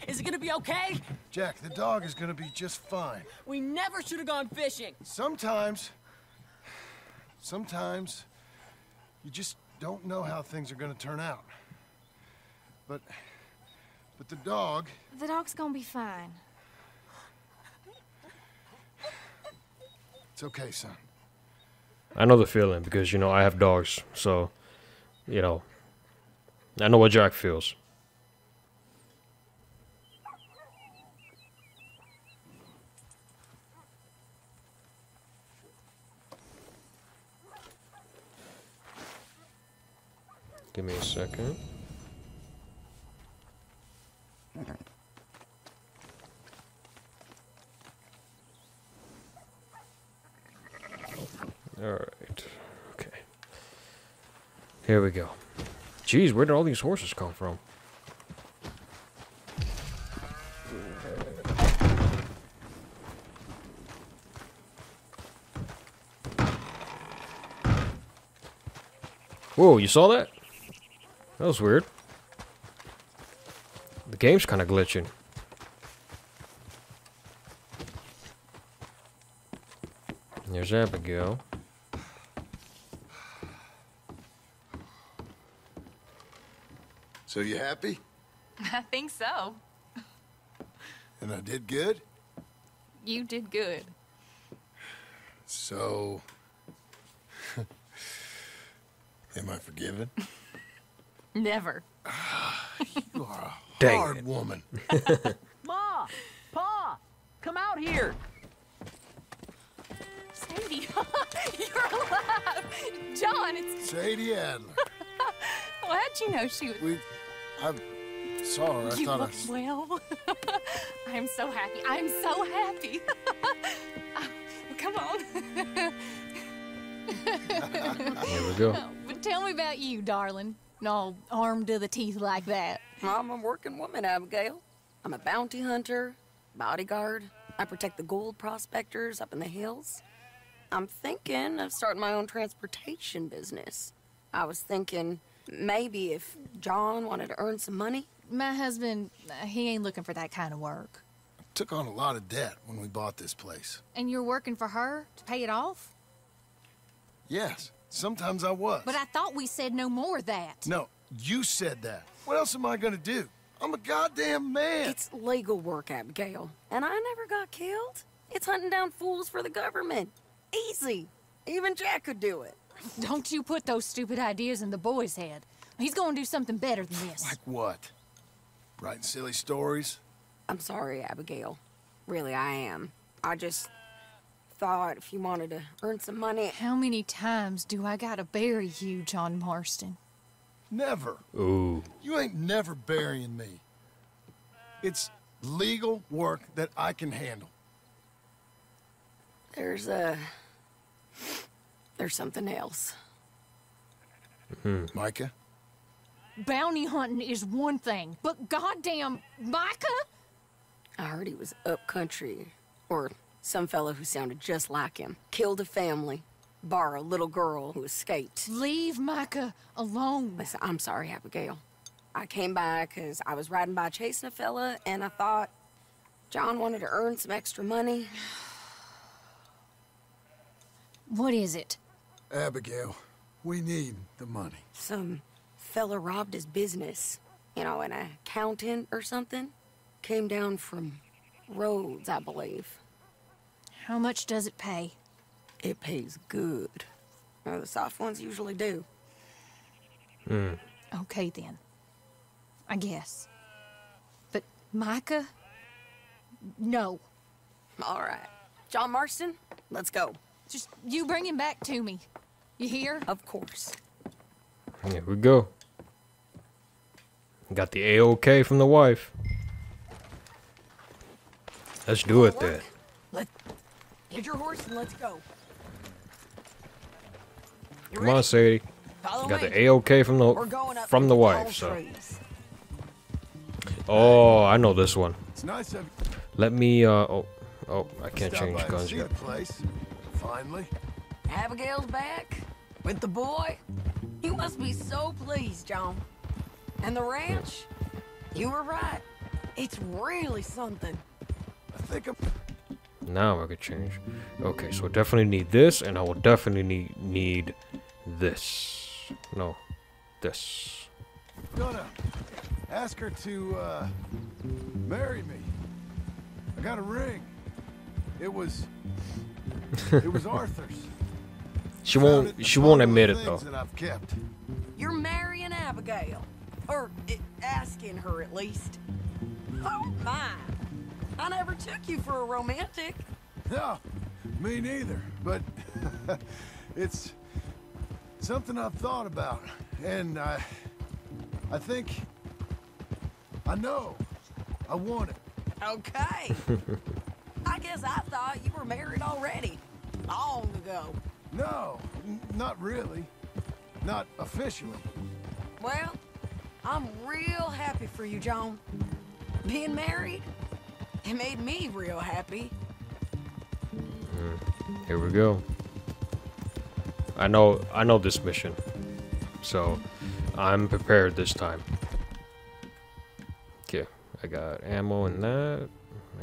Is it gonna be okay? Jack, the dog is gonna be just fine. We never should have gone fishing. Sometimes you just don't know how things are gonna turn out. But the dog... The dog's gonna be fine. It's okay, son. I know the feeling because, you know, I have dogs. So, you know, I know what Jack feels. Give me a second. All right. Okay. Here we go. Jeez, where did all these horses come from? Whoa, you saw that? That was weird. The game's kind of glitching. There's Abigail. So you happy? I think so. And I did good? You did good. So... am I forgiven? Never. You are a Dang hard it. woman. Ma! Pa! Come out here! Sadie, you're alive. John, it's... Sadie Adler. Well, how'd you know she was... I saw her. I You thought look well. I'm so happy. I'm so happy. Come on. Here we go. But tell me about you, darling. All armed to the teeth like that. I'm a working woman, Abigail. I'm a bounty hunter, bodyguard. I protect the gold prospectors up in the hills. I'm thinking of starting my own transportation business. I was thinking maybe if John wanted to earn some money. My husband, he ain't looking for that kind of work. took on a lot of debt when we bought this place. And you're working for her to pay it off? Yes, sometimes I was. But I thought we said no more of that. No, you said that. What else am I gonna do? I'm a goddamn man. It's legal work, Abigail. And I never got killed. It's hunting down fools for the government. Easy. Even Jack could do it. Don't you put those stupid ideas in the boy's head. He's gonna do something better than this. Like what? Writing silly stories? I'm sorry, Abigail. Really, I am. I just thought if you wanted to earn some money... How many times do I gotta bury you, John Marston? Never. Ooh. You ain't never burying me. It's legal work that I can handle. There's something else. Micah? Bounty hunting is one thing, but goddamn, Micah? I heard he was up country, or some fellow who sounded just like him. Killed a family, bar a little girl who escaped. Leave Micah alone. Listen, I'm sorry, Abigail. I came by because I was riding by chasing a fella, and I thought John wanted to earn some extra money. What is it? Abigail, we need the money. Some fella robbed his business. You know, an accountant or something. Came down from Rhodes, I believe. How much does it pay? It pays good. Well, the soft ones usually do. Okay, then. I guess. But Micah? No. All right. John Marston, let's go. Just you bring him back to me. You hear? Of course. Here we go. Got the A-OK from the wife. Let's do it then. Get your horse and let's go. Come on, Sadie. Got the A-OK from the wife. So. Oh, I know this one. It's nice of Let me. Oh, I can't Stop change by and guns see yet. the place. Finally. Abigail's back? With the boy? You must be so pleased, John. And the ranch? You were right. It's really something. I think I'm... Now I could change. Okay, so I definitely need this, and I will definitely need this. No, this. gonna ask her to, marry me. I got a ring. It was Arthur's. She won't admit it though. That I've kept. You're marrying Abigail. Or asking her, at least. Oh, my. I never took you for a romantic. No, me neither. But it's something I've thought about. And I think I know I want it. Okay. I guess I thought you were married already. Long ago. No, not really. Not officially. Well, I'm real happy for you, John. Being married, it made me real happy. Here we go. I know this mission, so I'm prepared this time. Okay, I got ammo in that,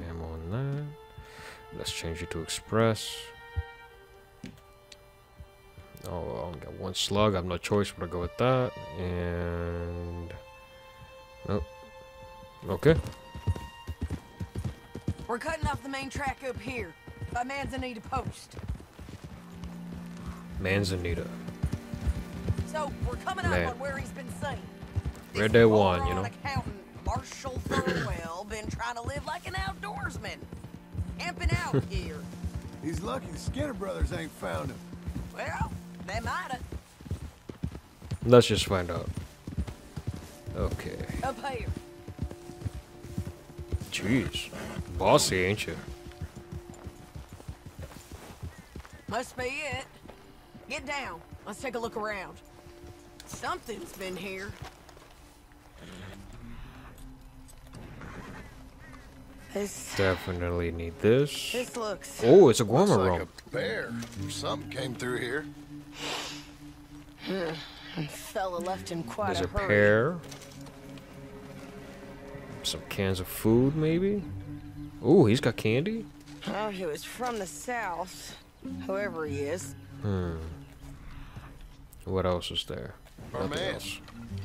ammo in that. Let's change it to express. Oh, I only got one slug. I have no choice but to go with that. And nope. Okay. We're cutting off the main track up here by Manzanita Post. Manzanita. So we're coming up on where he's been seen. Red Day 1, you know. Accountant Marshall Thurwell been trying to live like an outdoorsman, camping out here. He's lucky the Skinner brothers ain't found him. Well, they might have. Let's just find out. Okay. Up here. Jeez. Bossy, ain't you? Must be it. Get down. Let's take a look around. Something's been here. This Definitely need this. looks. Oh, it's a Looks Guarma like room. a bear or something came through here. Fella left in quite There's a a hurry. pear. Some cans of food, maybe. Oh, he's got candy. Oh, he was from the south. Whoever he is. What else is there? Our Nothing man. else.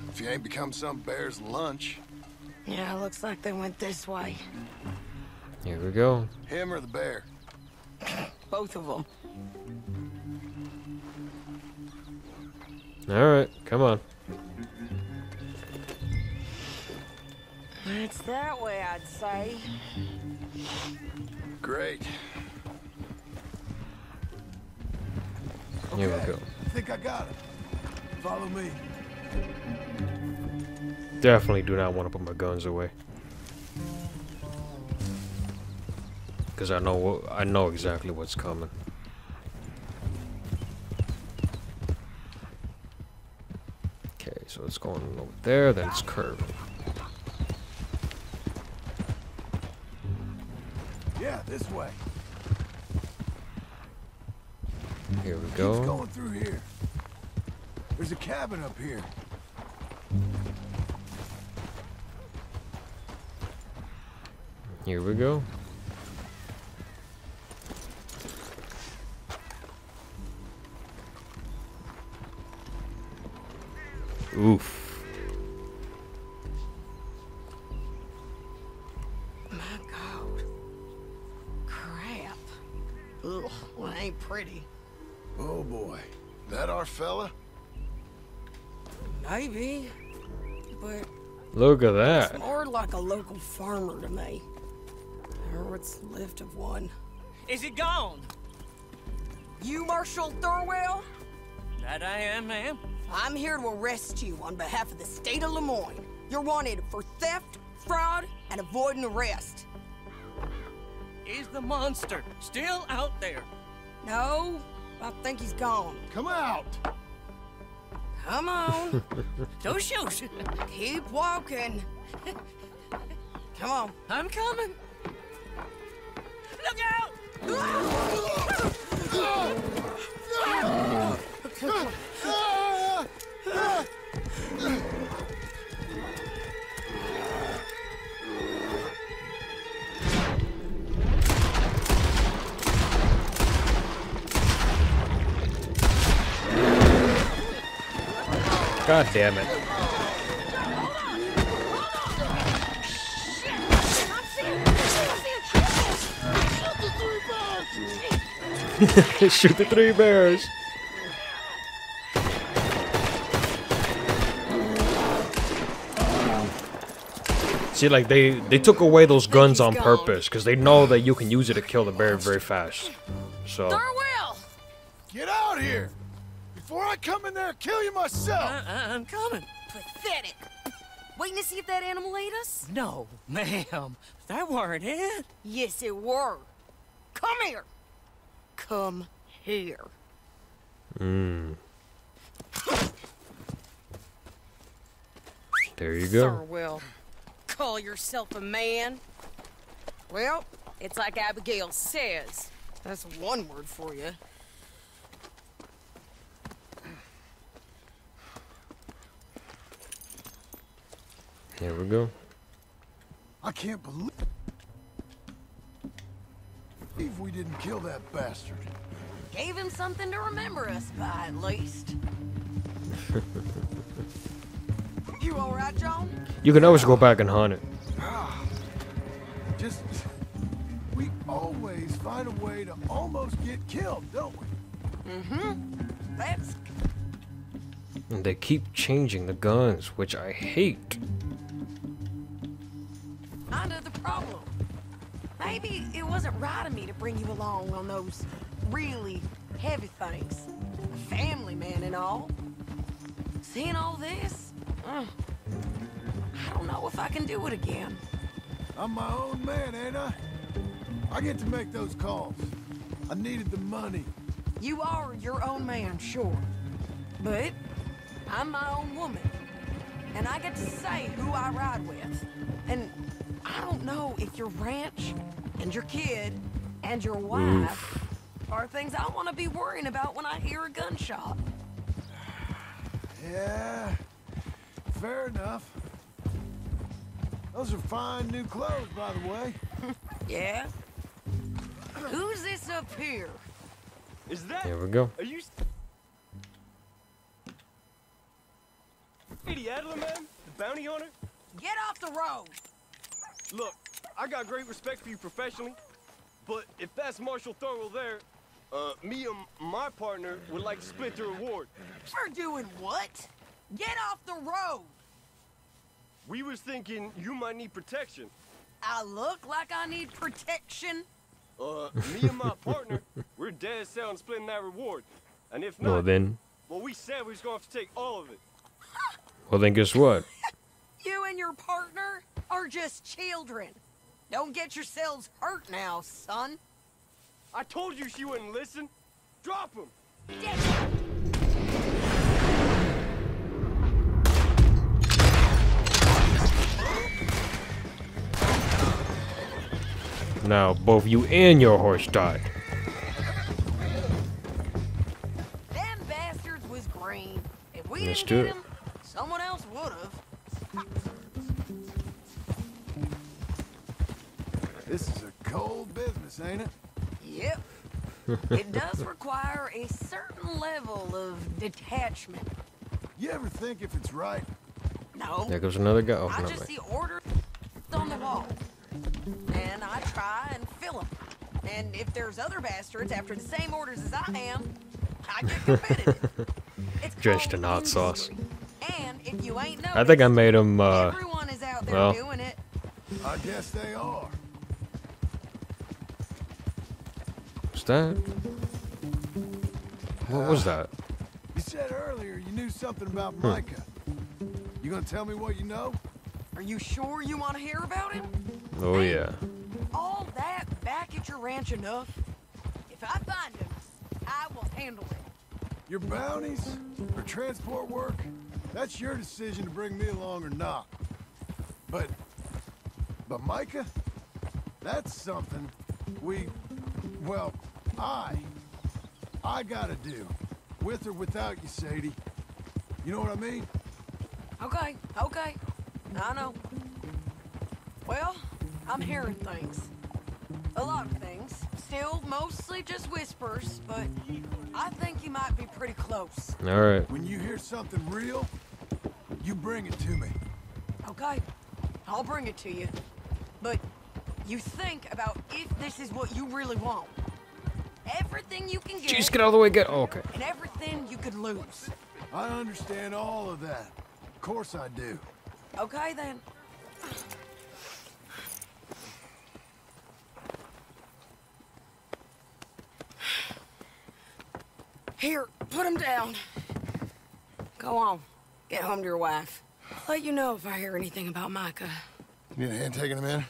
If you ain't become some bear's lunch, Yeah, looks like they went this way. Here we go. him or the bear. Both of them. All right, come on. It's that way, I'd say. Great. Here we Okay, go. I think I got it. Follow me. Definitely do not want to put my guns away. Because I know exactly what's coming. Okay, so it's going over there, then it's curving. Yeah, this way. Here we Keeps go. going through here. There's a cabin up here. Here we go. Oof. My God. Crap. Ugh, well, it ain't pretty. Oh boy. That our fella? Maybe. But Look at it's that. more like a local farmer to me. Or what's left of one. Is he gone? You Marshal Thorwell? That I am, ma'am. I'm here to arrest you on behalf of the state of Lemoyne. You're wanted for theft, fraud, and avoiding arrest. Is the monster still out there? No, I think he's gone. Come out! Come on. Don't shoot. Keep walking. Come on. I'm coming. Look out! God damn it. Shoot the 3 bears. See, like they took away those guns on purpose because they know that you can use it to kill the bear very fast. So Thorwell! Get out here! Before I come in there and kill you myself! I'm coming. Pathetic. Waiting to see if that animal ate us? No, ma'am. That weren't it. Yes, it were. Come here. Come here. There you go. Thorwell, call yourself a man? Well, it's like Abigail says. That's one word for you. Here we go. I can't believe we didn't kill that bastard. Gave him something to remember us by, at least. You all right, John? You can always go back and hunt it. Just, we always find a way to almost get killed, don't we? Mm-hmm. That's... And they keep changing the guns, which I hate. kind of the problem. maybe it wasn't right of me to bring you along on those really heavy things. A family man and all. Seeing all this, I don't know if I can do it again. I'm my own man, ain't I? I get to make those calls. I needed the money. You are your own man, sure. But I'm my own woman. And I get to say who I ride with. And I don't know if your ranch and your kid and your wife are things I want to be worrying about when I hear a gunshot. Yeah, fair enough. Those are fine new clothes, by the way. Yeah? Who's this up here? Is that... Here we go. Are you... Lady Adler, man? The bounty hunter? Get off the road! Look, I got great respect for you professionally, but if that's Marshal Thurwell there, me and my partner would like to split the reward. For doing what? Get off the road! We was thinking you might need protection. I look like I need protection? Me and my partner, we're dead set on splitting that reward. And if not, well, we said we was gonna have to take all of it. Well, then guess what? You and your partner are just children. Don't get yourselves hurt now, son. I told you she wouldn't listen. Drop him. Now, both you and your horse died. Them bastards was green. If we Let's didn't do get it. him, someone else would've. This is a cold business, ain't it? Yep. It does require a certain level of detachment. You ever think if it's right? No. There goes another guy. Oh, I no, just wait. see orders on the wall. And I try and fill them. And if there's other bastards after the same orders as I am, I get competitive. It's Drenched in hot sauce. And if you ain't noticed, I think I made him, everyone is out there doing it. I guess they are. What's that? What was that? You said earlier you knew something about Micah. You gonna tell me what you know? Are you sure you want to hear about him? Oh, yeah. All that back at your ranch enough? If I find him, I will handle it. Your bounties or transport work? That's your decision to bring me along or not. But Micah? That's something I gotta do. With or without you, Sadie. You know what I mean? Okay. I know. Well, I'm hearing things. A lot of things. Still mostly just whispers, but I think you might be pretty close. All right. When you hear something real, you bring it to me. Okay. I'll bring it to you. But you think about if this is what you really want. Everything you can get. Jeez, get out of the way, get. Oh, okay. And everything you could lose. I understand all of that. Of course I do. Okay, then. Here, put him down. Go on. Get home to your wife. I'll let you know if I hear anything about Micah. You need a hand taking him in?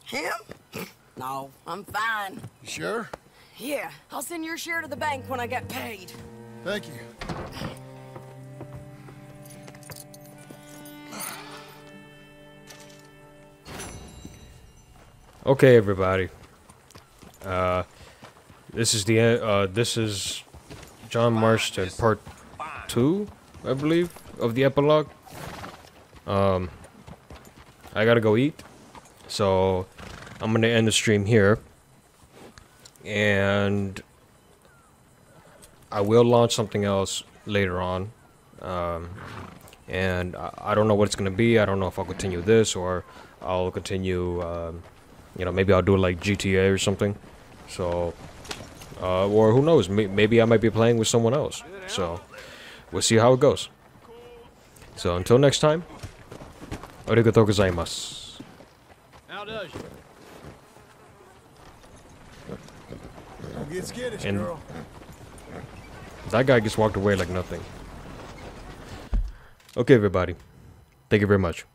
Him? No, I'm fine. You sure? Yeah, I'll send your share to the bank when I get paid. Thank you. Okay, everybody. This is the end. This is John Marston part 2, I believe, of the epilogue. I gotta go eat, so I'm gonna end the stream here, and I will launch something else later on. And I don't know what it's gonna be. I don't know if I'll continue this or I'll continue. You know, maybe I'll do it like GTA or something. So, or who knows? Maybe I might be playing with someone else. So, we'll see how it goes. So, until next time, arigatou gozaimasu. How does you? Get skittish, And girl. that guy just walked away like nothing. Okay, everybody. Thank you very much.